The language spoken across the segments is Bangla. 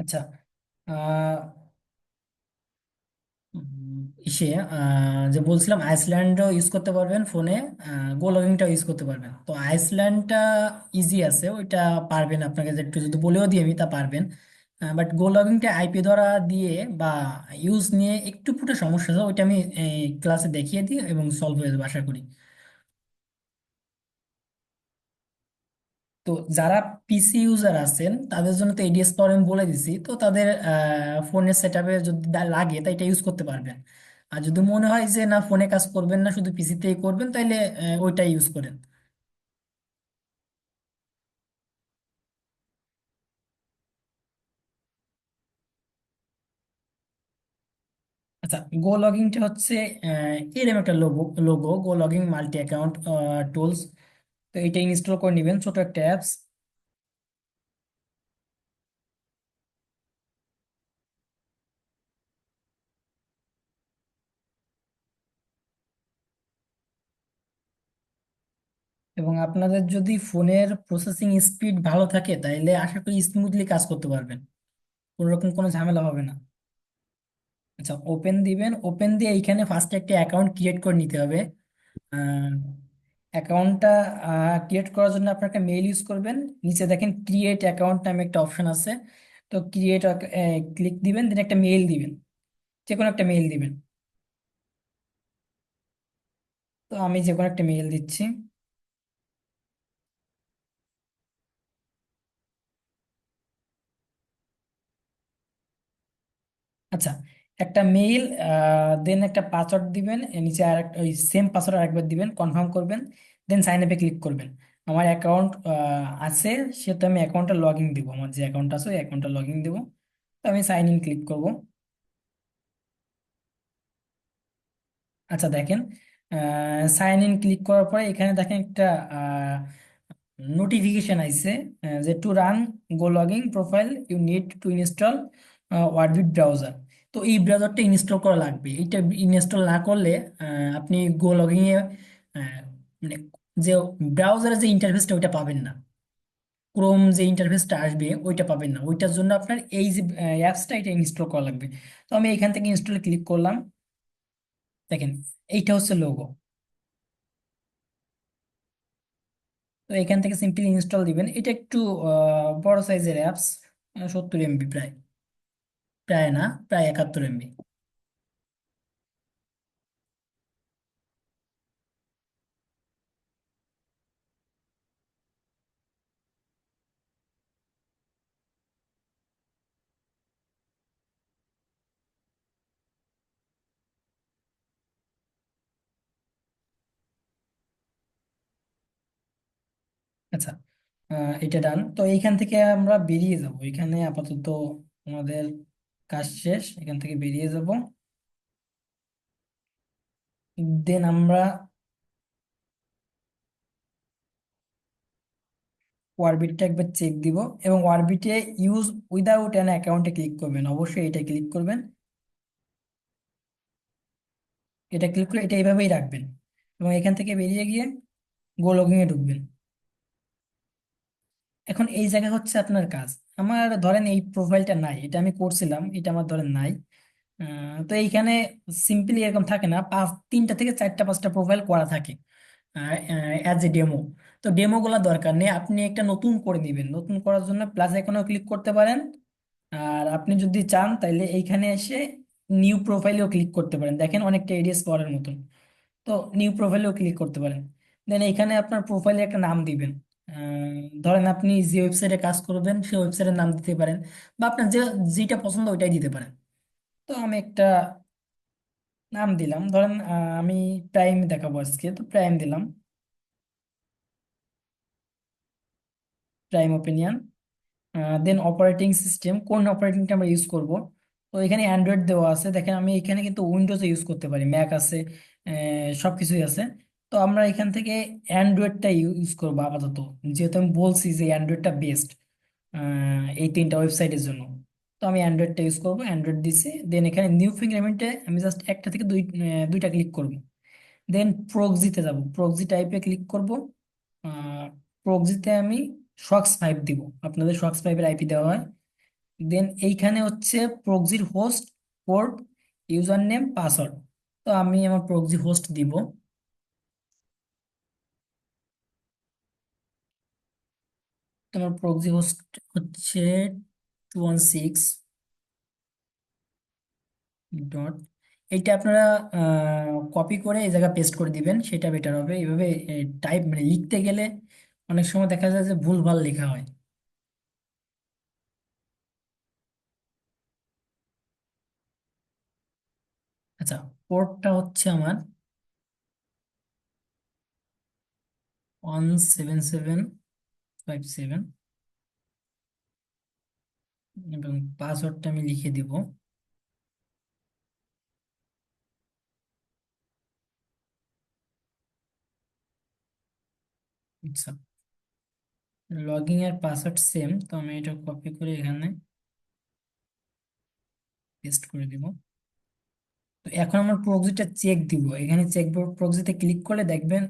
আচ্ছা। আহ, ইসে যে বলছিলাম আইসল্যান্ডও ইউজ করতে পারবেন ফোনে। গো লগিংটাও ইউজ করতে পারবেন। তো আইসল্যান্ডটা ইজি আছে, ওইটা পারবেন। আপনাকে যে একটু যদি বলেও দিই আমি, তা পারবেন। বাট গো লগিংটা আইপি ধরা দিয়ে বা ইউজ নিয়ে একটু ফুটে সমস্যা আছে, ওইটা আমি ক্লাসে দেখিয়ে দিই এবং সলভ হয়ে যাবে আশা করি। তো যারা পিসি ইউজার আছেন তাদের জন্য তো এডিএস পাওয়ার আমি বলে দিছি। তো তাদের ফোনের সেট আপে যদি লাগে তাই এটা ইউজ করতে পারবেন। আর যদি মনে হয় যে না, ফোনে কাজ করবেন না, শুধু পিসিতেই করবেন, তাহলে ওইটাই ইউজ করেন। আচ্ছা, গো লগিংটা হচ্ছে এরকম একটা লোগো গো লগিং মাল্টি অ্যাকাউন্ট টুলস। তো এটা ইনস্টল করে নেবেন, ছোট একটা অ্যাপস। এবং আপনাদের যদি ফোনের প্রসেসিং স্পিড ভালো থাকে তাহলে আশা করি স্মুথলি কাজ করতে পারবেন, কোনো রকম কোনো ঝামেলা হবে না। আচ্ছা, ওপেন দিবেন। ওপেন দিয়ে এইখানে ফার্স্টে একটা অ্যাকাউন্ট ক্রিয়েট করে নিতে হবে। অ্যাকাউন্টটা ক্রিয়েট করার জন্য আপনি একটা মেইল ইউজ করবেন। নিচে দেখেন ক্রিয়েট অ্যাকাউন্ট নামে একটা অপশন আছে। তো ক্রিয়েট ক্লিক দিবেন, দেন একটা মেইল দিবেন, যে কোনো একটা মেইল দিবেন। তো আমি যে কোনো একটা মেইল দিচ্ছি। আচ্ছা, একটা মেইল, দেন একটা পাসওয়ার্ড দিবেন। নিচে আর ওই সেম পাসওয়ার্ড আরেকবার দিবেন, কনফার্ম করবেন, দেন সাইন আপে ক্লিক করবেন। আমার অ্যাকাউন্ট আছে, সেটা আমি অ্যাকাউন্টটা লগ ইন দিব। আমার যে অ্যাকাউন্ট আছে ওই অ্যাকাউন্টটা লগ ইন দিব। তো আমি সাইন ইন ক্লিক করব। আচ্ছা দেখেন, সাইন ইন ক্লিক করার পরে এখানে দেখেন একটা নোটিফিকেশন আইছে যে to run GoLogin profile you need to install Orbita browser. তো এই ব্রাউজারটা ইনস্টল করা লাগবে। এইটা ইনস্টল না করলে আপনি গো লগিং এ মানে যে ব্রাউজারের যে ইন্টারফেসটা ওইটা পাবেন না। ক্রোম যে ইন্টারফেসটা আসবে ওইটা পাবেন না। ওইটার জন্য আপনার এই যে অ্যাপসটা, এটা ইনস্টল করা লাগবে। তো আমি এখান থেকে ইনস্টলে ক্লিক করলাম। দেখেন, এইটা হচ্ছে লোগো। তো এখান থেকে সিম্পলি ইনস্টল দিবেন। এটা একটু বড় সাইজের অ্যাপস, 70 এমবি প্রায়। প্রায় না, প্রায় 71 এমবি। আচ্ছা, এটা ডান। তো এইখান থেকে আমরা বেরিয়ে যাব। এখানে আপাতত আমাদের কাজ শেষ, এখান থেকে বেরিয়ে যাব। দেন আমরা ওয়ারবিটটা একবার চেক দিব। এবং ওয়ারবিটে ইউজ উইদাউট অ্যান অ্যাকাউন্টে ক্লিক করবেন, অবশ্যই এটা ক্লিক করবেন। এটা ক্লিক করে এটা এইভাবেই রাখবেন এবং এখান থেকে বেরিয়ে গিয়ে গো লগিং এ ঢুকবেন। এখন এই জায়গা হচ্ছে আপনার কাজ। আমার ধরেন এই প্রোফাইলটা নাই, এটা আমি করছিলাম, এটা আমার ধরেন নাই। তো এইখানে সিম্পলি এরকম থাকে না, তিনটা থেকে চারটা পাঁচটা প্রোফাইল করা থাকে অ্যাজ এ ডেমো। তো ডেমো গুলা দরকার নেই, আপনি একটা নতুন করে নিবেন। নতুন করার জন্য প্লাস আইকনেও ক্লিক করতে পারেন। আর আপনি যদি চান তাহলে এইখানে এসে নিউ প্রোফাইলেও ক্লিক করতে পারেন। দেখেন অনেকটা এডিএস পাওয়ারের মতন। তো নিউ প্রোফাইলেও ক্লিক করতে পারেন। দেন এখানে আপনার প্রোফাইলে একটা নাম দিবেন। ধরেন আপনি যে ওয়েবসাইটে কাজ করবেন সেই ওয়েবসাইটের নাম দিতে পারেন, বা আপনার যে যেটা পছন্দ ওইটাই দিতে পারেন। তো আমি একটা নাম দিলাম, ধরেন আমি প্রাইম দেখাবো আজকে, তো প্রাইম দিলাম, প্রাইম ওপিনিয়ন। দেন অপারেটিং সিস্টেম, কোন অপারেটিংটা আমরা ইউজ করব। তো এখানে অ্যান্ড্রয়েড দেওয়া আছে। দেখেন আমি এখানে কিন্তু উইন্ডোজে ইউজ করতে পারি, ম্যাক আছে, সব কিছুই আছে। তো আমরা এখান থেকে অ্যান্ড্রয়েডটা ইউজ করবো আপাতত, যেহেতু আমি বলছি যে অ্যান্ড্রয়েডটা বেস্ট এই তিনটা ওয়েবসাইটের জন্য। তো আমি অ্যান্ড্রয়েডটা ইউজ করবো, অ্যান্ড্রয়েড দিছি। দেন এখানে নিউ ফিঙ্গারপ্রিন্টে আমি জাস্ট একটা থেকে দুইটা ক্লিক করব। দেন প্রক্সিতে যাব, প্রক্সি টাইপে ক্লিক করব। প্রক্সিতে আমি শক্স 5 দিব, আপনাদের শক্স 5-এর আইপি দেওয়া হয়। দেন এইখানে হচ্ছে প্রক্সির host, port, username, password. তো আমি আমার প্রক্সি হোস্ট দিব। তোমার প্রক্সি হোস্ট হচ্ছে 216 ডট। এইটা আপনারা কপি করে এই জায়গায় পেস্ট করে দিবেন, সেটা বেটার হবে। এইভাবে টাইপ মানে লিখতে গেলে অনেক সময় দেখা যায় যে ভুলভাল লেখা হয়। আচ্ছা, পোর্টটা হচ্ছে আমার 17757, এবং পাসওয়ার্ডটা আমি লিখে দিব। আচ্ছা, লগইন এর পাসওয়ার্ড সেম, তো আমি এটা কপি করে এখানে পেস্ট করে দিব। তো এখন আমার প্রক্সিটা চেক দিব, এখানে চেক প্রক্সিতে ক্লিক করলে দেখবেন।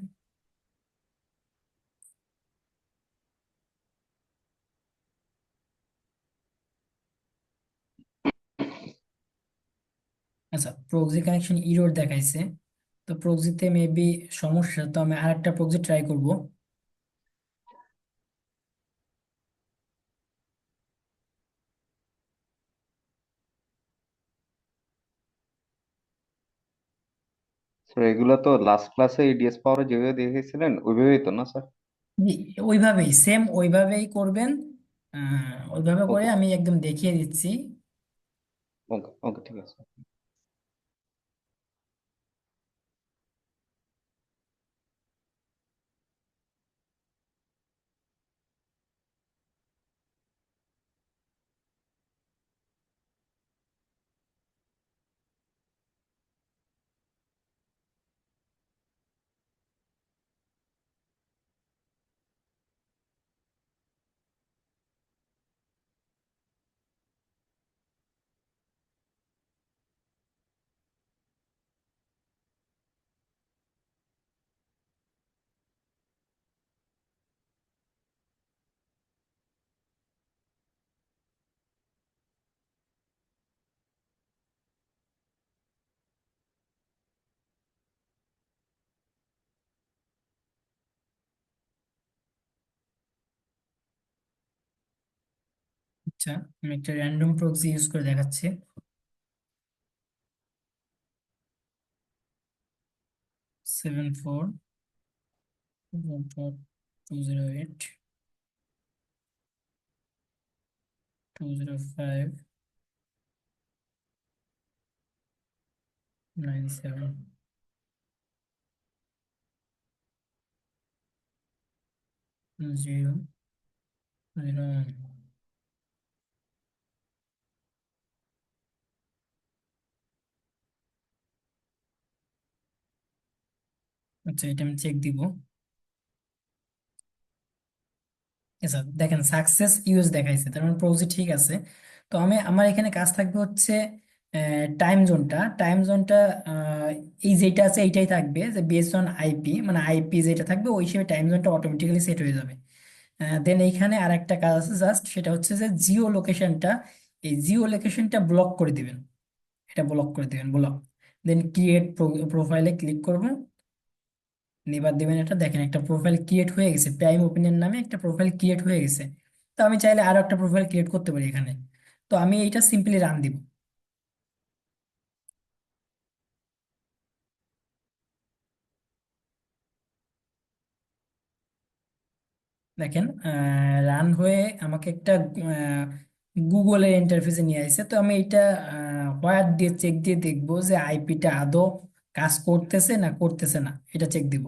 আচ্ছা, প্রক্সি কানেকশন ইরর দেখাইছে। তো প্রক্সিতে মেবি সমস্যা, তো আমি আরেকটা প্রক্সি ট্রাই করব। তো এগুলো তো লাস্ট ক্লাসে ইডিএস পাওয়ারে যেভাবে দেখেছিলেন ওইভাবেই তো, না স্যার? জি, ওইভাবেই সেম ওইভাবেই করবেন। ওইভাবে করে ওকে আমি স্যার। একদম দেখিয়ে দিচ্ছি। ওকে ওকে, ঠিক আছে। আচ্ছা, আমি একটা র্যান্ডম প্রক্সি ইউজ করে দেখাচ্ছি। 74208207 001। আচ্ছা, এটা আমি চেক দিব। আচ্ছা, দেখেন সাকসেস ইউজ দেখাইছে, তার মানে প্রক্সি ঠিক আছে। তো আমার এখানে কাজ থাকবে হচ্ছে টাইম জোনটা এই যেটা আছে এইটাই থাকবে, যে বেসড অন আইপি, মানে আইপি যেটা থাকবে ওই হিসেবে টাইম জোনটা অটোমেটিক্যালি সেট হয়ে যাবে। দেন এইখানে আর একটা কাজ আছে জাস্ট, সেটা হচ্ছে যে জিও লোকেশনটা, এই জিও লোকেশনটা ব্লক করে দিবেন। এটা ব্লক করে দিবেন, ব্লক। দেন ক্রিয়েট প্রোফাইলে ক্লিক করব। এবার দেবেন, এটা দেখেন একটা প্রোফাইল ক্রিয়েট হয়ে গেছে, প্রাইম ওপিনিয়ন নামে একটা প্রোফাইল ক্রিয়েট হয়ে গেছে। তো আমি চাইলে আরো একটা প্রোফাইল ক্রিয়েট করতে পারি এখানে। তো আমি এইটা সিম্পলি রান দিব। দেখেন রান হয়ে আমাকে একটা গুগলের ইন্টারফেসে নিয়ে আসছে। তো আমি এটা হোয়াট দিয়ে চেক দিয়ে দেখবো যে আইপিটা আদৌ কাজ করতেছে না করতেছে না, এটা চেক দিব।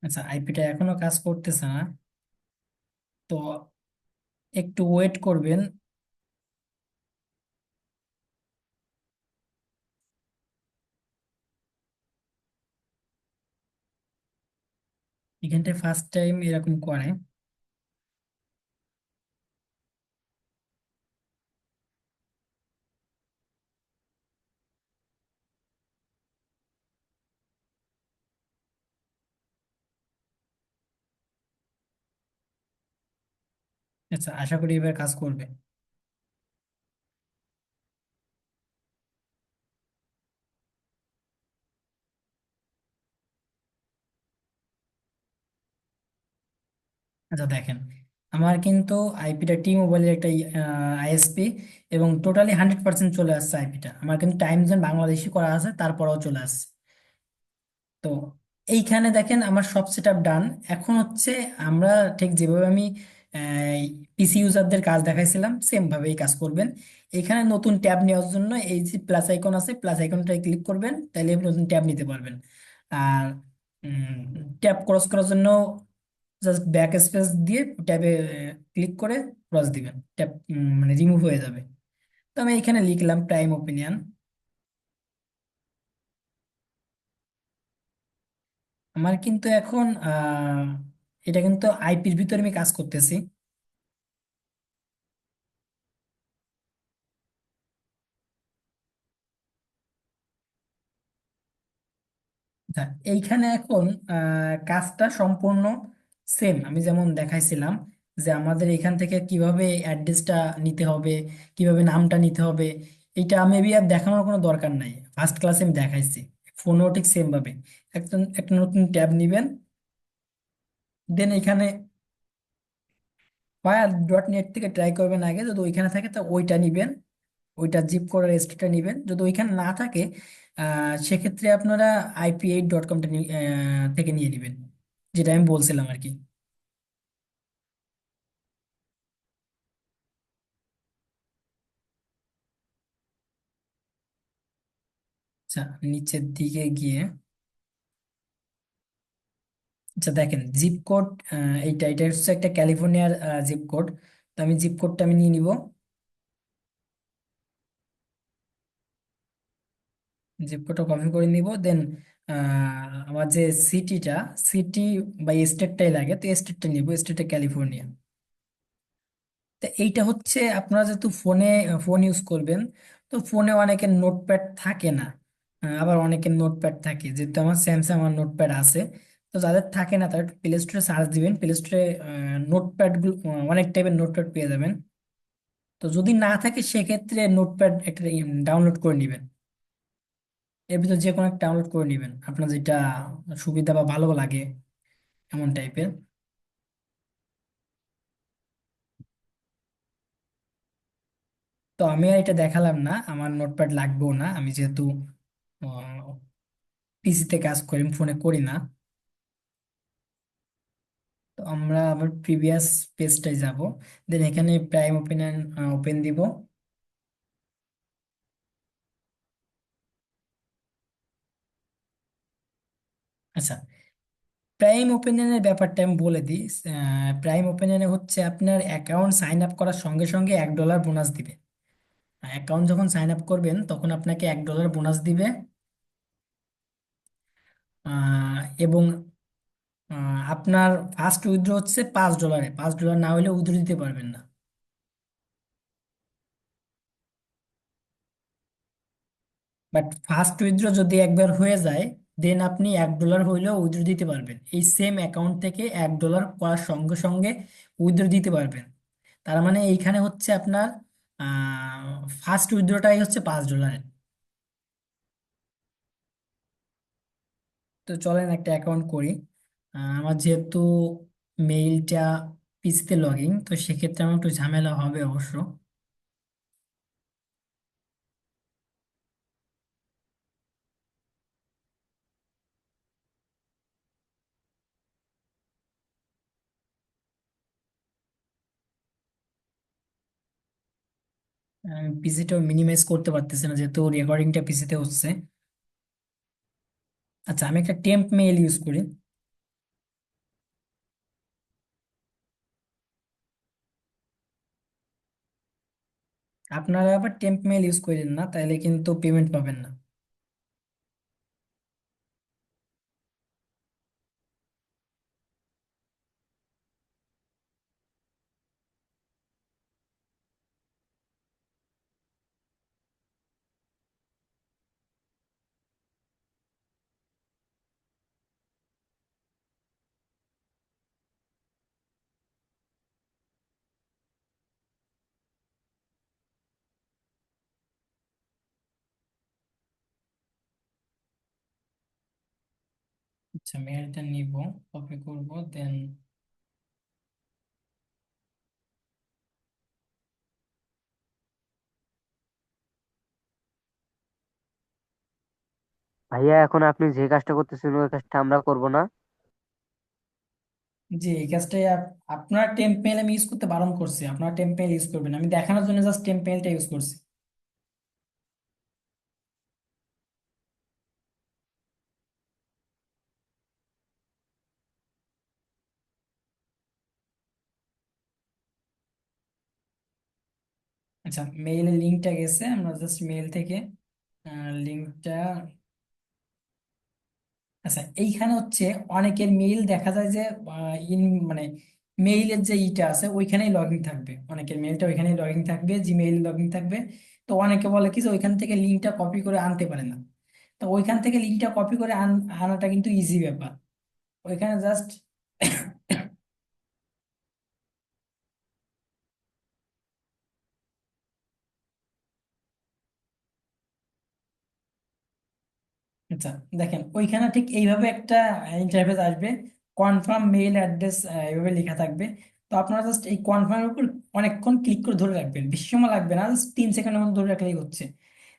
আচ্ছা, আইপিটা এখনো কাজ করতেছে না, তো একটু ওয়েট করবেন। এখানটায় ফার্স্ট টাইম এরকম করে। আচ্ছা, আশা করি এবার কাজ করবে। আচ্ছা দেখেন, আমার কিন্তু আইপিটা টি মোবাইলের একটা আইএসপি, এবং টোটালি 100% চলে আসছে আইপিটা। আমার কিন্তু টাইম জোন বাংলাদেশি করা আছে, তারপরেও চলে আসছে। তো এইখানে দেখেন আমার সব সেট আপ ডান। এখন হচ্ছে আমরা ঠিক যেভাবে আমি পিসি ইউজারদের কাজ দেখাইছিলাম সেম ভাবেই কাজ করবেন। এখানে নতুন ট্যাব নেওয়ার জন্য এই যে প্লাস আইকন আছে, প্লাস আইকনটায় ক্লিক করবেন, তাহলে আপনি নতুন ট্যাব নিতে পারবেন। আর ট্যাব ক্রস করার জন্য জাস্ট ব্যাক স্পেস দিয়ে ট্যাবে ক্লিক করে ক্রস দিবেন, ট্যাব মানে রিমুভ হয়ে যাবে। তো আমি এখানে লিখলাম প্রাইম ওপিনিয়ন। আমার কিন্তু এখন এটা কিন্তু আইপির ভিতরে আমি কাজ করতেছি। আচ্ছা, এইখানে এখন কাজটা সম্পূর্ণ সেম আমি যেমন দেখাইছিলাম, যে আমাদের এখান থেকে কিভাবে অ্যাড্রেসটা নিতে হবে, কিভাবে নামটা নিতে হবে, এটা মেবি আর দেখানোর কোনো দরকার নাই, ফার্স্ট ক্লাসে আমি দেখাইছি। ফোনও ঠিক সেম ভাবে একটা একটা নতুন ট্যাব নিবেন, দেন এখানে ফায়ার ডট নেট থেকে ট্রাই করবেন আগে, যদি ওইখানে থাকে তো ওইটা নিবেন, ওইটা জিপ করার রেজিস্টারটা নেবেন। যদি ওইখানে না থাকে সেক্ষেত্রে আপনারা IP8.com থেকে নিয়ে নেবেন, যেটা আমি বলছিলাম আর কি। আচ্ছা, নিচের দিকে গিয়ে, আচ্ছা দেখেন জিপ কোড, এইটা এটা হচ্ছে একটা ক্যালিফোর্নিয়ার জিপ কোড। তো আমি জিপ কোডটা আমি নিয়ে নিব, জিপ কোডটা কপি করে নিব। দেন আমার যে সিটিটা, সিটি বা স্টেটটাই লাগে, তো স্টেটটা নিব, স্টেটটা ক্যালিফোর্নিয়া। তো এইটা হচ্ছে আপনারা যেহেতু ফোন ইউজ করবেন, তো ফোনে অনেকের নোটপ্যাড থাকে না। আবার অনেকের নোটপ্যাড থাকে, যেহেতু আমার স্যামসাং আমার নোটপ্যাড আছে। তো যাদের থাকে না তারা প্লে স্টোরে সার্চ দিবেন, প্লে স্টোরে নোটপ্যাড গুলো অনেক টাইপের নোটপ্যাড পেয়ে যাবেন। তো যদি না থাকে সেক্ষেত্রে নোটপ্যাড একটা ডাউনলোড করে নেবেন, এর ভিতর যে কোনো একটা ডাউনলোড করে নেবেন আপনার যেটা সুবিধা বা ভালো লাগে এমন টাইপের। তো আমি আর এটা দেখালাম না, আমার নোটপ্যাড লাগবেও না, আমি যেহেতু পিসিতে কাজ করি, ফোনে করি না। তো আমরা আবার প্রিভিয়াস পেজটায় যাব, দেন এখানে প্রাইম ওপেন ওপেন দিব। আচ্ছা, প্রাইম ওপেনিয়নের ব্যাপারটা আমি বলে দিই। প্রাইম ওপেনিয়নে হচ্ছে আপনার অ্যাকাউন্ট সাইন আপ করার সঙ্গে সঙ্গে $1 বোনাস দিবে। অ্যাকাউন্ট যখন সাইন আপ করবেন তখন আপনাকে $1 বোনাস দিবে। এবং আপনার ফার্স্ট উইথড্র হচ্ছে $5, $5 না হলে উইথড্র দিতে পারবেন না। বাট ফার্স্ট উইথড্র যদি একবার হয়ে যায়, দেন আপনি $1 হইলেও উইথড্র দিতে পারবেন, এই সেম অ্যাকাউন্ট থেকে $1 করার সঙ্গে সঙ্গে উইথড্র দিতে পারবেন। তার মানে এইখানে হচ্ছে আপনার ফার্স্ট উইথড্রটাই হচ্ছে $5। তো চলেন একটা অ্যাকাউন্ট করি। আমার যেহেতু মেইলটা পিসিতে লগ ইন, তো সেক্ষেত্রে আমার একটু ঝামেলা হবে অবশ্য। পিসিটাও মিনিমাইজ করতে পারতেছি না যেহেতু রেকর্ডিংটা পিসিতে হচ্ছে। আচ্ছা, আমি একটা টেম্প মেইল ইউজ করি। আপনারা আবার টেম্প মেইল ইউজ করেন না, তাইলে কিন্তু পেমেন্ট পাবেন না। আচ্ছা, মেলটা নিব, কপি করব, দেন ভাইয়া এখন আপনি যে কাজটা করতেছেন ওই কাজটা আমরা করব না। যে এই কাজটাই আপনার টেম্প মেল আমি ইউজ করতে বারণ করছি, আপনার টেম্প মেল ইউজ করবেন, আমি দেখানোর জন্য জাস্ট টেম্প মেলটা ইউজ করছি। আচ্ছা, মেইলের লিঙ্কটা গেছে, আমরা জাস্ট মেইল থেকে লিঙ্কটা, আচ্ছা এইখানে হচ্ছে অনেকের মেইল দেখা যায় যে ইন মানে মেইলের যে ইটা আছে ওইখানেই লগ ইন থাকবে, অনেকের মেইলটা ওইখানেই লগ ইন থাকবে, জিমেইল লগ ইন থাকবে। তো অনেকে বলে কি যে ওইখান থেকে লিঙ্কটা কপি করে আনতে পারে না। তো ওইখান থেকে লিঙ্কটা কপি করে আনাটা কিন্তু ইজি ব্যাপার। ওইখানে জাস্ট আচ্ছা দেখেন, ওইখানে ঠিক এইভাবে একটা ইন্টারফেস আসবে, কনফার্ম মেইল অ্যাড্রেস এইভাবে লেখা থাকবে। তো আপনারা জাস্ট এই কনফার্মের উপর অনেকক্ষণ ক্লিক করে ধরে রাখবেন, বেশি সময় লাগবে না, জাস্ট 3 সেকেন্ডের মতো ধরে রাখলেই হচ্ছে।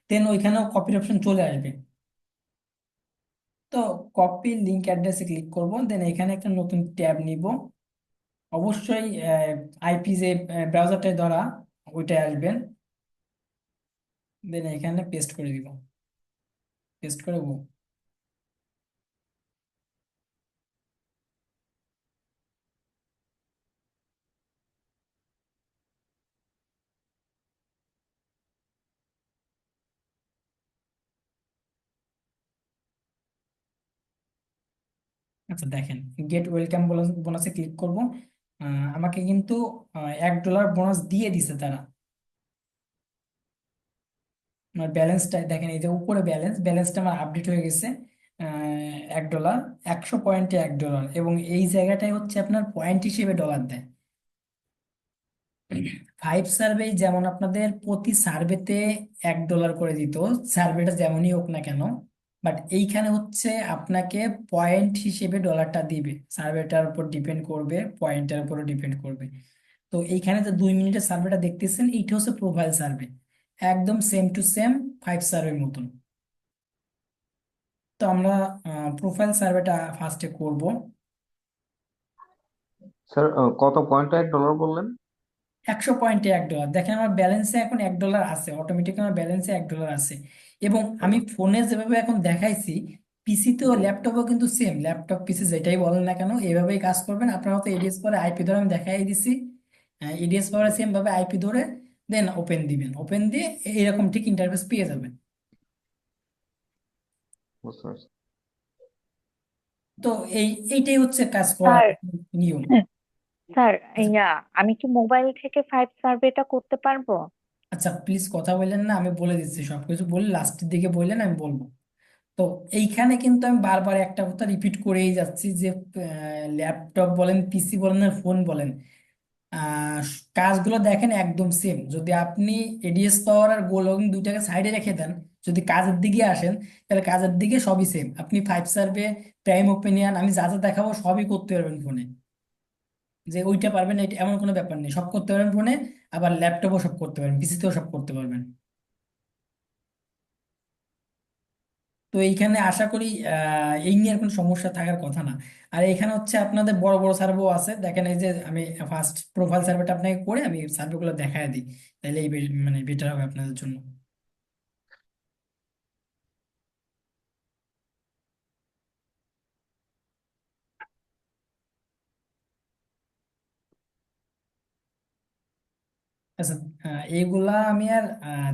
দেন ওইখানেও কপির অপশন চলে আসবে। তো কপি লিঙ্ক অ্যাড্রেসে ক্লিক করব, দেন এখানে একটা নতুন ট্যাব নিব। অবশ্যই আইপি যে ব্রাউজারটায় ধরা ওইটায় আসবেন, দেন এখানে পেস্ট করে দিব, পেস্ট করে আচ্ছা দেখেন, গেট ওয়েলকাম বোনাসে ক্লিক করব। আমাকে কিন্তু $1 বোনাস দিয়ে দিছে তারা। আমার ব্যালেন্সটা দেখেন, এই যে উপরে ব্যালেন্সটা আমার আপডেট হয়ে গেছে। $1, 100 পয়েন্টে $1, এবং এই জায়গাটায় হচ্ছে আপনার পয়েন্ট হিসেবে ডলার দেয়। 5 সার্ভে যেমন আপনাদের প্রতি সার্ভেতে $1 করে দিত, সার্ভেটা যেমনই হোক না কেন, বাট এইখানে হচ্ছে আপনাকে পয়েন্ট হিসেবে ডলারটা দিবে, সার্ভেটার উপর ডিপেন্ড করবে, পয়েন্টের উপরও ডিপেন্ড করবে। তো এইখানে যে 2 মিনিটের সার্ভেটা দেখতেছেন এইটা হচ্ছে প্রোফাইল সার্ভে, একদম সেম টু সেম 5 সার্ভের মতন। তো আমরা প্রোফাইল সার্ভেটা ফার্স্টে করব। স্যার, কত পয়েন্ট $1 বললেন? 100 পয়েন্টে $1, দেখেন আমার ব্যালেন্সে এখন $1 আছে, অটোমেটিক আমার ব্যালেন্সে $1 আছে। এবং আমি ফোনে যেভাবে এখন দেখাইছি, পিসিতেও ল্যাপটপেও কিন্তু সেম, ল্যাপটপ পিসি যেটাই বলেন না কেন এভাবেই কাজ করবেন আপনারা। তো এডিএস পরে আইপি ধরে আমি দেখাই দিছি, এডিএস পরে সেম ভাবে আইপি ধরে দেন ওপেন দিবেন, ওপেন দিয়ে এইরকম ঠিক ইন্টারফেস পেয়ে যাবেন। বুঝতে পারছি। তো এইটাই হচ্ছে কাজ করার স্যার নিয়ম। স্যার আচ্ছা, আমি কি মোবাইল থেকে 5 সার্ভেটা করতে পারবো? আচ্ছা প্লিজ কথা বললেন না, আমি বলে দিচ্ছি, সবকিছু বলে লাস্টের দিকে বললেন আমি বলবো। তো এইখানে কিন্তু আমি বারবার একটা কথা রিপিট করেই যাচ্ছি যে ল্যাপটপ বলেন, পিসি বলেন আর ফোন বলেন, আহ, কাজগুলো দেখেন একদম সেম। যদি আপনি এডিএস পাওয়ার আর গো লগিং দুইটাকে সাইডে রেখে দেন, যদি কাজের দিকে আসেন, তাহলে কাজের দিকে সবই সেম। আপনি 5 সার্ভে, প্রাইম ওপিনিয়ন, আমি যা যা দেখাবো সবই করতে পারবেন ফোনে। যে ওইটা পারবেন এটা এমন কোনো ব্যাপার নেই, সব করতে পারবেন ফোনে। আবার ল্যাপটপও সব করতে পারবেন, পিসিতেও সব করতে পারবেন। তো এইখানে আশা করি এই নিয়ে আর কোনো সমস্যা থাকার কথা না। আর এখানে হচ্ছে আপনাদের বড় বড় সার্ভেও আছে, দেখেন এই যে আমি ফার্স্ট প্রোফাইল সার্ভেটা আপনাকে করে আমি সার্ভেগুলো দেখায় দিই, তাহলে এই মানে বেটার হবে আপনাদের জন্য। আচ্ছা, এইগুলা আমি আর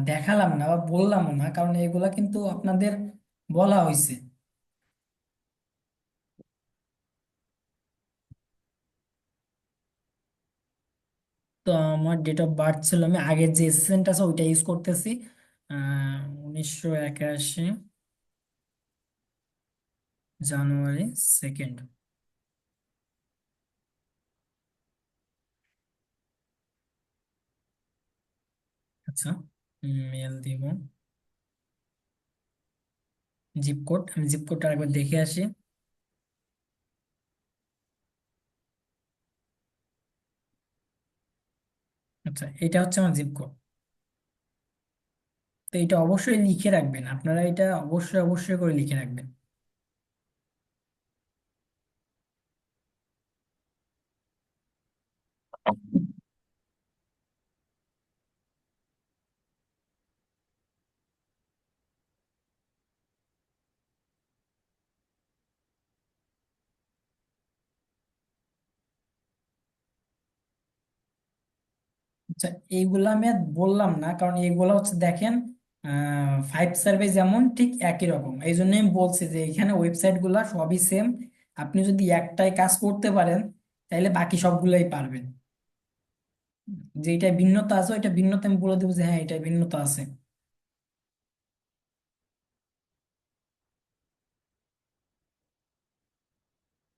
দেখালাম না বা বললামও না, কারণ এগুলা কিন্তু আপনাদের বলা হয়েছে। তো আমার ডেট অফ বার্থ ছিল, আমি আগের যে এসেসেন্ট আছে ওইটা ইউজ করতেছি, 1981 জানুয়ারি 2nd। আচ্ছা, মেল দিব, জিপ কোড, আমি জিপ কোডটা একবার দেখে আসি। আচ্ছা, এটা হচ্ছে আমার জিপ কোড। তো এটা অবশ্যই লিখে রাখবেন, আপনারা এটা অবশ্যই অবশ্যই করে লিখে রাখবেন। আচ্ছা, এইগুলা আমি আর বললাম না, কারণ এইগুলা হচ্ছে দেখেন ফাইভ সার্ভে যেমন ঠিক একই রকম, এই জন্যই আমি বলছি যে এখানে ওয়েবসাইট গুলা সবই সেম। আপনি যদি একটাই কাজ করতে পারেন তাহলে বাকি সবগুলাই পারবেন। যেটা ভিন্নতা আছে ওইটা ভিন্নতা আমি বলে দেবো যে হ্যাঁ এটা ভিন্নতা আছে।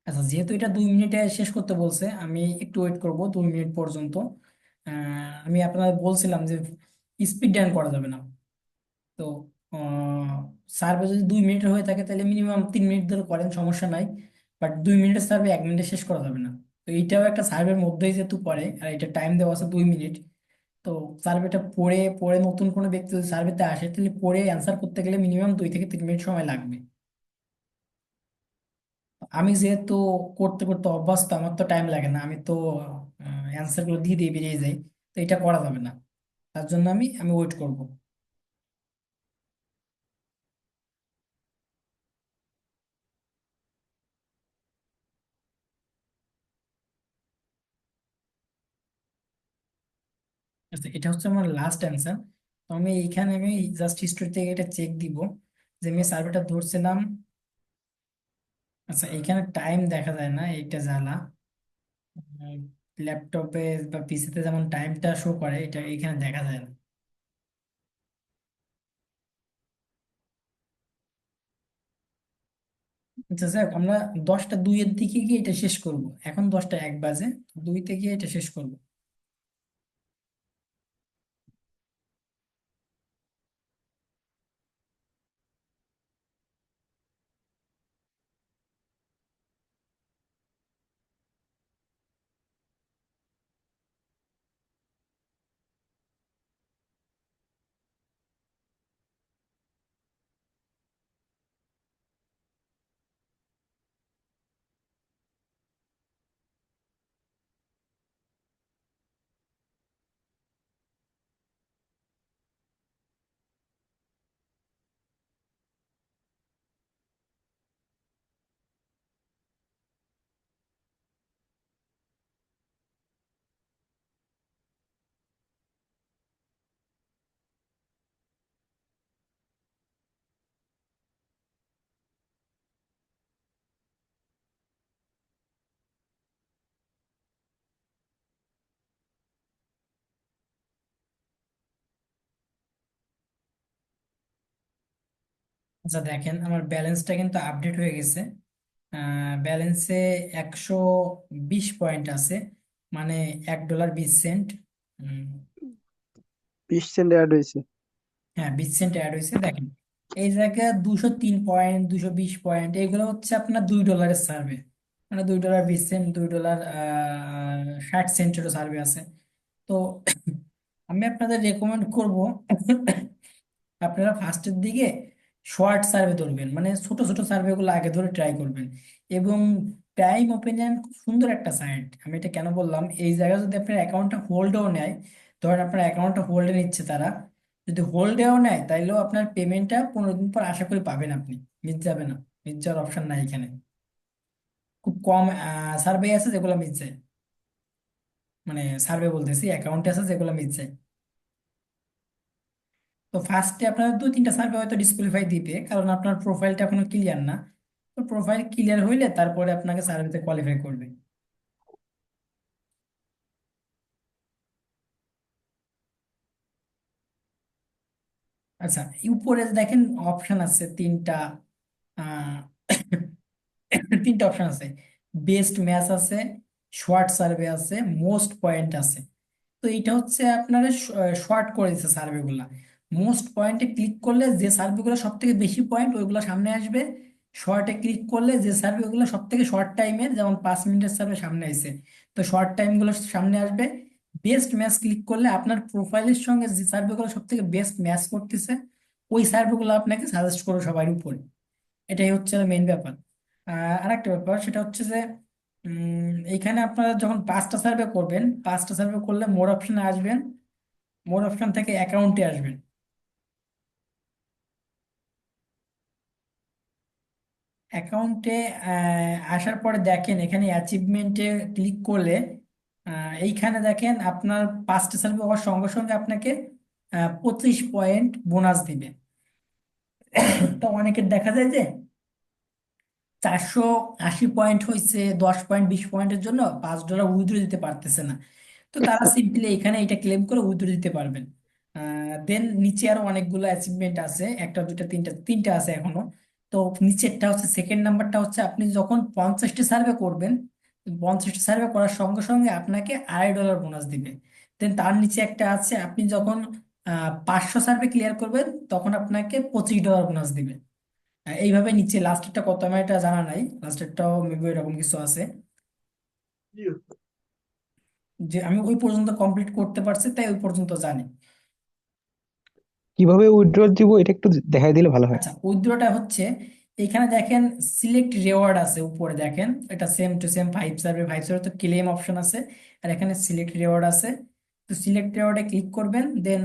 আচ্ছা, যেহেতু এটা 2 মিনিটে শেষ করতে বলছে, আমি একটু ওয়েট করব 2 মিনিট পর্যন্ত। আমি আপনাদের বলছিলাম যে স্পিড ডাউন করা যাবে না। তো সার্ভে যদি 2 মিনিটের হয়ে থাকে তাহলে মিনিমাম 3 মিনিট ধরে করেন, সমস্যা নাই। বাট 2 মিনিটের সার্ভে 1 মিনিটে শেষ করা যাবে না। তো এইটাও একটা সার্ভের মধ্যেই যেহেতু পড়ে, আর এটা টাইম দেওয়া আছে 2 মিনিট। তো সার্ভেটা পড়ে পড়ে নতুন কোনো ব্যক্তি যদি সার্ভেতে আসে তাহলে পড়ে অ্যান্সার করতে গেলে মিনিমাম 2 থেকে 3 মিনিট সময় লাগবে। আমি যেহেতু করতে করতে অভ্যস্ত, আমার তো টাইম লাগে না, আমি তো অ্যান্সার গুলো দিয়ে দিয়ে বেরিয়ে যাই। তো এটা করা যাবে না, তার জন্য আমি ওয়েট করব। আচ্ছা, এটা হচ্ছে আমার লাস্ট অ্যান্সার। তো আমি জাস্ট হিস্টোরি থেকে এটা চেক দিব যে আমি সার্ভেটা ধরছিলাম। আচ্ছা, এখানে টাইম দেখা যায় না, এইটা জ্বালা। ল্যাপটপে বা পিসিতে যেমন টাইমটা শো করে, এটা এখানে দেখা যায় না। আচ্ছা স্যার, আমরা 10টা 2-এর দিকে গিয়ে এটা শেষ করব। এখন 10টা 1 বাজে, 2-তে গিয়ে এটা শেষ করব। আচ্ছা দেখেন, আমার ব্যালেন্সটা কিন্তু আপডেট হয়ে গেছে। ব্যালেন্সে 120 পয়েন্ট আছে, মানে $1.20। উম, 20 সেন্ট অ্যাড হয়েছে। হ্যাঁ, 20 সেন্ট অ্যাড হয়েছে দেখেন। এই জায়গায় 203 পয়েন্ট, 220 পয়েন্ট, এগুলো হচ্ছে আপনার $2 সার্ভে। মানে $2.20, $2.60 সার্ভে আছে। তো আমি আপনাদের রেকমেন্ড করব আপনারা ফার্স্টের দিকে শর্ট সার্ভে ধরবেন, মানে ছোট ছোট সার্ভে গুলো আগে ধরে ট্রাই করবেন। এবং প্রাইম ওপিনিয়ন খুব সুন্দর একটা সাইট। আমি এটা কেন বললাম, এই জায়গায় যদি আপনার অ্যাকাউন্টটা হোল্ডেও নেয়, ধরেন আপনার অ্যাকাউন্টটা হোল্ডে নিচ্ছে তারা, যদি হোল্ডেও নেয় তাইলেও আপনার পেমেন্টটা 15 দিন পর আশা করি পাবেন আপনি। মিস যাবে না, মিস যাওয়ার অপশন নাই এখানে। খুব কম সার্ভে আছে যেগুলো মিস যায়, মানে সার্ভে বলতেছি অ্যাকাউন্টে আছে যেগুলো মিস যায়। তো ফার্স্টে আপনার 2-3টা সার্ভে হয়তো ডিসকোয়ালিফাই দিবে, কারণ আপনার প্রোফাইলটা এখনো ক্লিয়ার না। তো প্রোফাইল ক্লিয়ার হইলে তারপরে আপনাকে সার্ভেতে কোয়ালিফাই করবে। আচ্ছা, এই উপরে যে দেখেন অপশন আছে তিনটা, আহ, তিনটা অপশন আছে। বেস্ট ম্যাচ আছে, শর্ট সার্ভে আছে, মোস্ট পয়েন্ট আছে। তো এটা হচ্ছে আপনারা শর্ট করে দিচ্ছে সার্ভে গুলা। মোস্ট পয়েন্টে ক্লিক করলে যে সার্ভে গুলো সব থেকে বেশি পয়েন্ট ওইগুলো সামনে আসবে। শর্টে ক্লিক করলে যে সার্ভে গুলো সব থেকে শর্ট টাইমের, যেমন 5 মিনিটের সার্ভে সামনে আসে, তো শর্ট টাইম গুলো সামনে আসবে। বেস্ট ম্যাচ ক্লিক করলে আপনার প্রোফাইলের সঙ্গে যে সার্ভেগুলো সব থেকে বেস্ট ম্যাচ করতেছে ওই সার্ভেগুলো আপনাকে সাজেস্ট করো সবার উপরে। এটাই হচ্ছে মেইন ব্যাপার। আরেকটা ব্যাপার সেটা হচ্ছে যে এইখানে আপনারা যখন 5টা সার্ভে করবেন, 5টা সার্ভে করলে মোর অপশনে আসবেন, মোর অপশন থেকে অ্যাকাউন্টে আসবেন। অ্যাকাউন্টে আসার পরে দেখেন এখানে অ্যাচিভমেন্টে ক্লিক করলে এইখানে দেখেন আপনার 5টা সার্ভে হওয়ার সঙ্গে সঙ্গে আপনাকে 25 পয়েন্ট বোনাস দিবে। তো অনেকের দেখা যায় যে 480 পয়েন্ট হয়েছে, 10 পয়েন্ট 20 পয়েন্টের জন্য $5 উইথড্র দিতে পারতেছে না। তো তারা সিম্পলি এখানে এটা ক্লেম করে উইথড্র দিতে পারবেন। দেন নিচে আরো অনেকগুলো অ্যাচিভমেন্ট আছে, একটা দুটা তিনটা তিনটা আছে এখনো। তো নিচেরটা হচ্ছে সেকেন্ড নাম্বারটা হচ্ছে আপনি যখন 50টি সার্ভে করবেন, 50টি সার্ভে করার সঙ্গে সঙ্গে আপনাকে $2.5 বোনাস দিবে। দেন তার নিচে একটা আছে আপনি যখন 500 সার্ভে ক্লিয়ার করবেন তখন আপনাকে $25 বোনাস দিবে। এইভাবে নিচে লাস্টেরটা কত আমার এটা জানা নাই, লাস্টেরটাও মেবি এরকম কিছু আছে। যে আমি ওই পর্যন্ত কমপ্লিট করতে পারছি তাই ওই পর্যন্ত জানি। কিভাবে উইথড্র দিব এটা একটু দেখাই দিলে ভালো হয়। আচ্ছা, উইথড্রটা হচ্ছে এখানে দেখেন সিলেক্ট রেওয়ার্ড আছে উপরে দেখেন, এটা same to same 5 survey, 5 survey তো ক্লেম অপশন আছে, আর এখানে সিলেক্ট রেওয়ার্ড আছে। তো সিলেক্ট রেওয়ার্ডে ক্লিক করবেন, দেন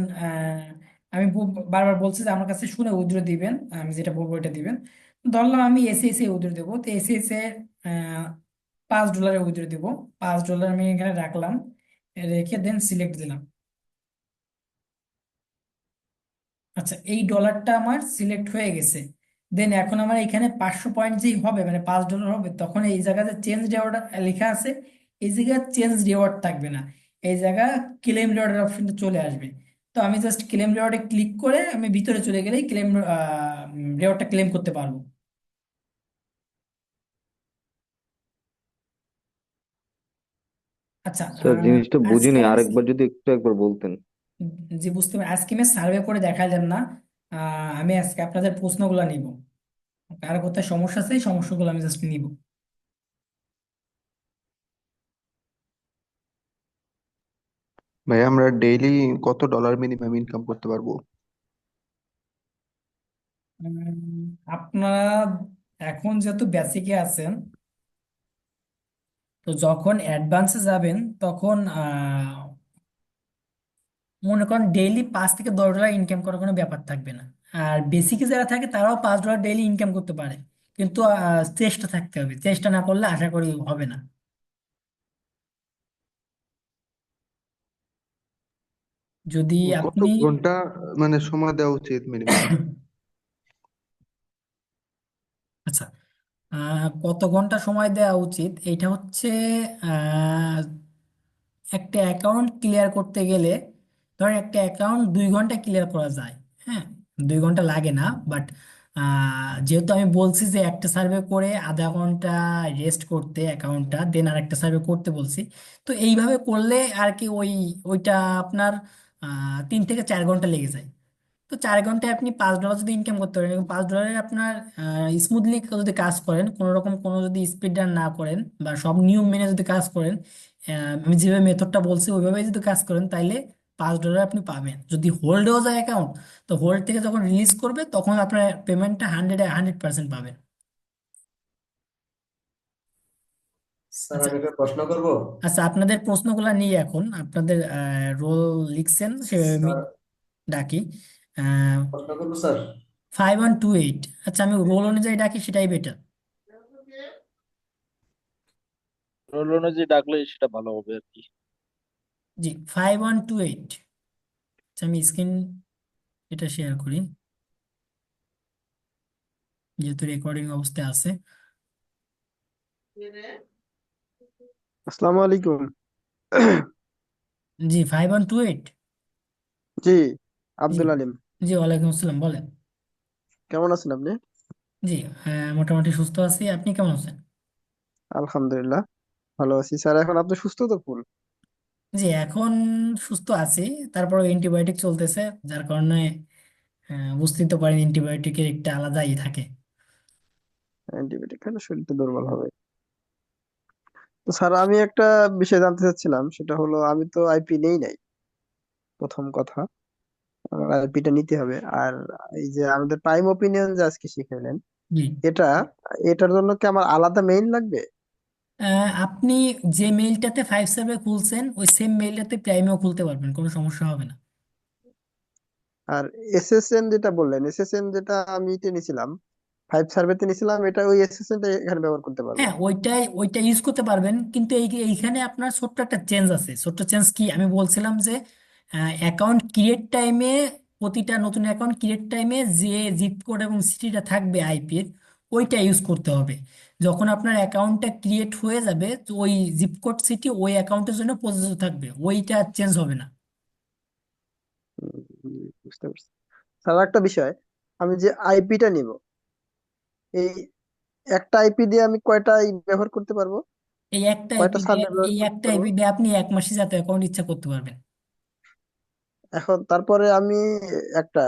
আমি বারবার বলছি যে আমার কাছে শুনে উইথড্র দিবেন, আমি যেটা বলবো এটা দিবেন। ধরলাম আমি এসএসএ উইথড্র দেবো, তো এসএসএ $5 উইথড্র দিব। $5 আমি এখানে রাখলাম, রেখে দেন সিলেক্ট দিলাম। আচ্ছা, এই ডলারটা আমার সিলেক্ট হয়ে গেছে। দেন এখন আমার এখানে 500 পয়েন্ট যেই হবে মানে $5 হবে, তখন এই জায়গাতে চেঞ্জ রেওয়ার্ড লেখা আছে, এই জায়গায় চেঞ্জ রেওয়ার্ড থাকবে না, এই জায়গা ক্লেম রেওয়ার্ডের অপশনটা চলে আসবে। তো আমি জাস্ট ক্লেম রেওয়ার্ডে ক্লিক করে আমি ভিতরে চলে গেলেই ক্লেম রেওয়ার্ডটা ক্লেম করতে পারবো। আচ্ছা, স্যার জিনিসটা আজকে বুঝিনি, আমি আরেকবার যদি একবার বলতেন। যে বুঝতে পারি আজকে আমি সার্ভে করে দেখাইলাম না, আমি আজকে আপনাদের প্রশ্নগুলো নিব, কার কোথায় সমস্যা আছে এই সমস্যাগুলো আমি জাস্ট নিব। ভাই আমরা ডেইলি কত ডলার মিনিমাম ইনকাম করতে পারবো? আপনারা এখন যেহেতু বেসিকে আছেন, তো যখন অ্যাডভান্সে যাবেন তখন মনে করেন ডেইলি $5 থেকে $10 ইনকাম করার কোনো ব্যাপার থাকবে না। আর বেসিকে যারা থাকে তারাও $5 ডেইলি ইনকাম করতে পারে, কিন্তু চেষ্টা থাকতে হবে, চেষ্টা না করলে আশা করি হবে না। যদি কত আপনি ঘন্টা মানে সময় দেওয়া উচিত মিনিমাম? আচ্ছা, কত ঘন্টা সময় দেওয়া উচিত এইটা হচ্ছে আহ, একটা অ্যাকাউন্ট ক্লিয়ার করতে গেলে, ধরেন একটা অ্যাকাউন্ট 2 ঘন্টা ক্লিয়ার করা যায়। হ্যাঁ, 2 ঘন্টা লাগে না, বাট যেহেতু আমি বলছি যে একটা সার্ভে করে আধা ঘন্টা রেস্ট করতে অ্যাকাউন্টটা, দেন আরেকটা সার্ভে করতে বলছি, তো এইভাবে করলে আর কি ওইটা আপনার 3 থেকে 4 ঘন্টা লেগে যায়। তো 4 ঘন্টায় আপনি $5 যদি ইনকাম করতে পারেন, এবং $5 আপনার স্মুথলি যদি কাজ করেন, কোনো রকম কোনো যদি স্পিড রান না করেন বা সব নিয়ম মেনে যদি কাজ করেন, আমি যেভাবে মেথডটা বলছি ওইভাবে যদি কাজ করেন, তাইলে $5 আপনি পাবেন। যদি হোল্ডেও যায় অ্যাকাউন্ট, তো হোল্ড থেকে যখন রিলিজ করবে তখন আপনার পেমেন্টটা 100% পাবেন। স্যার আচ্ছা, আমি একটা প্রশ্ন করব। আচ্ছা, আপনাদের প্রশ্নগুলো নিয়ে এখন আপনাদের রোল লিখছেন সেভাবে আমি স্যার ডাকি। প্রশ্ন করব স্যার। 5128, আচ্ছা আমি রোল অনুযায়ী ডাকি সেটাই বেটার। রোল অনুযায়ী ডাকলে সেটা ভালো হবে আর কি। জি, 5128। আচ্ছা, আমি স্ক্রিন এটা শেয়ার করি যেহেতু রেকর্ডিং অবস্থায় আছে। আসসালামু আলাইকুম। জি, 5128। জি, জি, আব্দুল আলিম। জি, ওয়ালাইকুম আসসালাম, বলেন। কেমন আছেন আপনি? জি, মোটামুটি সুস্থ আছি, আপনি কেমন আছেন? আলহামদুলিল্লাহ ভালো আছি স্যার। এখন আপনি সুস্থ তো ফুল? জি, এখন সুস্থ আছি, তারপর অ্যান্টিবায়োটিক চলতেছে, যার কারণে বুঝতেই তো পারেন অ্যান্টিবায়োটিকের একটা আলাদাই থাকে। অ্যান্টিবায়োটিক খেলে শরীরটা দুর্বল হবে। তো স্যার আমি একটা বিষয় জানতে চাচ্ছিলাম, সেটা হলো আমি তো আইপি নেই নাই, প্রথম কথা। আমার আইপিটা নিতে হবে। আর এই যে আমাদের প্রাইম ওপিনিয়ন যে আজকে শিখাইলেন, জি। এটা এটার জন্য কি আমার আলাদা মেইল লাগবে? আপনি যে মেইলটাতে 5 সার্ভে খুলছেন ওই সেম মেইলটাতে প্রাইমেও খুলতে পারবেন, কোনো সমস্যা হবে না। আর এসএসএন যেটা বললেন, এসএসএন যেটা আমি নিয়েছিলাম, 5 সার্ভেতে নিয়েছিলাম, এটা ওই এসএসএনটা এখানে ব্যবহার করতে পারবো? হ্যাঁ, ওইটা ইউজ করতে পারবেন, কিন্তু এইখানে আপনার ছোট্ট একটা চেঞ্জ আছে। ছোট্ট চেঞ্জ কি, আমি বলছিলাম যে অ্যাকাউন্ট ক্রিয়েট টাইমে, প্রতিটা নতুন অ্যাকাউন্ট ক্রিয়েট টাইমে যে জিপ কোড এবং সিটিটা থাকবে আইপির, ওইটা ইউজ করতে হবে। যখন আপনার অ্যাকাউন্টটা ক্রিয়েট হয়ে যাবে তো ওই জিপ কোড সিটি ওই অ্যাকাউন্টের জন্য প্রযোজ্য থাকবে, ওইটা চেঞ্জ হবে না। বুঝতে পারছি। স্যার একটা বিষয়, আমি যে আইপিটা নিব, এই একটা আইপি দিয়ে আমি কয়টা ব্যবহার করতে পারবো? এই একটা কয়টা আইপি দিয়ে সার্ভে ব্যবহার এই করতে একটা পারবো? আইপি দিয়ে আপনি এক মাসে যাতে অ্যাকাউন্ট ইচ্ছা করতে পারবেন। এখন তারপরে আমি একটা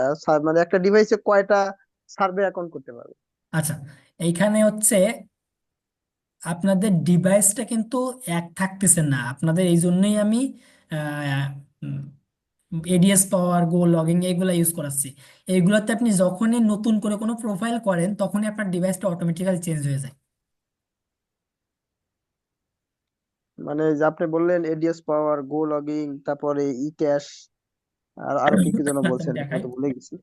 মানে একটা ডিভাইসে কয়টা সার্ভে অ্যাকাউন্ট করতে পারবো? আচ্ছা, এইখানে হচ্ছে আপনাদের ডিভাইসটা কিন্তু এক থাকতেছে না, আপনাদের এই জন্যই আমি এডিএস পাওয়ার, গো লগইন এইগুলা ইউজ করাচ্ছি। এইগুলাতে আপনি যখনই নতুন করে কোনো প্রোফাইল করেন তখনই আপনার ডিভাইসটা অটোমেটিক্যালি চেঞ্জ হয়ে যায়। মানে যে আপনি বললেন এডিএস পাওয়ার, গো লগিং, তারপরে ই ক্যাশ, আর আরো কি কি যেন বলছেন, দেখাই। তো ভুলে গেছি।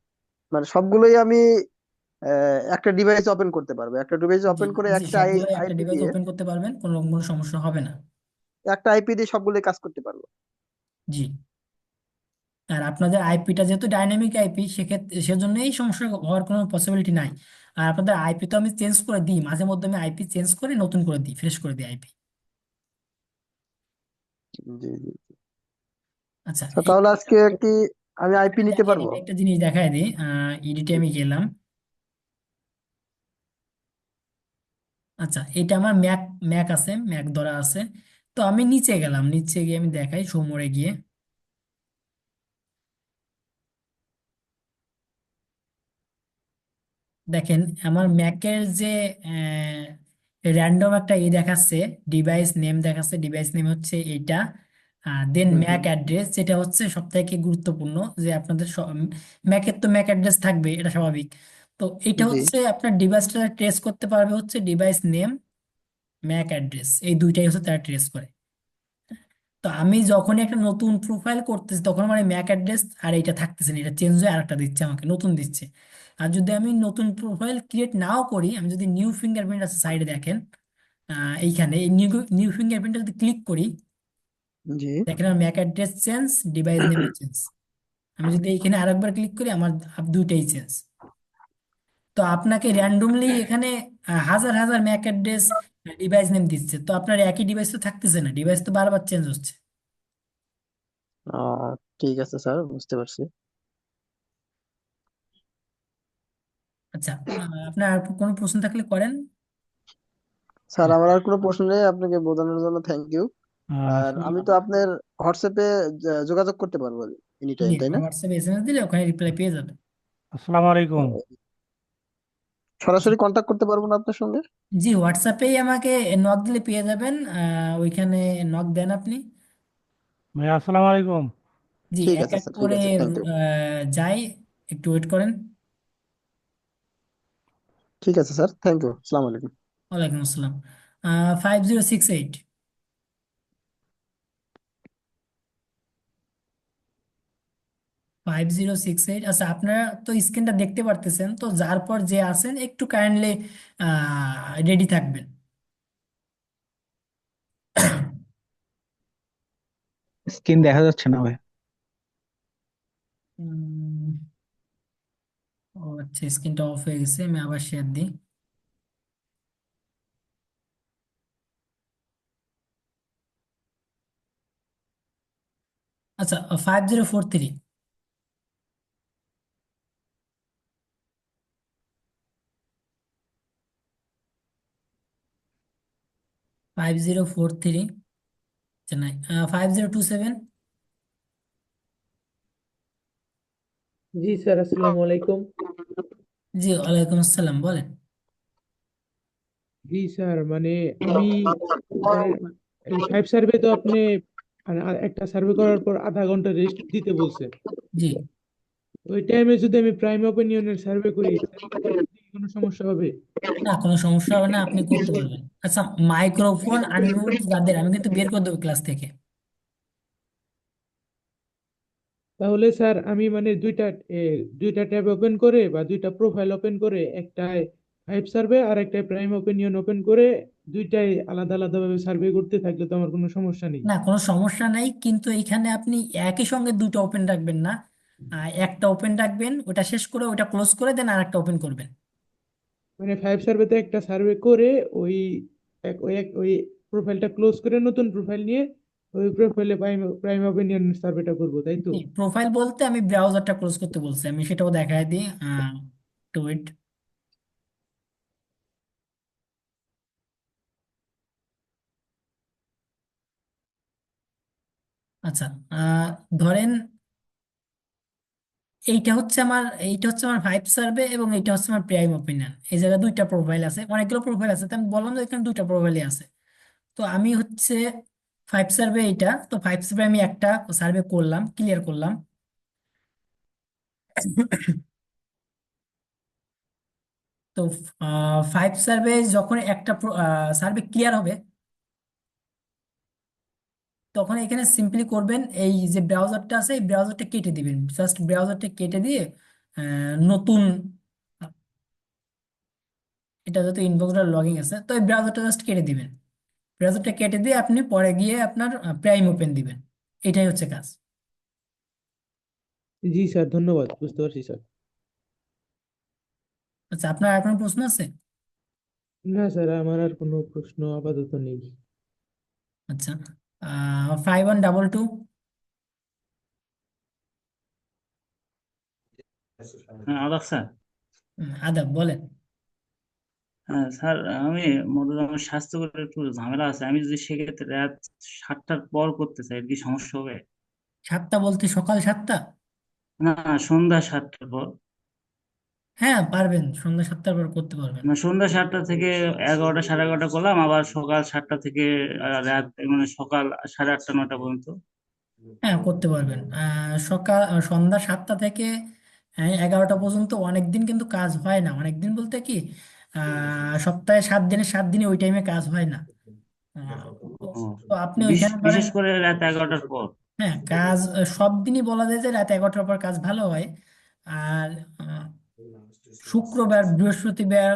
মানে সবগুলোই আমি একটা ডিভাইস ওপেন করতে পারবো? একটা ডিভাইস জি, ওপেন করে জি, একটা সবগুলোই একটা আইপি ডিভাইস দিয়ে, ওপেন করতে পারবেন, কোনো কোনো সমস্যা হবে না। একটা আইপি দিয়ে সবগুলোই কাজ করতে পারবো? জি। আর আপনাদের আইপিটা যেহেতু ডাইনামিক আইপি, সেক্ষেত্রে সেজন্য এই সমস্যা হওয়ার কোনো পসিবিলিটি নাই। আর আপনাদের আইপি তো আমি চেঞ্জ করে দিই, মাঝে মধ্যে আমি আইপি চেঞ্জ করে নতুন করে দিই, ফ্রেশ করে দিই আইপি। জি জি। আচ্ছা, তো তাহলে আজকে কি আমি আইপি নিতে দেখেন পারবো? আমি একটা জিনিস দেখাই দিই। ইডিটে আমি গেলাম। আচ্ছা, এটা আমার ম্যাক, ম্যাক আছে, ম্যাক ধরা আছে। তো আমি নিচে গেলাম, নিচে গিয়ে আমি দেখাই সোমরে গিয়ে। দেখেন আমার ম্যাকের যে র্যান্ডম একটা দেখাচ্ছে, ডিভাইস নেম দেখাচ্ছে, ডিভাইস নেম হচ্ছে এইটা। দেন হুম ম্যাক হুম। অ্যাড্রেস, যেটা হচ্ছে সব থেকে গুরুত্বপূর্ণ, যে আপনাদের ম্যাকের তো ম্যাক অ্যাড্রেস থাকবে, এটা স্বাভাবিক। তো এটা জি। হচ্ছে আপনার ডিভাইসটা ট্রেস করতে পারবে হচ্ছে ডিভাইস নেম, ম্যাক অ্যাড্রেস, এই দুইটাই হচ্ছে তারা ট্রেস করে। তো আমি যখনই একটা নতুন প্রোফাইল করতেছি তখন আমার ম্যাক অ্যাড্রেস আর এইটা থাকতেছে না, এটা চেঞ্জ হয়ে আরেকটা দিচ্ছে, আমাকে নতুন দিচ্ছে। আর যদি আমি নতুন প্রোফাইল ক্রিয়েট নাও করি, আমি যদি নিউ ফিঙ্গারপ্রিন্ট আছে সাইডে দেখেন, এইখানে এই নিউ নিউ ফিঙ্গারপ্রিন্টে যদি ক্লিক করি, জি। দেখেন আমার ম্যাক অ্যাড্রেস চেঞ্জ, ডিভাইস নেমও চেঞ্জ। আমি যদি এইখানে আরেকবার ক্লিক করি, আমার দুইটাই চেঞ্জ। তো আপনাকে র্যান্ডমলি এখানে হাজার হাজার ম্যাক অ্যাড্রেস, ডিভাইস নেম দিচ্ছে, তো আপনার একই ডিভাইস তো থাকতেছে না, ডিভাইস তো বারবার চেঞ্জ হচ্ছে। আহ ঠিক আছে স্যার, বুঝতে পারছি। আচ্ছা, আপনার আর কোনো প্রশ্ন থাকলে করেন। স্যার আমার আর কোনো প্রশ্ন নেই, আপনাকে বোঝানোর জন্য থ্যাংক ইউ। আর আমি তো আপনার হোয়াটসঅ্যাপে যোগাযোগ করতে পারবো এনি জি, টাইম, তাই আমার না? হোয়াটসঅ্যাপে এসএমএস দিলে ওখানে রিপ্লাই পেয়ে যাবেন। আসসালামু আলাইকুম। আচ্ছা, সরাসরি কন্ট্যাক্ট করতে পারবো না আপনার সঙ্গে? জি, হোয়াটসঅ্যাপেই আমাকে নক দিলে পেয়ে যাবেন, ওইখানে নক দেন আপনি। ভাই আসসালামু আলাইকুম। জি, ঠিক এক আছে এক স্যার, ঠিক করে আছে, থ্যাংক ইউ। যাই, একটু ওয়েট করেন। ঠিক আছে স্যার, থ্যাংক ইউ, আসসালামু আলাইকুম। ওয়ালাইকুম আসসালাম। 5068, 5068। আচ্ছা, আপনারা তো স্ক্রিনটা দেখতে পারতেছেন, তো যার পর যে আছেন একটু কাইন্ডলি রেডি থাকবেন। স্ক্রিন দেখা যাচ্ছে না ভাই। উম, ও আচ্ছা, স্ক্রিনটা অফ হয়ে গেছে, আমি আবার শেয়ার দিই। আচ্ছা, 5043, 5043, চেন্নাই। 5027। জি স্যার, আসসালামু আলাইকুম। জি, ওয়ালাইকুম আসসালাম, বলেন। জি স্যার, মানে আমি মানে এই 5 সার্ভে তো আপনি মানে একটা সার্ভে করার পর আধা ঘন্টা রেস্ট দিতে বলছে। জি, ওই টাইমে যদি আমি প্রাইম ওপিনিয়নের সার্ভে করি তাহলে কি কোনো সমস্যা হবে? না কোনো সমস্যা হবে না, আপনি করতে পারবেন। আচ্ছা, মাইক্রোফোন আনমিউট যাদের, আমি কিন্তু বের করে দেবো ক্লাস থেকে। তাহলে স্যার আমি মানে দুইটা ট্যাব ওপেন করে বা দুইটা প্রোফাইল ওপেন করে একটায় 5 সার্ভে আর একটায় প্রাইম ওপিনিয়ন ওপেন করে দুইটাই আলাদা আলাদা ভাবে সার্ভে করতে থাকলে তো আমার কোনো সমস্যা নেই। না কোনো সমস্যা নাই, কিন্তু এইখানে আপনি একই সঙ্গে দুটো ওপেন রাখবেন না। একটা ওপেন রাখবেন, ওটা শেষ করে ওটা ক্লোজ করে দেন আর একটা ওপেন করবেন। মানে 5 সার্ভেতে একটা সার্ভে করে ওই ওই প্রোফাইলটা ক্লোজ করে নতুন প্রোফাইল নিয়ে ওই প্রোফাইলে প্রাইম প্রাইম ওপিনিয়ন সার্ভেটা করবো, তাই তো? প্রোফাইল বলতে আমি ব্রাউজারটা ক্লোজ করতে বলছি, আমি সেটাও দেখায় দিই। টু ইট। আচ্ছা, ধরেন এইটা হচ্ছে আমার 5 সার্ভে এবং এইটা হচ্ছে আমার প্রাইম ওপিনিয়ন। এই জায়গায় দুইটা প্রোফাইল আছে, অনেকগুলো প্রোফাইল আছে, তো আমি বললাম যে এখানে দুইটা প্রোফাইলই আছে। তো আমি হচ্ছে 5 সার্ভে, এইটা তো 5 সার্ভে আমি একটা সার্ভে করলাম, ক্লিয়ার করলাম। তো 5 সার্ভে যখন একটা সার্ভে ক্লিয়ার হবে, তখন এখানে সিম্পলি করবেন, এই যে ব্রাউজারটা আছে এই ব্রাউজারটা কেটে দিবেন, জাস্ট ব্রাউজারটা কেটে দিয়ে নতুন, এটা যত ইনবক্সটা লগইন আছে তো এই ব্রাউজারটা জাস্ট কেটে দিবেন। ব্রাউজারটা কেটে দিয়ে আপনি পরে গিয়ে আপনার প্রাইম ওপেন দিবেন। এটাই হচ্ছে কাজ। জি স্যার, ধন্যবাদ, বুঝতে পারছি স্যার। আচ্ছা, আপনার আর কোনো প্রশ্ন আছে? না স্যার, আমার আর কোনো প্রশ্ন আপাতত নেই। আচ্ছা, 5122। হ্যাঁ, আদাব স্যার। আদাব, বলেন। হ্যাঁ স্যার, আমি মূলত আমার স্বাস্থ্যকর একটু ঝামেলা আছে। আমি যদি সেক্ষেত্রে রাত 7টার পর করতে চাই, এর কি সমস্যা হবে? 7টা বলতে সকাল 7টা? না, সন্ধ্যা 7টার পর। হ্যাঁ পারবেন, সন্ধ্যা 7টার পর করতে পারবেন। না, সন্ধ্যা 7টা থেকে 11টা, সাড়ে 11টা করলাম, আবার সকাল 7টা থেকে রাত মানে সকাল সাড়ে 8টা, 9টা পর্যন্ত। হ্যাঁ করতে পারবেন, সন্ধ্যা 7টা থেকে 11টা পর্যন্ত। অনেকদিন কিন্তু কাজ হয় না, অনেকদিন বলতে কি, সপ্তাহে 7 দিনে 7 দিনে ওই টাইমে কাজ হয় না। আহ, তো ও, তো আপনি ওইখানে ধরেন, বিশেষ করে রাত 11টার পর। হ্যাঁ কাজ সব দিনই বলা যায় যে রাত 11টার পর কাজ ভালো হয়। আর আহ, শুক্রবার, বৃহস্পতিবার,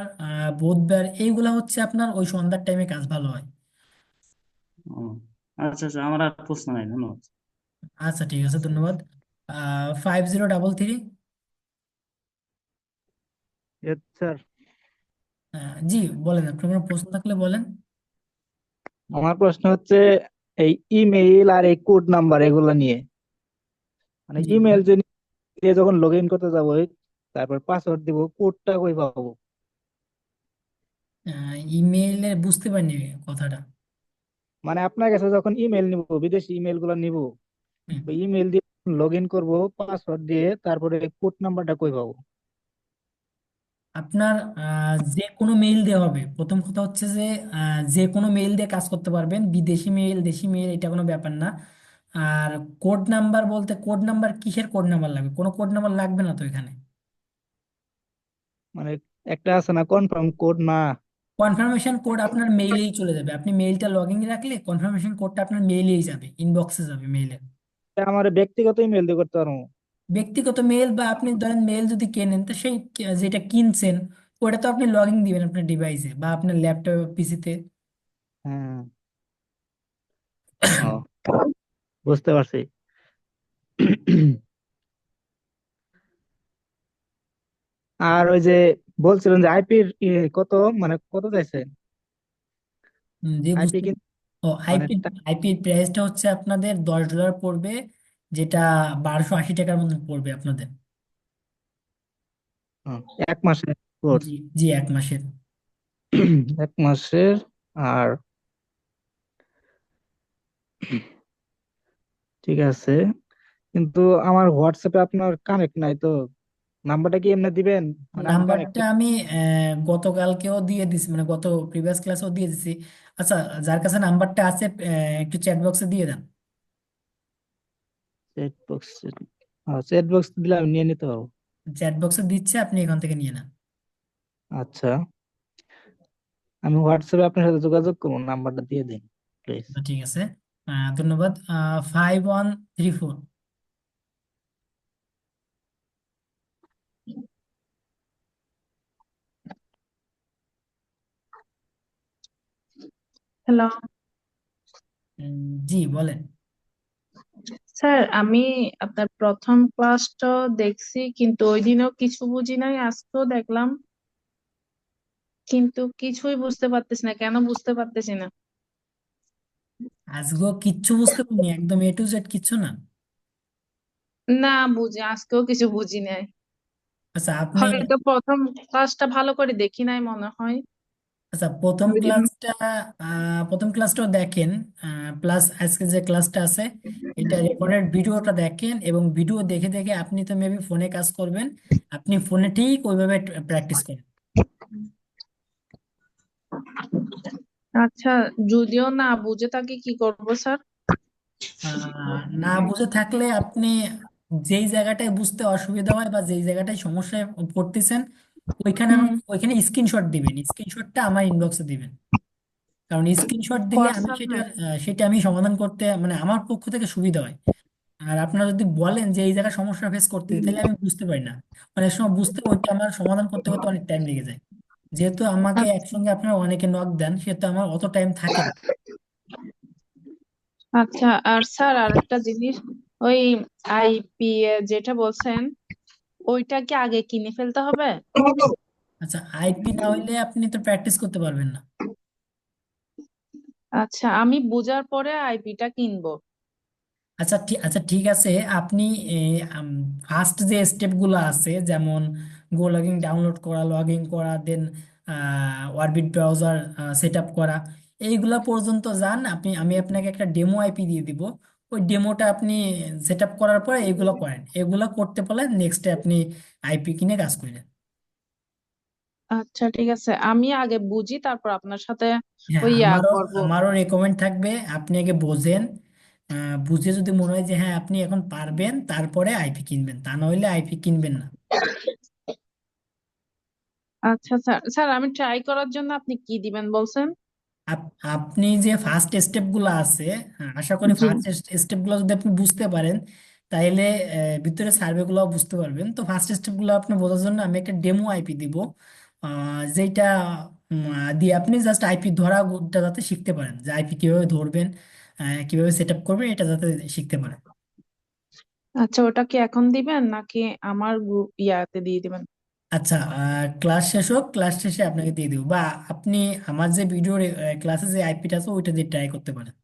বুধবার এইগুলা হচ্ছে আপনার ওই সন্ধ্যার টাইমে কাজ ভালো হয়। ও, আচ্ছা আচ্ছা, আমার আর প্রশ্ন নাই, ধন্যবাদ। আচ্ছা ঠিক আছে, ধন্যবাদ। 5033। স্যার, জি বলেন, আপনার কোনো প্রশ্ন থাকলে বলেন। আমার প্রশ্ন হচ্ছে এই ইমেইল আর এই কোড নাম্বার এগুলো নিয়ে, মানে জি ইমেল যে দিয়ে যখন লগ ইন করতে যাবো, তারপর পাসওয়ার্ড দিব, কোডটা কই পাবো? ইমেইলে বুঝতে পারিনি কথাটা। মানে আপনার কাছে যখন ইমেল নিব, বিদেশি ইমেল গুলো নিব, হুম। ওই ইমেল দিয়ে লগ ইন করবো পাসওয়ার্ড দিয়ে, তারপরে কোড নাম্বারটা কই পাবো? আপনার যে কোনো মেইল দিয়ে হবে। প্রথম কথা হচ্ছে যে যে কোনো মেইল দিয়ে কাজ করতে পারবেন, বিদেশি মেইল, দেশি মেইল, এটা কোনো ব্যাপার না। আর কোড নাম্বার বলতে, কোড নাম্বার কিসের কোড নাম্বার লাগবে? কোনো কোড নাম্বার লাগবে না তো এখানে। মানে একটা আছে না, কনফার্ম কোড না? কনফার্মেশন কোড আপনার মেইলেই চলে যাবে, আপনি মেইলটা লগ ইন রাখলে কনফার্মেশন কোডটা আপনার মেইলেই যাবে, ইনবক্সে যাবে মেইলে। এটা আমার ব্যক্তিগত ইমেল দিয়ে করতে পারবো? ব্যক্তিগত মেইল বা আপনি ধরেন মেইল যদি কেনেন তো সেই যেটা কিনছেন ওটা তো আপনি লগ ইন দিবেন আপনার ডিভাইসে বা আপনার ল্যাপটপ পিসিতে। হ্যাঁ। ও, বুঝতে পারছি। আর ওই যে বলছিলেন যে আইপির কত, মানে কত চাইছে যে আইপি বুঝতে, কিন্তু, ও মানে আইপি প্রাইসটা হচ্ছে আপনাদের $10 পড়বে, যেটা 1280 টাকার মতন পড়বে আপনাদের। এক মাসের কোর্স? জি জি, 1 মাসের। এক মাসের। আর ঠিক আছে, কিন্তু আমার হোয়াটসঅ্যাপে আপনার কানেক্ট নাই তো, নাম্বারটা কি এমনি দিবেন? মানে আমি নাম্বারটা কানেক্ট। আমি গতকালকেও দিয়ে দিছি, মানে গত প্রিভিয়াস ক্লাসেও দিয়ে দিছি। আচ্ছা, যার কাছে নাম্বারটা আছে একটু চ্যাট বক্সে দিয়ে দেন। চ্যাট বক্স, চ্যাট বক্স দিলে আমি নিয়ে নিতে পারবো। চ্যাট বক্সে দিচ্ছে, আপনি এখান থেকে নিয়ে নেন। আচ্ছা, আমি হোয়াটসঅ্যাপে আপনার সাথে যোগাযোগ করবো, নাম্বারটা দিয়ে দিন প্লিজ। তো ঠিক আছে, ধন্যবাদ। 5134। হ্যালো জি বলেন। স্যার, আমি আপনার প্রথম ক্লাসটা দেখছি, কিন্তু ওই দিনও কিছু বুঝি নাই, আজকেও দেখলাম কিন্তু কিছুই বুঝতে পারতেছি না, কেন বুঝতে পারতেছি না। আজকেও কিচ্ছু বুঝতে পারিনি, একদম এ টু জেড কিচ্ছু না? না, বুঝি আজকেও কিছু বুঝি নাই। আচ্ছা আপনি, হয়তো প্রথম ক্লাসটা ভালো করে দেখি নাই মনে হয়। আচ্ছা প্রথম ওই দিন ক্লাসটা, প্রথম ক্লাসটাও দেখেন, প্লাস আজকে যে ক্লাসটা আছে এটা রেকর্ডেড ভিডিওটা দেখেন, এবং ভিডিও দেখে দেখে আপনি তো মেবি ফোনে কাজ করবেন, আপনি ফোনে ঠিক ওইভাবে প্র্যাকটিস করেন। আচ্ছা, যদিও না বুঝে থাকি কি করব স্যার? না বুঝে থাকলে আপনি যেই জায়গাটায় বুঝতে অসুবিধা হয় বা যেই জায়গাটায় সমস্যায় পড়তেছেন, হুম। ওইখানে স্ক্রিনশট দিবেন, স্ক্রিনশটটা আমার ইনবক্সে দিবেন। কারণ স্ক্রিনশট দিলে আমি হোয়াটসঅ্যাপে? সেটা আমি সমাধান করতে, মানে আমার পক্ষ থেকে সুবিধা হয়। আর আপনারা যদি বলেন যে এই জায়গায় সমস্যা ফেস করতে, তাহলে আমি বুঝতে পারি না, অনেক সময় বুঝতে ওইটা আমার সমাধান করতে করতে অনেক টাইম লেগে যায়। যেহেতু আমাকে একসঙ্গে আপনারা অনেকে নক দেন, সেহেতু আমার অত টাইম থাকে না। আচ্ছা, আর স্যার আরেকটা জিনিস, ওই আইপি যেটা বলছেন, ওইটা কি আগে কিনে ফেলতে হবে? আচ্ছা, আইপি না হইলে আপনি তো প্র্যাকটিস করতে পারবেন না। আচ্ছা, আমি বুঝার পরে আইপিটা কিনবো। আচ্ছা ঠিক আছে, আপনি ফার্স্ট যে স্টেপগুলো আছে, যেমন গো লগিং ডাউনলোড করা, লগ ইন করা, দেন অরবিট ব্রাউজার সেট আপ করা, এইগুলা পর্যন্ত যান। আমি আপনাকে একটা ডেমো আইপি দিয়ে দিব, ওই ডেমোটা আপনি সেট আপ করার পরে এগুলো করেন, এগুলো করতে পারলে নেক্সটে আপনি আইপি কিনে কাজ করেন। আচ্ছা ঠিক আছে, আমি আগে বুঝি, তারপর আপনার সাথে হ্যাঁ, ওই আমারও করবো। আমারও রেকমেন্ড থাকবে আপনি আগে বোঝেন, বুঝে যদি মনে হয় যে হ্যাঁ আপনি এখন পারবেন, তারপরে আইপি কিনবেন, তা নইলে আইপি কিনবেন না। আচ্ছা স্যার, স্যার আমি ট্রাই করার জন্য আপনি কি দিবেন বলছেন? আপনি যে ফার্স্ট স্টেপ গুলো আছে, আশা করি জি। ফার্স্ট স্টেপ গুলো যদি আপনি বুঝতে পারেন, তাইলে ভিতরে সার্ভে গুলো বুঝতে পারবেন। তো ফার্স্ট স্টেপ গুলো আপনি বোঝার জন্য আমি একটা ডেমো আইপি দিব, যেটা দিয়ে আপনি জাস্ট আইপি ধরাটা যাতে শিখতে পারেন, যে আইপি কিভাবে ধরবেন, কিভাবে সেট আপ করবেন, এটা যাতে শিখতে পারেন। আচ্ছা, ওটা কি এখন দিবেন নাকি আমার গ্রুপ ইয়াতে দিয়ে দিবেন? আচ্ছা, ক্লাস শেষ হোক, ক্লাস শেষে আপনাকে দিয়ে দেবো, বা আপনি আমার যে ভিডিও ক্লাসে যে আইপিটা আছে ওইটা দিয়ে ট্রাই করতে পারেন।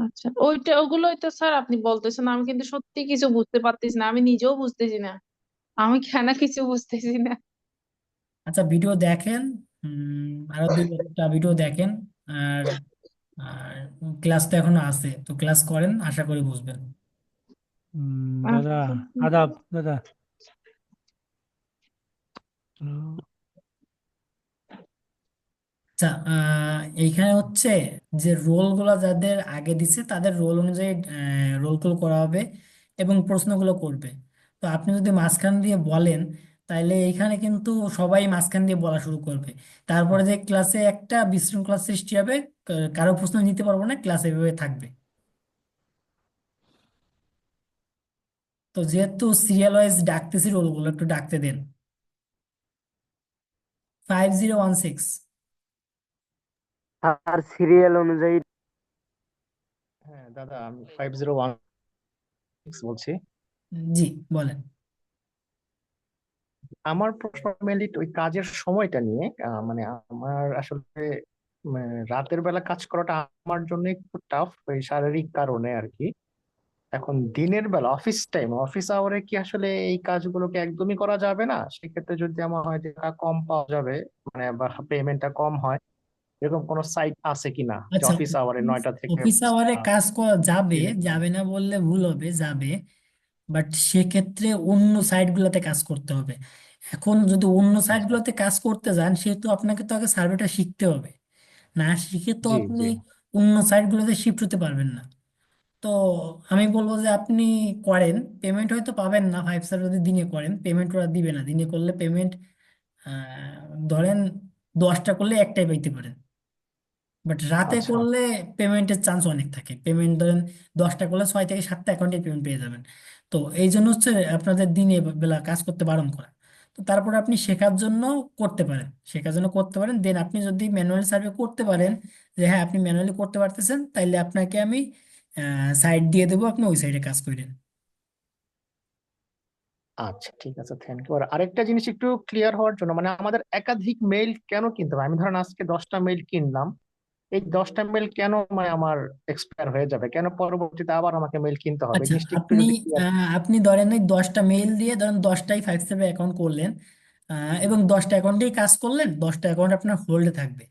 আচ্ছা, ওগুলোই তো স্যার আপনি বলতেছেন, আমি কিন্তু সত্যি কিছু বুঝতে পারতেছি না, আমি নিজেও বুঝতেছি না আমি কেন কিছু বুঝতেছি না। আচ্ছা ভিডিও দেখেন, আরো দুই একটা ভিডিও দেখেন, আর আর ক্লাস তো এখনো আছে, তো ক্লাস করেন, আশা করি বুঝবেন। দাদা, আচ্ছা ঠিক আদাব আছে। দাদা। আচ্ছা, এইখানে হচ্ছে যে রোলগুলো যাদের আগে দিছে তাদের রোল অনুযায়ী রোল করা হবে এবং প্রশ্নগুলো করবে। তো আপনি যদি মাঝখান দিয়ে বলেন, তাহলে এইখানে কিন্তু সবাই মাঝখান দিয়ে বলা শুরু করবে, তারপরে যে ক্লাসে একটা বিশৃঙ্খলা সৃষ্টি হবে, কারো প্রশ্ন নিতে পারবো না, ক্লাস এভাবে থাকবে। তো যেহেতু সিরিয়াল ওয়াইজ ডাকতেছি, রোলগুলো একটু ডাকতে দেন। 5016। আর সিরিয়াল অনুযায়ী। হ্যাঁ দাদা, আমি 5016 বলছি। জি বলেন। আমার প্রশ্ন মেনলি ওই কাজের সময়টা নিয়ে। মানে আমার আসলে রাতের বেলা কাজ করাটা আমার জন্য একটু টাফ, ওই শারীরিক কারণে আর কি। এখন দিনের বেলা অফিস টাইম, অফিস আওয়ারে কি আসলে এই কাজগুলোকে একদমই করা যাবে না? সেক্ষেত্রে যদি আমার হয় যে টাকা কম পাওয়া যাবে, মানে বা পেমেন্টটা কম হয়, এরকম কোনো সাইট আছে কিনা যে আচ্ছা, অফিস আওয়ারে 9টা থেকে অফিস আওয়ারে কাজ করা যাবে, দিনে? যাবে না বললে ভুল হবে, যাবে। বাট সেক্ষেত্রে অন্য সাইটগুলোতে কাজ করতে হবে। এখন যদি অন্য সাইটগুলোতে কাজ করতে যান, সেহেতু আপনাকে তো আগে সার্ভেটা শিখতে হবে। না শিখে তো জি আপনি জি। অন্য সাইটগুলোতে শিফট হতে পারবেন না। তো আমি বলবো যে আপনি করেন, পেমেন্ট হয়তো পাবেন না। 5 স্টার যদি দিনে করেন, পেমেন্ট ওরা দিবে না। দিনে করলে পেমেন্ট ধরেন 10টা করলে একটাই পাইতে পারেন। বাট রাতে আচ্ছা করলে পেমেন্টের চান্স অনেক থাকে। পেমেন্ট ধরেন 10টা করলে 6 থেকে 7টা অ্যাকাউন্টে পেমেন্ট পেয়ে যাবেন। তো এই জন্য হচ্ছে আপনাদের দিনে বেলা কাজ করতে বারণ করা। তো তারপরে আপনি শেখার জন্য করতে পারেন, শেখার জন্য করতে পারেন। দেন আপনি যদি ম্যানুয়ালি সার্ভে করতে পারেন, যে হ্যাঁ আপনি ম্যানুয়ালি করতে পারতেছেন, তাইলে আপনাকে আমি সাইট দিয়ে দেবো, আপনি ওই সাইডে কাজ করেন। আচ্ছা, ঠিক আছে, থ্যাংক ইউ। আর আরেকটা জিনিস একটু ক্লিয়ার হওয়ার জন্য, মানে আমাদের একাধিক মেইল কেন কিনতে হবে? আমি ধরেন আজকে 10টা মেইল কিনলাম, এই 10টা মেইল কেন মানে আমার এক্সপায়ার হয়ে যাবে? কেন পরবর্তীতে আবার আমাকে মেইল কিনতে হবে? এই আচ্ছা, জিনিসটা একটু আপনি যদি ক্লিয়ার। আপনি ধরেন এই 10টা মেইল দিয়ে ধরেন 10টাই 5 স্টার অ্যাকাউন্ট করলেন, এবং 10টা অ্যাকাউন্টেই কাজ করলেন, 10টা অ্যাকাউন্ট আপনার হোল্ডে থাকবে।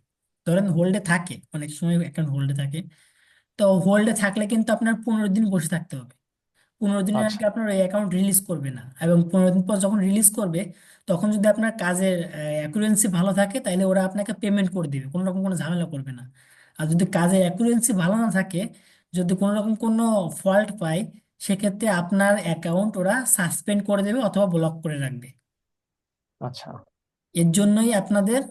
ধরেন হোল্ডে থাকে, অনেক সময় অ্যাকাউন্ট হোল্ডে থাকে। তো হোল্ডে থাকলে কিন্তু আপনার 15 দিন বসে থাকতে হবে। 15 দিনের আচ্ছা আগে আপনার ওই অ্যাকাউন্ট রিলিজ করবে না। এবং 15 দিন পর যখন রিলিজ করবে, তখন যদি আপনার কাজের অ্যাকুরেন্সি ভালো থাকে, তাহলে ওরা আপনাকে পেমেন্ট করে দিবে, কোনো রকম কোনো ঝামেলা করবে না। আর যদি কাজের অ্যাকুরেন্সি ভালো না থাকে, যদি কোনো রকম কোনো ফল্ট পায়, সেক্ষেত্রে আপনার অ্যাকাউন্ট ওরা সাসপেন্ড করে দেবে অথবা ব্লক করে রাখবে। আচ্ছা এর জন্যই আপনাদের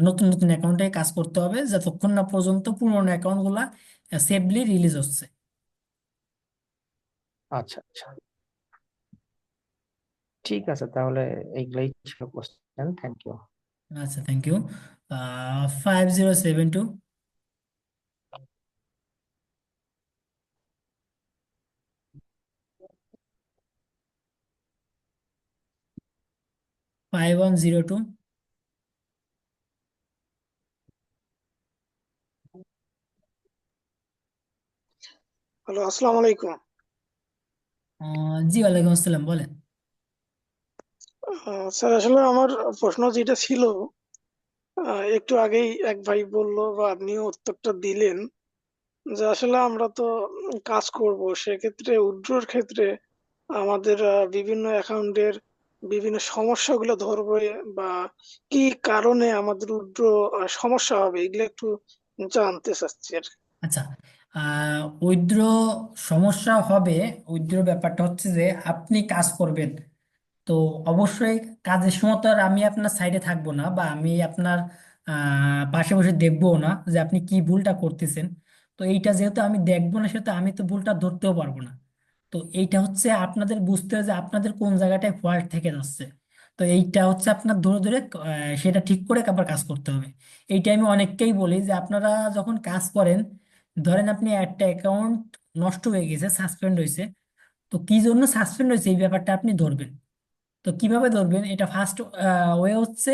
নতুন নতুন অ্যাকাউন্টে কাজ করতে হবে, যতক্ষণ না পর্যন্ত পুরোনো অ্যাকাউন্টগুলা সেফলি রিলিজ হচ্ছে। আচ্ছা আচ্ছা, ঠিক আছে তাহলে। এইগুলাই ছিল কোশ্চেন, থ্যাংক ইউ। আচ্ছা, থ্যাংক ইউ। 5072 5102। হ্যালো, আসসালামু আলাইকুম। জি, ওয়ালাইকুম আসসালাম, বলেন। স্যার, আসলে আমার প্রশ্ন যেটা ছিল, একটু আগেই এক ভাই বললো বা আপনিও উত্তরটা দিলেন, যে আসলে আমরা তো কাজ করব, সেক্ষেত্রে উইথড্রর ক্ষেত্রে আমাদের বিভিন্ন অ্যাকাউন্টের বিভিন্ন সমস্যাগুলো ধরবে, বা কি কারণে আমাদের উইথড্র সমস্যা হবে, এগুলো একটু জানতে চাচ্ছি আর কি। আচ্ছা, উইথড্র সমস্যা হবে। উইথড্র ব্যাপারটা হচ্ছে যে আপনি কাজ করবেন, তো অবশ্যই কাজের সময় তো আর আমি আপনার সাইডে থাকবো না, বা আমি আপনার পাশে বসে দেখবো না যে আপনি কি ভুলটা করতেছেন। তো এইটা যেহেতু আমি দেখবো না, সেহেতু আমি তো ভুলটা ধরতেও পারবো না। তো এইটা হচ্ছে আপনাদের বুঝতে হবে যে আপনাদের কোন জায়গাটায় ফল্ট থেকে যাচ্ছে। তো এইটা হচ্ছে আপনার ধরে ধরে সেটা ঠিক করে আবার কাজ করতে হবে। এইটা আমি অনেককেই বলি যে আপনারা যখন কাজ করেন, ধরেন আপনি একটা অ্যাকাউন্ট নষ্ট হয়ে গেছে, সাসপেন্ড হয়েছে, তো কি জন্য সাসপেন্ড হয়েছে এই ব্যাপারটা আপনি ধরবেন। তো কিভাবে ধরবেন, এটা ফার্স্ট ওয়ে হচ্ছে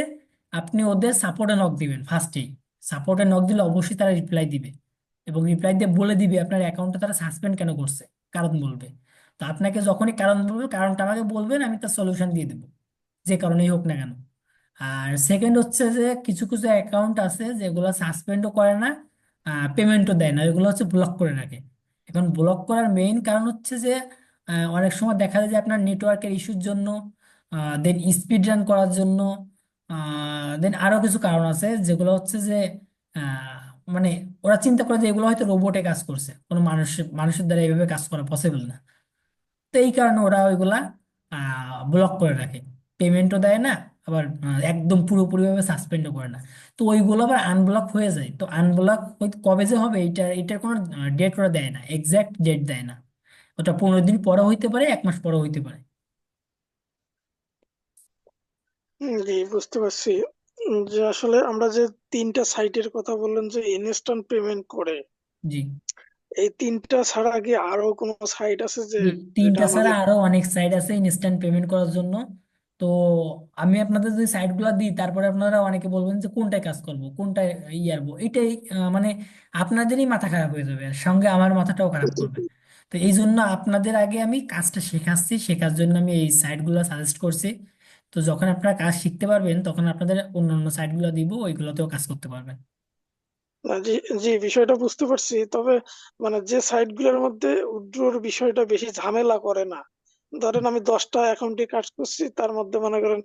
আপনি ওদের সাপোর্টে নক দিবেন ফার্স্টেই। সাপোর্টে নক দিলে অবশ্যই তারা রিপ্লাই দিবে, এবং রিপ্লাই দিয়ে বলে দিবে আপনার অ্যাকাউন্টটা তারা সাসপেন্ড কেন করছে, কারণ বলবে। তো আপনাকে যখনই কারণ বলবে, কারণটা আমাকে বলবেন, আমি তার সলিউশন দিয়ে দেবো, যে কারণেই হোক না কেন। আর সেকেন্ড হচ্ছে যে কিছু কিছু অ্যাকাউন্ট আছে যেগুলো সাসপেন্ডও করে না, পেমেন্টও দেয় না, এগুলো হচ্ছে ব্লক করে রাখে। এখন ব্লক করার মেইন কারণ হচ্ছে যে অনেক সময় দেখা যায় যে আপনার নেটওয়ার্কের ইস্যুর জন্য, দেন স্পিড রান করার জন্য, দেন আরো কিছু কারণ আছে, যেগুলো হচ্ছে যে আহ, মানে ওরা চিন্তা করে যে এগুলো হয়তো রোবটে কাজ করছে, কোনো মানুষের মানুষের দ্বারা এইভাবে কাজ করা পসিবল না। তো এই কারণে ওরা ওইগুলা ব্লক করে রাখে, পেমেন্টও দেয় না, আবার একদম পুরোপুরি ভাবে সাসপেন্ডও করে না। তো ওইগুলো আবার আনব্লক হয়ে যায়। তো আনব্লক কবে যে হবে, এটার কোনো ডেট ওরা দেয় না, এক্সাক্ট ডেট দেয় না। ওটা 15 দিন পরে হইতে পারে, 1 মাস পরে হইতে পারে। জি, বুঝতে পারছি। যে আসলে আমরা যে তিনটা সাইটের কথা বললেন যে ইনস্ট্যান্ট পেমেন্ট করে, জি, এই তিনটা ছাড়া কি আরো কোনো সাইট আছে যে জি, যেটা 3টা ছাড়া আমাদের? আরো অনেক সাইট আছে ইনস্ট্যান্ট পেমেন্ট করার জন্য। তো আমি আপনাদের যদি সাইট গুলা দিই, তারপরে আপনারা অনেকে বলবেন যে কোনটায় কাজ করব, কোনটায় ইয়ারবো, এটাই মানে আপনাদেরই মাথা খারাপ হয়ে যাবে, আর সঙ্গে আমার মাথাটাও খারাপ করবে। তো এই জন্য আপনাদের আগে আমি কাজটা শেখাচ্ছি, শেখার জন্য আমি এই সাইট গুলো সাজেস্ট করছি। তো যখন আপনারা কাজ শিখতে পারবেন, তখন আপনাদের অন্যান্য সাইট গুলো দিব, ওইগুলোতেও কাজ করতে পারবেন। না, জি জি, বিষয়টা বুঝতে পারছি। তবে মানে যে সাইট গুলোর মধ্যে উইথড্রর বিষয়টা বেশি ঝামেলা করে না, ধরেন আমি 10টা অ্যাকাউন্টে কাজ করছি, তার মধ্যে মনে করেন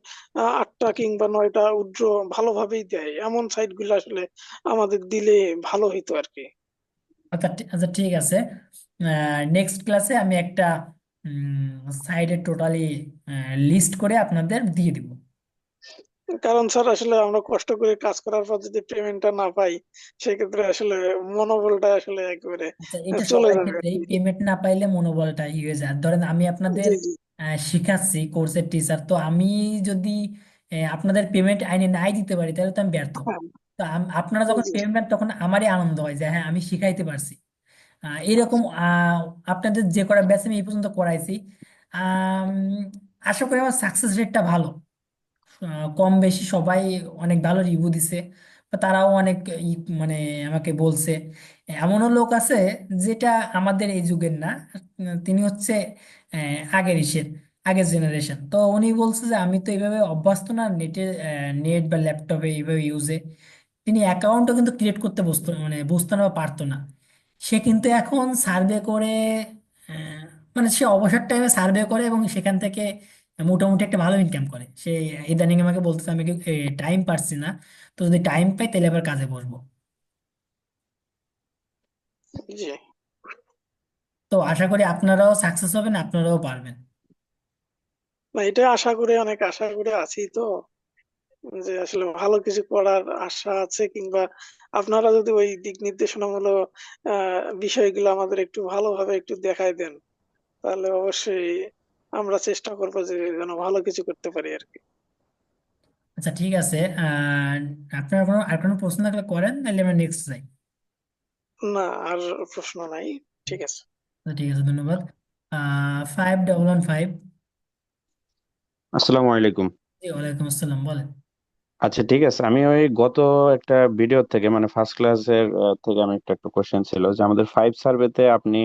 8টা কিংবা 9টা উইথড্র ভালোভাবেই দেয়। এমন সাইট গুলো আসলে আমাদের দিলে ভালো হইতো আর কি। আচ্ছা ঠিক আছে, নেক্সট ক্লাসে আমি একটা সাইডে টোটালি লিস্ট করে আপনাদের দিয়ে দিব। কারণ স্যার আসলে আমরা কষ্ট করে কাজ করার পর যদি পেমেন্টটা না পাই, সেক্ষেত্রে আসলে মনোবলটা আসলে একেবারে আচ্ছা, এটা চলে সবার যাবে আর ক্ষেত্রেই কি। পেমেন্ট না পাইলে মনোবলটা ই হয়ে যায়। আর ধরেন আমি আপনাদের জি জি। শিখাচ্ছি, কোর্সের টিচার, তো আমি যদি আপনাদের পেমেন্ট আইনে নাই দিতে পারি তাহলে তো আমি ব্যর্থ। হ্যাঁ, তো আপনারা জি যখন জি। পেমেন্ট, তখন আমারই আনন্দ হয় যে হ্যাঁ আমি শিখাইতে পারছি। এরকম আপনাদের যে কটা ব্যাচ আমি এই পর্যন্ত করাইছি, আম, আশা করি আমার সাকসেস রেটটা ভালো। কম বেশি সবাই অনেক ভালো রিভিউ দিছে, বা তারাও অনেক মানে আমাকে বলছে। এমনও লোক আছে যেটা আমাদের এই যুগের না, তিনি হচ্ছে আগের আগের জেনারেশন। তো উনি বলছে যে আমি তো এইভাবে অভ্যস্ত না, নেট বা ল্যাপটপে এইভাবে ইউজে। তিনি অ্যাকাউন্টও কিন্তু ক্রিয়েট করতে বুঝতো না বা পারতো না। সে কিন্তু এখন সার্ভে করে, আহ, মানে সে অবসর টাইমে সার্ভে করে এবং সেখান থেকে মোটামুটি একটা ভালো ইনকাম করে। সে ইদানিং আমাকে বলতেছে আমি টাইম পাচ্ছি না, তো যদি টাইম পাই তাহলে আবার কাজে বসবো। জি। তো আশা করি আপনারাও সাকসেস হবেন, আপনারাও পারবেন। না, এটা আশা করে অনেক আশা করে আছি তো, যে আসলে ভালো কিছু করার আশা আছে, কিংবা আপনারা যদি ওই দিক নির্দেশনামূলক বিষয়গুলো আমাদের একটু ভালোভাবে একটু দেখায় দেন, তাহলে অবশ্যই আমরা চেষ্টা করবো যে যেন ভালো কিছু করতে পারি আর কি। আচ্ছা ঠিক আছে, আপনার আর কোনো প্রশ্ন থাকলে করেন, তাহলে আমরা নেক্সট যাই। না, আর প্রশ্ন নাই। ঠিক আছে। আচ্ছা, ঠিক আছে, ধন্যবাদ। 5115। আসসালামু আলাইকুম। জি, ওয়ালাইকুম আসসালাম, বলেন। আচ্ছা ঠিক আছে, আমি ওই গত একটা ভিডিও থেকে মানে ফার্স্ট ক্লাসের থেকে আমি একটা কোশ্চেন ছিল যে আমাদের 5 সার্ভেতে আপনি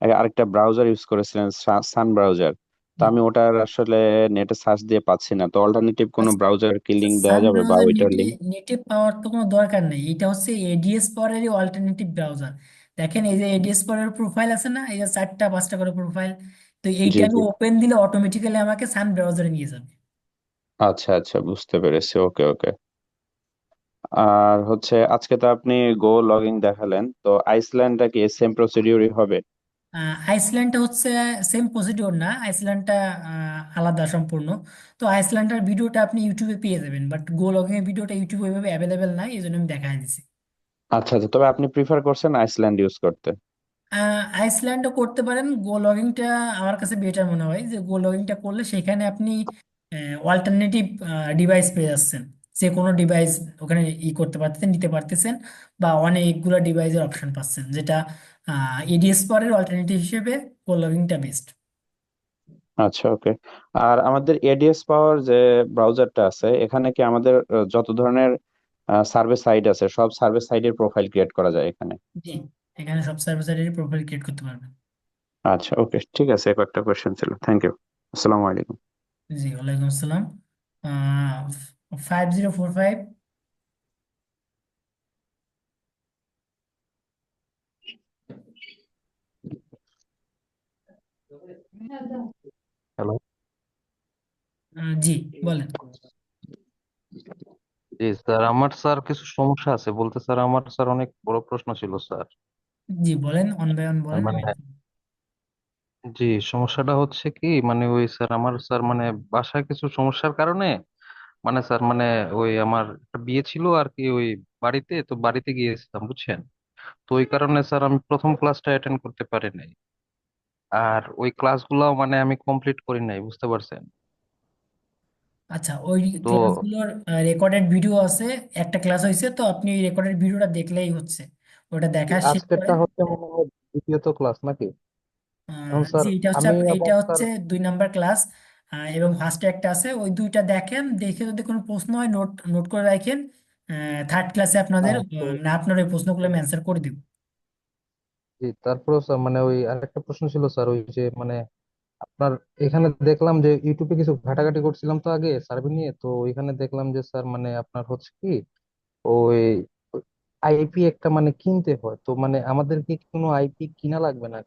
আরেকটা ব্রাউজার ইউজ করেছিলেন, সান ব্রাউজার। তো জি। আমি ওটার আসলে নেটে সার্চ দিয়ে পাচ্ছি না, তো অল্টারনেটিভ কোনো আচ্ছা, ব্রাউজার কি লিংক দেওয়া সান যাবে বা ব্রাউজার ওইটার নেটে লিংক? নেটে পাওয়ার তো কোনো দরকার নেই, এটা হচ্ছে এডিএস পাওয়ারেরই অল্টারনেটিভ ব্রাউজার। দেখেন এই যে এডিএস পাওয়ারের প্রোফাইল আছে না, এই যে 4টা 5টা করে প্রোফাইল, তো এইটা জি আমি জি। ওপেন দিলে অটোমেটিক্যালি আমাকে সান ব্রাউজারে নিয়ে যাবে। আচ্ছা আচ্ছা, বুঝতে পেরেছি, ওকে ওকে। আর হচ্ছে আজকে তো আপনি গো লগইন দেখালেন, তো আইসল্যান্ডটা কি সেম প্রসিডিউরই হবে? আইসল্যান্ডটা হচ্ছে সেম প্রসিডিওর না, আইসল্যান্ডটা আলাদা সম্পূর্ণ। তো আইসল্যান্ডের ভিডিওটা আপনি ইউটিউবে পেয়ে যাবেন, বাট গো লগিং এর ভিডিওটা ইউটিউবে ওইভাবে অ্যাভেলেবেল নাই, এই জন্য আমি দেখাই দিছি। আচ্ছা আচ্ছা, তবে আপনি প্রিফার করছেন আইসল্যান্ড ইউজ করতে? আইসল্যান্ডও করতে পারেন। গো লগিংটা আমার কাছে বেটার মনে হয়, যে গো লগিংটা করলে সেখানে আপনি অল্টারনেটিভ ডিভাইস পেয়ে যাচ্ছেন। যে কোনো ডিভাইস ওখানে করতে পারতেছেন, নিতে পারতেছেন, বা অনেকগুলো ডিভাইসের অপশন পাচ্ছেন, যেটা এডিএস পাওয়ারের অল্টারনেটিভ হিসেবে গো লগিংটা বেস্ট। আচ্ছা ওকে। আর আমাদের এডিএস পাওয়ার যে ব্রাউজারটা আছে, এখানে কি আমাদের যত ধরনের সার্ভে সাইট আছে সব সার্ভে সাইটের প্রোফাইল ক্রিয়েট করা যায় এখানে? জি, এখানে সব সার্ভিসেরই প্রোফাইল ক্রিয়েট করতে পারবেন। আচ্ছা ওকে, ঠিক আছে, একটা কোয়েশ্চেন ছিল। Thank you. আসসালামু আলাইকুম। জি, ওয়ালাইকুম আসসালাম। 5045। হ্যালো। জি, বলেন। জি স্যার, আমার স্যার কিছু সমস্যা আছে বলতে স্যার, আমার স্যার অনেক বড় প্রশ্ন ছিল স্যার। জি, বলেন, অন বাই অন তার বলেন, মানে আমি। জি, সমস্যাটা হচ্ছে কি মানে ওই স্যার আমার স্যার মানে বাসায় কিছু সমস্যার কারণে মানে স্যার মানে ওই আমার একটা বিয়ে ছিল আর কি ওই বাড়িতে, তো বাড়িতে গিয়েছিলাম বুঝছেন। তো ওই কারণে স্যার আমি প্রথম ক্লাসটা অ্যাটেন্ড করতে পারি নাই, আর ওই ক্লাসগুলো মানে আমি কমপ্লিট করি নাই, বুঝতে পারছেন। আচ্ছা, ওই তো ক্লাসগুলোর রেকর্ডেড ভিডিও আছে। একটা ক্লাস হয়েছে, তো আপনি ওই রেকর্ডেড ভিডিওটা দেখলেই হচ্ছে। ওটা দেখা শেষ করে। আজকেরটা হচ্ছে মনে হয় দ্বিতীয়ত ক্লাস নাকি? এখন জি, স্যার আমি এটা আবার স্যার হচ্ছে 2 নাম্বার ক্লাস। এবং ফার্স্টে একটা আছে, ওই দুইটা দেখেন, দেখে যদি কোনো প্রশ্ন হয় নোট নোট করে রাখেন। থার্ড ক্লাসে আপনাদের তো মানে আপনার ওই প্রশ্নগুলো আমি অ্যান্সার করে দিব। জি, তারপরেও স্যার মানে ওই আরেকটা প্রশ্ন ছিল স্যার, ওই যে মানে আপনার এখানে দেখলাম যে ইউটিউবে কিছু ঘাটাঘাটি করছিলাম তো আগে সার্ভে নিয়ে, তো ওইখানে দেখলাম যে স্যার মানে আপনার হচ্ছে কি ওই আইপি একটা মানে কিনতে হয়, তো মানে আমাদের কি কোনো আইপি কিনা লাগবে না?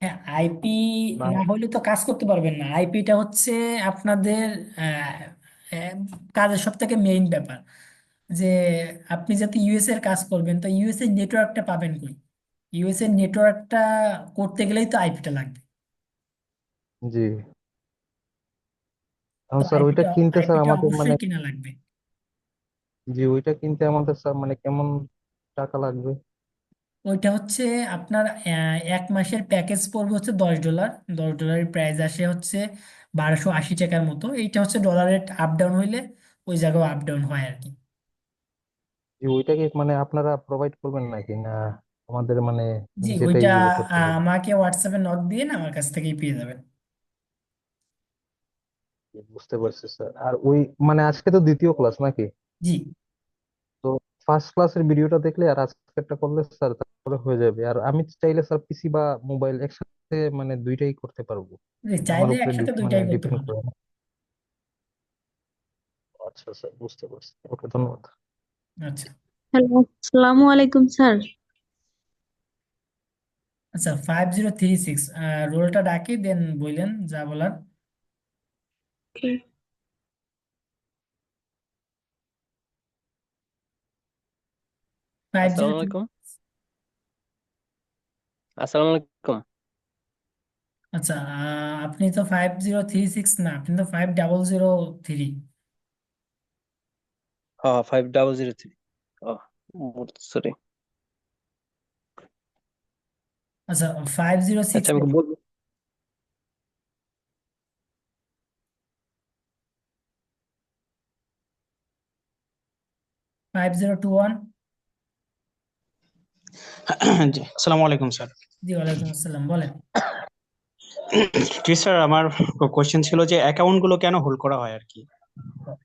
হ্যাঁ, আইপি বা না হলে তো কাজ করতে পারবেন না। আইপিটা হচ্ছে আপনাদের আহ, আহ, কাজের সব থেকে মেইন ব্যাপার, যে আপনি যাতে ইউএস এর কাজ করবেন তো ইউএস এর নেটওয়ার্কটা পাবেন কই? ইউএস এর নেটওয়ার্কটা করতে গেলেই তো আইপিটা লাগবে। জি। এখন তো স্যার ওইটা আইপিটা কিনতে স্যার আইপিটা আমাদের মানে, অবশ্যই কিনা লাগবে। জি ওইটা কিনতে আমাদের স্যার মানে কেমন টাকা লাগবে? ওইটা হচ্ছে আপনার 1 মাসের প্যাকেজ পড়বে হচ্ছে $10। $10 প্রাইস আসে হচ্ছে 1280 টাকার মতো। এইটা হচ্ছে ডলারের আপ ডাউন হইলে ওই জায়গায় আপ ডাউন হয় আর কি। জি ওইটা কি মানে আপনারা প্রোভাইড করবেন নাকি না আমাদের মানে জি, নিজেটাই ওইটা করতে হবে? আমাকে হোয়াটসঅ্যাপে নক দিয়ে না আমার কাছ থেকেই পেয়ে যাবেন। বুঝতে পারছি স্যার। আর ওই মানে আজকে তো দ্বিতীয় ক্লাস নাকি? জি। তো ফার্স্ট ক্লাসের ভিডিওটা দেখলে আর আজকেরটা করলে স্যার তারপরে হয়ে যাবে। আর আমি চাইলে স্যার পিসি বা মোবাইল একসাথে মানে দুইটাই করতে পারবো, জি, আমার চাইলে উপরে একসাথে মানে দুইটাই করতে ডিপেন্ড পারবেন। করে না। আচ্ছা স্যার, বুঝতে পারছি। ওকে, ধন্যবাদ। আচ্ছা। হ্যালো, আসসালামু আলাইকুম স্যার। আচ্ছা, 5036 রোলটা ডাকি দেন বললেন যা বলার। ফাইভ জিরো আসসালামু আলাইকুম। আসসালামু আলাইকুম। আচ্ছা, আপনি তো 5036 না, আপনি তো 5003। হ্যাঁ, 5003। ও, সরি। আচ্ছা, 506 আচ্ছা, আমি বলবো। 5021। জি, আসসালামু আলাইকুম স্যার। জি, ওয়ালাইকুম আসসালাম, বলেন। জি স্যার, আমার কোশ্চেন ছিল যে অ্যাকাউন্ট গুলো কেন হোল্ড করা হয় আর কি।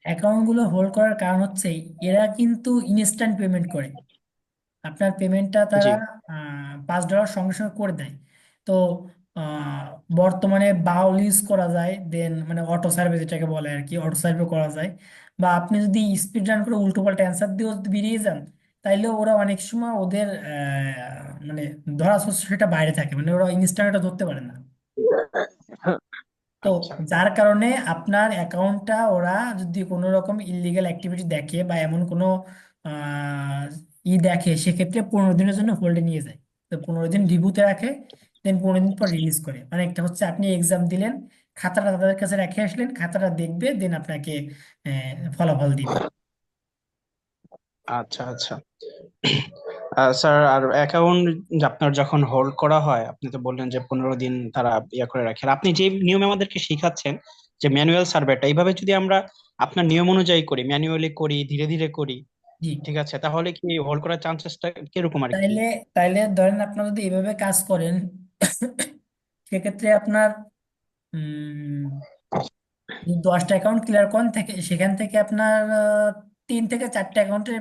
অ্যাকাউন্ট গুলো হোল্ড করার কারণ হচ্ছে এরা কিন্তু ইনস্ট্যান্ট পেমেন্ট করে। আপনার পেমেন্টটা জি। তারা $5 সঙ্গে সঙ্গে করে দেয়। তো আহ, বর্তমানে বাউল ইউজ করা যায়, দেন মানে অটো সার্ভে যেটাকে বলে আর কি, অটো সার্ভে করা যায়। বা আপনি যদি স্পিড রান করে উল্টো পাল্টা অ্যান্সার দিয়েও যদি বেরিয়ে যান, তাইলে ওরা অনেক সময় ওদের মানে ধরা সেটা বাইরে থাকে, মানে ওরা ইনস্ট্যান্ট ধরতে পারে না। তো আচ্ছা। যার কারণে আপনার অ্যাকাউন্টটা ওরা যদি কোনো রকম ইলিগাল অ্যাক্টিভিটি দেখে বা এমন কোনো আহ, দেখে, সেক্ষেত্রে 15 দিনের জন্য হোল্ডে নিয়ে যায়। তো 15 দিন রিভিউতে রাখে, দেন 15 দিন পর রিলিজ করে। মানে একটা হচ্ছে আপনি এক্সাম দিলেন, খাতাটা তাদের কাছে রেখে আসলেন, খাতাটা দেখবে, দেন আপনাকে ফলাফল দিবে। আচ্ছা আচ্ছা। স্যার, আর অ্যাকাউন্ট আপনার যখন হোল্ড করা হয়, আপনি তো বললেন যে 15 দিন তারা ইয়ে করে রাখে। আর আপনি যে নিয়ম আমাদেরকে শিখাচ্ছেন যে ম্যানুয়াল সার্ভেটা, এইভাবে যদি আমরা আপনার নিয়ম অনুযায়ী করি, ম্যানুয়ালি করি, ধীরে ধীরে করি, জি। ঠিক আছে, তাহলে কি হোল্ড করার চান্সেসটা কিরকম আর কি? তাইলে তাইলে ধরেন আপনারা যদি এভাবে কাজ করেন, সেক্ষেত্রে আপনার উম 10টা অ্যাকাউন্ট ক্লিয়ার করেন থেকে সেখান থেকে আপনার 3 থেকে 4টা অ্যাকাউন্টের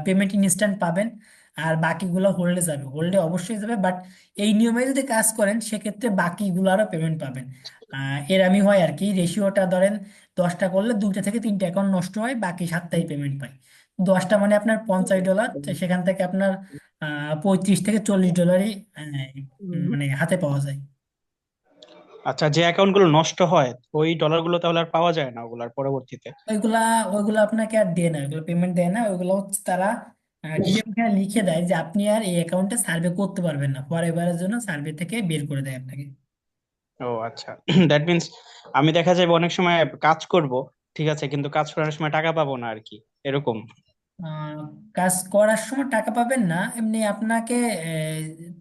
পেমেন্ট ইনস্ট্যান্ট পাবেন। আর বাকিগুলো হোল্ডে যাবে, হোল্ডে অবশ্যই যাবে, বাট এই নিয়মে যদি কাজ করেন সেক্ষেত্রে বাকিগুলোরও পেমেন্ট পাবেন। এর আমি হয় আর কি, রেশিওটা ধরেন 10টা করলে 2টা থেকে 3টা অ্যাকাউন্ট নষ্ট হয়, বাকি 7টাই পেমেন্ট পায়। 10টা মানে আপনার $50, তো সেখান থেকে আপনার 35 থেকে 40 ডলারই মানে হাতে পাওয়া যায়। আচ্ছা, যে অ্যাকাউন্ট গুলো নষ্ট হয় ওই ডলার গুলো তাহলে আর পাওয়া যায় না ওগুলার পরবর্তীতে? ওইগুলা ওইগুলা আপনাকে আর দেয় না, ওইগুলো পেমেন্ট দেয় না। ওইগুলো হচ্ছে তারা ডিরেক্ট এখানে লিখে দেয় যে আপনি আর এই অ্যাকাউন্টে সার্ভে করতে পারবেন না, ফর এভারের জন্য সার্ভে থেকে বের করে দেয় আপনাকে। ও আচ্ছা। দ্যাট মিনস আমি দেখা যাবে অনেক সময় কাজ করব, ঠিক আছে, কিন্তু কাজ করার সময় টাকা পাবো না আর কি, এরকম? আহ, কাজ করার সময় টাকা পাবেন না, এমনি আপনাকে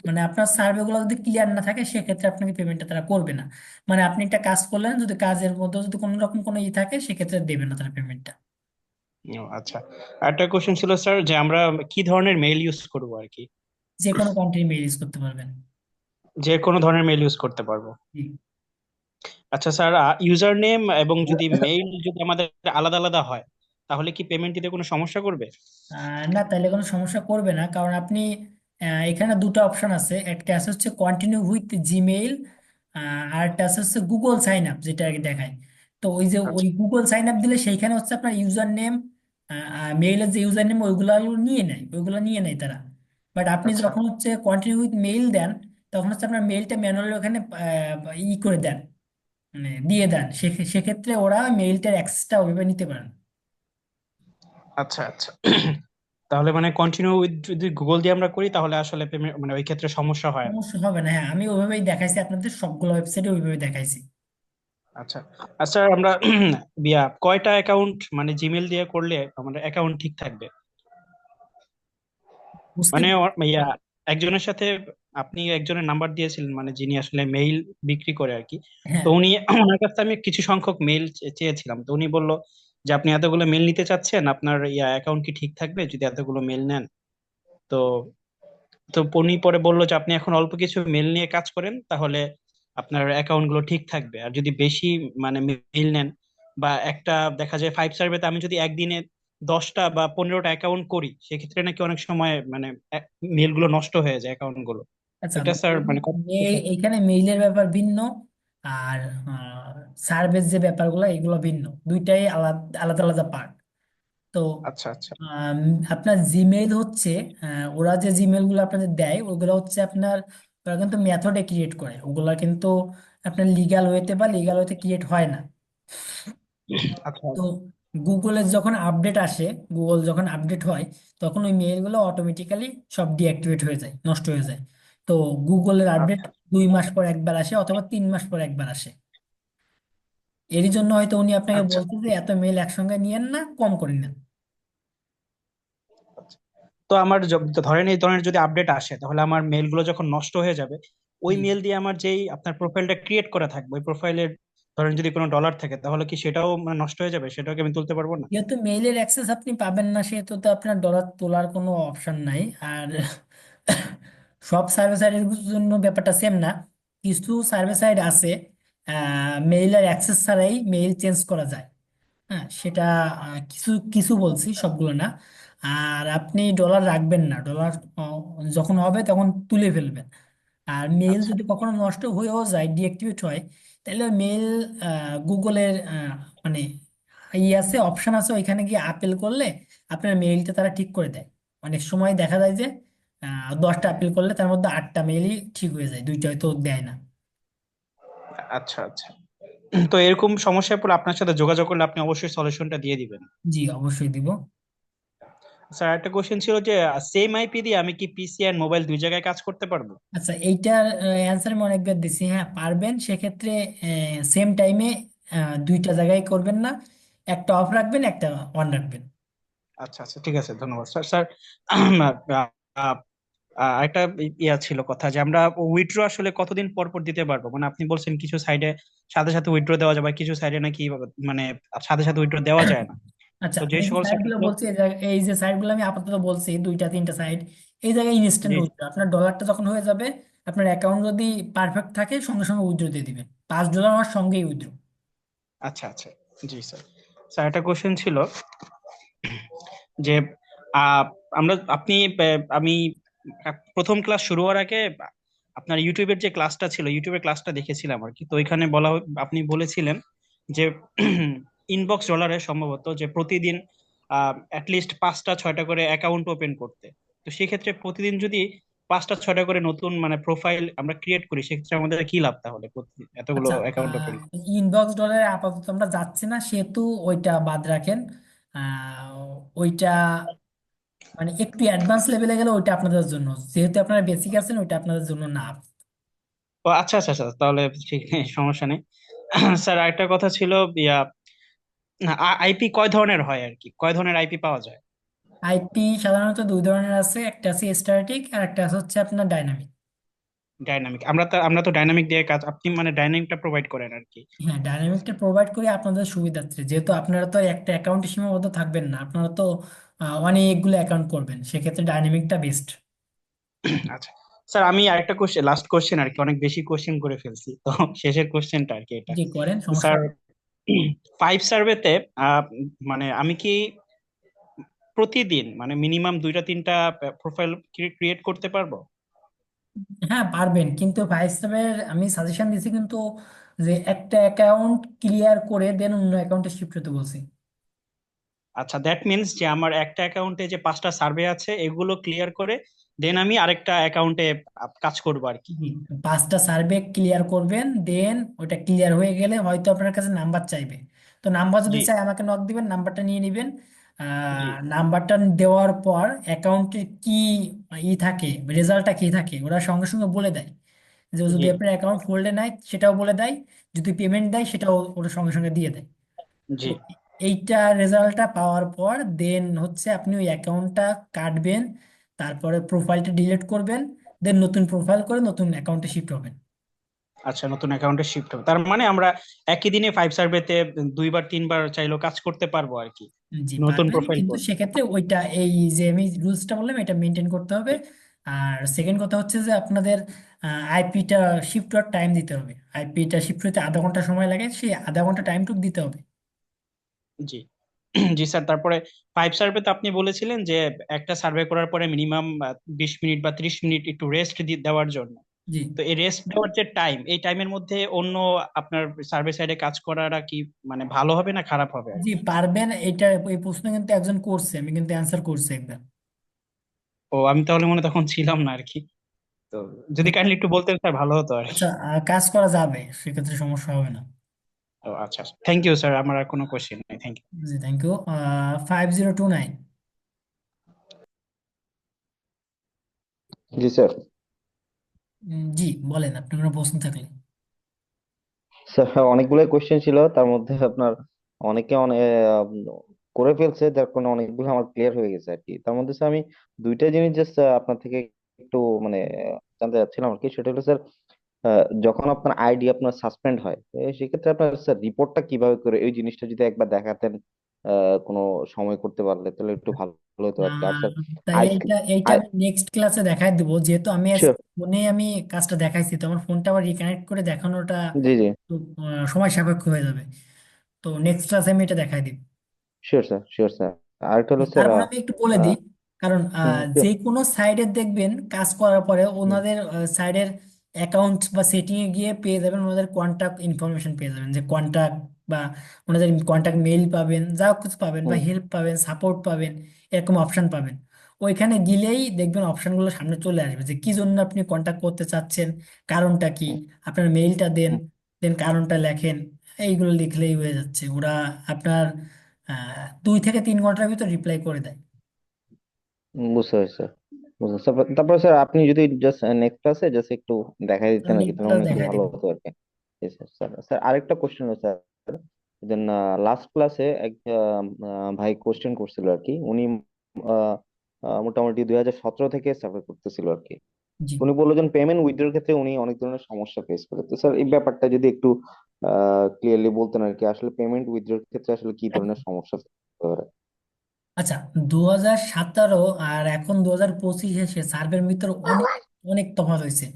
মানে আপনার সার্ভে গুলো যদি ক্লিয়ার না থাকে সেক্ষেত্রে আপনাকে পেমেন্টটা তারা করবে না। মানে আপনি একটা কাজ করলেন, যদি কাজের মধ্যে যদি কোনো রকম কোনো থাকে সেক্ষেত্রে দেবে না তারা পেমেন্টটা। ও আচ্ছা। আরেকটা কোশ্চেন ছিল স্যার, যে আমরা কি ধরনের মেইল ইউজ করব আর কি? যে কোনো কান্ট্রি মেল ইউজ করতে পারবেন। যে কোনো ধরনের মেইল ইউজ করতে পারবো? জি। আচ্ছা স্যার, ইউজার নেম এবং যদি মেইল যদি আমাদের আলাদা আলাদা হয়, তাহলে কি পেমেন্ট দিতে কোনো সমস্যা করবে? না, তাহলে কোনো সমস্যা করবে না, কারণ আপনি এখানে দুটো অপশন আছে। একটা আছে হচ্ছে কন্টিনিউ উইথ জিমেইল, আর একটা আছে হচ্ছে গুগল সাইন আপ, যেটা আর কি দেখায়। তো ওই যে ওই আচ্ছা গুগল সাইন আপ দিলে সেইখানে হচ্ছে আপনার ইউজার নেম, মেইলের যে ইউজার নেম ওইগুলো নিয়ে নেয়, ওইগুলো নিয়ে নেয় তারা। বাট আপনি আচ্ছা। যখন হচ্ছে কন্টিনিউ উইথ মেইল দেন, তখন হচ্ছে আপনার মেইলটা ম্যানুয়ালি ওখানে করে দেন, মানে দিয়ে দেন, সেক্ষেত্রে ওরা মেইলটার অ্যাক্সেসটা ওইভাবে নিতে পারেন। আচ্ছা আচ্ছা। তাহলে মানে কন্টিনিউ উইথ যদি গুগল দিয়ে আমরা করি তাহলে আসলে পেমেন্ট মানে ওই ক্ষেত্রে সমস্যা হয় না। সমস্যা হবে না, হ্যাঁ আমি ওইভাবেই দেখাইছি, আপনাদের সবগুলো ওয়েবসাইটে ওইভাবে দেখাইছি। আচ্ছা আচ্ছা, আমরা কয়টা অ্যাকাউন্ট মানে জিমেল দিয়ে করলে আমাদের অ্যাকাউন্ট ঠিক থাকবে? বুঝতে মানে একজনের সাথে আপনি একজনের নাম্বার দিয়েছিলেন মানে যিনি আসলে মেইল বিক্রি করে আর কি। হ্যাঁ তো উনি ওনার কাছে আমি কিছু সংখ্যক মেইল চেয়েছিলাম, তো উনি বলল যে আপনি এতগুলো মেইল নিতে চাচ্ছেন, আপনার অ্যাকাউন্ট কি ঠিক থাকবে যদি এতগুলো মেইল নেন? তো তো উনি পরে বললো যে আপনি এখন অল্প কিছু মেইল নিয়ে কাজ করেন তাহলে আপনার অ্যাকাউন্ট গুলো ঠিক থাকবে, আর যদি বেশি মানে মেইল নেন বা একটা দেখা যায় 5 সার্ভেতে আমি যদি একদিনে 10টা বা 15টা অ্যাকাউন্ট করি সেক্ষেত্রে নাকি অনেক সময় মানে মেইল গুলো নষ্ট হয়ে যায় অ্যাকাউন্ট গুলো। আচ্ছা, এটা স্যার মানে এইখানে মেইলের ব্যাপার ভিন্ন, আর সার্ভের যে ব্যাপারগুলো এগুলো ভিন্ন, দুইটাই আলাদা আলাদা আলাদা পার্ট। তো আচ্ছা আচ্ছা আম, আপনার জিমেইল হচ্ছে, ওরা যে জিমেইল গুলো আপনাদের দেয় ওগুলো হচ্ছে আপনার, ওরা কিন্তু মেথডে ক্রিয়েট করে, ওগুলা কিন্তু আপনার লিগ্যাল ওয়েতে বা লিগ্যাল ওয়েতে ক্রিয়েট হয় না। আচ্ছা তো গুগলের যখন আপডেট আসে, গুগল যখন আপডেট হয়, তখন ওই মেইলগুলো অটোমেটিক্যালি সব ডিঅ্যাক্টিভেট হয়ে যায়, নষ্ট হয়ে যায়। তো গুগলের আপডেট আচ্ছা 2 মাস পর একবার আসে অথবা 3 মাস পর একবার আসে। এরই জন্য হয়তো উনি আপনাকে আচ্ছা। বলছে যে এত মেইল একসঙ্গে নিয়েন না, কম করে নেন। তো আমার ধরেন এই ধরনের যদি আপডেট আসে তাহলে আমার মেল গুলো যখন নষ্ট হয়ে যাবে ওই জি। মেল দিয়ে আমার যেই আপনার প্রোফাইলটা ক্রিয়েট করা থাকবে ওই প্রোফাইলের ধরেন যদি কোনো ডলার থাকে তাহলে কি সেটাও মানে নষ্ট হয়ে যাবে, সেটাও কি আমি তুলতে পারবো না? যেহেতু মেইলের অ্যাক্সেস আপনি পাবেন না, সেহেতু তো আপনার ডলার তোলার কোনো অপশন নাই। আর সব সার্ভার সাইডের জন্য ব্যাপারটা সেম না, কিছু সার্ভার সাইড আছে মেইলের অ্যাক্সেস ছাড়াই মেইল চেঞ্জ করা যায়। হ্যাঁ সেটা কিছু কিছু বলছি, সবগুলো না। আর আপনি ডলার রাখবেন না, ডলার যখন হবে তখন তুলে ফেলবেন। আর মেইল আচ্ছা যদি কখনো নষ্ট হয়েও যায়, ডিঅ্যাক্টিভেট হয়, তাহলে মেইল গুগলের মানে আছে, অপশন আছে, ওইখানে গিয়ে আপিল করলে আপনার মেইলটা তারা ঠিক করে দেয়। অনেক সময় দেখা যায় যে 10টা আপিল করলে তার মধ্যে 8টা মেইলই ঠিক হয়ে যায়, 2টা হয়তো দেয় না। আচ্ছা আচ্ছা। তো এরকম সমস্যায় পড়লে আপনার সাথে যোগাযোগ করলে আপনি অবশ্যই সলিউশনটা দিয়ে দিবেন। জি অবশ্যই দিব। স্যার একটা কোশ্চেন ছিল যে সেম আইপি দিয়ে আমি কি পিসি আর মোবাইল দুই জায়গায় কাজ করতে পারবো? আচ্ছা, এইটার অ্যান্সার আমি অনেকবার দিছি, হ্যাঁ পারবেন। সেক্ষেত্রে সেম টাইমে 2টা জায়গায় করবেন না, একটা অফ রাখবেন একটা অন রাখবেন। আচ্ছা আচ্ছা ঠিক আছে, ধন্যবাদ স্যার। স্যার একটা ছিল কথা যে আমরা উইথড্র আসলে কতদিন পর পর দিতে পারবো? মানে আপনি বলছেন কিছু সাইডে সাথে সাথে উইথড্র দেওয়া যাবে, কিছু সাইডে নাকি মানে সাথে সাথে উইথড্র দেওয়া যায় না। আচ্ছা, তো যে আমি যে সকল সাইটগুলো সাইটগুলো বলছি, এই যে সাইটগুলো আমি আপাতত বলছি 2টা 3টা সাইট, এই জায়গায় ইনস্ট্যান্ট জি উইথড্র, আপনার ডলারটা যখন হয়ে যাবে, আপনার অ্যাকাউন্ট যদি পারফেক্ট থাকে সঙ্গে সঙ্গে উইথড্র দিয়ে দিবেন, $5 আমার সঙ্গেই উইথড্র। আচ্ছা আচ্ছা জি স্যার। স্যার একটা কোশ্চেন ছিল যে আহ, আমি প্রথম ক্লাস শুরু হওয়ার আগে আপনার ইউটিউবের যে ক্লাসটা ছিল ইউটিউবের ক্লাসটা দেখেছিলাম আর কি। তো ওইখানে আপনি বলেছিলেন যে ইনবক্স ডলারে সম্ভবত যে প্রতিদিন অ্যাটলিস্ট 5টা 6টা করে অ্যাকাউন্ট ওপেন করতে। তো সেক্ষেত্রে প্রতিদিন যদি 5টা 6টা করে নতুন মানে প্রোফাইল আমরা ক্রিয়েট করি সেক্ষেত্রে আমাদের কি লাভ তাহলে প্রতিদিন এতগুলো আচ্ছা, অ্যাকাউন্ট ওপেন? ইনবক্স ডলারে আপাতত আমরা যাচ্ছি না, সেহেতু ওইটা বাদ রাখেন। আহ, ওইটা মানে একটু অ্যাডভান্স লেভেলে গেলে ওইটা আপনাদের জন্য, যেহেতু আপনারা বেসিক আছেন, ওইটা আপনাদের জন্য না। ও আচ্ছা আচ্ছা আচ্ছা, তাহলে ঠিক নেই, সমস্যা নেই। স্যার আরেকটা কথা ছিল আইপি কয় ধরনের হয় আর কি, কয় ধরনের আইপি পাওয়া যায়? আইপি সাধারণত 2 ধরনের আছে, একটা আছে স্ট্যাটিক আর একটা আছে হচ্ছে আপনার ডাইনামিক। ডাইনামিক, আমরা তো ডাইনামিক দিয়ে কাজ, আপনি মানে ডাইনামিকটা প্রোভাইড করেন আর কি। হ্যাঁ ডাইনামিকটা প্রোভাইড করি আপনাদের সুবিধার্থে, যেহেতু আপনারা তো একটা অ্যাকাউন্টে সীমাবদ্ধ থাকবেন না, আপনারা তো অনেকগুলো অ্যাকাউন্ট করবেন, সেক্ষেত্রে ডাইনামিকটা বেস্ট। আচ্ছা স্যার, আমি আরেকটা কোশ্চেন, লাস্ট কোশ্চেন আর কি, অনেক বেশি কোশ্চেন করে ফেলছি তো শেষের কোশ্চেনটা আর কি এটা। যে করেন, সমস্যা স্যার নেই। 5 সার্ভেতে মানে আমি কি প্রতিদিন মানে মিনিমাম 2টা 3টা প্রোফাইল ক্রিয়েট করতে পারবো? হ্যাঁ পারবেন, কিন্তু ভাই হিসাবের আমি সাজেশন দিছি কিন্তু, যে একটা অ্যাকাউন্ট ক্লিয়ার করে দেন অন্য অ্যাকাউন্টে শিফট হতে বলছি। আচ্ছা, দ্যাট মিনস যে আমার একটা অ্যাকাউন্টে যে 5টা সার্ভে আছে এগুলো ক্লিয়ার করে দেন আমি আরেকটা অ্যাকাউন্টে কাজ করবো আর কি। জি, 5টা সার্ভে ক্লিয়ার করবেন, দেন ওটা ক্লিয়ার হয়ে গেলে হয়তো আপনার কাছে নাম্বার চাইবে। তো নাম্বার যদি জি চাই আমাকে নক দিবেন, নাম্বারটা নিয়ে নেবেন। জি নাম্বারটা দেওয়ার পর অ্যাকাউন্টের কি থাকে, রেজাল্টটা কি থাকে, ওরা সঙ্গে সঙ্গে বলে দেয়। যে যদি জি আপনার অ্যাকাউন্ট হোল্ডে নেয় সেটাও বলে দেয়, যদি পেমেন্ট দেয় সেটাও ওরা সঙ্গে সঙ্গে দিয়ে দেয়। তো জি এইটা রেজাল্টটা পাওয়ার পর দেন হচ্ছে আপনি ওই অ্যাকাউন্টটা কাটবেন, তারপরে প্রোফাইলটা ডিলিট করবেন, দেন নতুন প্রোফাইল করে নতুন অ্যাকাউন্টে শিফট হবেন। আচ্ছা, নতুন অ্যাকাউন্টে শিফট হবে, তার মানে আমরা একই দিনে 5 সার্ভেতে 2বার 3বার চাইলেও কাজ করতে পারবো আর কি, জি নতুন পারবেন, প্রোফাইল কিন্তু করে। সেক্ষেত্রে ওইটা এই যে আমি রুলসটা বললাম এটা মেনটেন করতে হবে। আর সেকেন্ড কথা হচ্ছে যে আপনাদের আইপিটা শিফট হওয়ার টাইম দিতে হবে। আইপিটা শিফট হতে আধা ঘন্টা সময় লাগে, সেই আধা ঘন্টা টাইমটুকু দিতে হবে। জি জি স্যার, তারপরে 5 সার্ভেতে আপনি বলেছিলেন যে একটা সার্ভে করার পরে মিনিমাম 20 মিনিট বা 30 মিনিট একটু রেস্ট দেওয়ার জন্য। জি তো এই রেস্ট দেওয়ার যে টাইম, এই টাইমের মধ্যে অন্য আপনার সার্ভে সাইডে কাজ করাটা কি মানে ভালো হবে না খারাপ হবে আর জি কি? পারবেন। এটা এই প্রশ্ন কিন্তু একজন করছে, আমি কিন্তু অ্যান্সার করছি একবার। ও, আমি তাহলে মনে হয় তখন ছিলাম না আর কি। তো যদি কাইন্ডলি একটু বলতেন স্যার ভালো হতো আর কি। আচ্ছা, কাজ করা যাবে, সেক্ষেত্রে সমস্যা হবে না। ও আচ্ছা, থ্যাংক ইউ স্যার, আমার আর কোনো কোশ্চেন নেই, থ্যাংক ইউ। জি থ্যাংক ইউ। 5029। জি স্যার। জি বলেন, আপনার কোনো প্রশ্ন থাকলে। স্যার অনেকগুলো কোয়েশ্চেন ছিল, তার মধ্যে আপনার অনেকে অনেক করে ফেলছে, যার কারণে অনেকগুলো আমার ক্লিয়ার হয়ে গেছে আর কি। তার মধ্যে স্যার আমি দুইটা জিনিস জাস্ট আপনার থেকে একটু মানে জানতে চাচ্ছিলাম আর কি। সেটা হলো স্যার, যখন আপনার আইডি আপনার সাসপেন্ড হয়, সেক্ষেত্রে আপনার স্যার রিপোর্টটা কিভাবে করে, এই জিনিসটা যদি একবার দেখাতেন কোনো সময় করতে পারলে তাহলে একটু ভালো হতো আর কি। আর আহ, স্যার তাইলে আই এইটা এইটা আই আমি নেক্সট ক্লাসে দেখাই দিব, যেহেতু আমি শিওর। ফোনে আমি কাজটা দেখাইছি, তো আমার ফোনটা আবার রিকানেক্ট করে দেখানোটা জি জি একটু, সময় সাপেক্ষ হয়ে যাবে। তো নেক্সট ক্লাসে আমি এটা দেখাই দিব। Sure sir, sure sir. আরেকটা হলো স্যার, তারপর আমি একটু বলে দিই, কারণ যে sure, কোনো সাইডে দেখবেন কাজ করার পরে হুম, ওনাদের সাইডের অ্যাকাউন্ট বা সেটিং এ গিয়ে পেয়ে যাবেন, ওনাদের কন্টাক্ট ইনফরমেশন পেয়ে যাবেন, যে কন্টাক্ট বা ওনাদের কন্টাক্ট মেইল পাবেন, যা কিছু পাবেন, বা হুম, হেল্প পাবেন, সাপোর্ট পাবেন, এরকম অপশন পাবেন। ওইখানে গিলেই দেখবেন অপশনগুলো সামনে চলে আসবে, যে কি জন্য আপনি কন্টাক্ট করতে চাচ্ছেন, কারণটা কি, হুম, আপনার মেইলটা দেন, হুম, দেন কারণটা লেখেন। এইগুলো লিখলেই হয়ে যাচ্ছে, ওরা আপনার 2 থেকে 3 ঘন্টার ভিতর রিপ্লাই করে দেয়। বুঝতে পারছি স্যার, বুঝতে পারছি। তারপর স্যার আপনি যদি জাস্ট নেক্সট ক্লাসে জাস্ট একটু দেখাই দিতেন আমি আর কি, নেক্সট তাহলে ক্লাস অনেক একটু দেখাই ভালো দিব। হতো আর কি। স্যার স্যার স্যার আরেকটা কোশ্চেন হলো স্যার, দেন লাস্ট ক্লাসে এক ভাই কোশ্চেন করছিল আর কি। উনি আহ, মোটামুটি 2017 থেকে সার্ভে করতেছিল আর কি। জি উনি বললো যে পেমেন্ট উইথড্রর ক্ষেত্রে উনি অনেক ধরনের সমস্যা ফেস করে। তো স্যার এই ব্যাপারটা যদি একটু ক্লিয়ারলি বলতেন আর কি, আসলে পেমেন্ট উইথড্রর ক্ষেত্রে আসলে কি ধরনের সমস্যা face করতে পারে? আচ্ছা, 2017 আর এখন 2025 এসে সার্ভের ভিতর অনেক অনেক তফাৎ হয়েছে।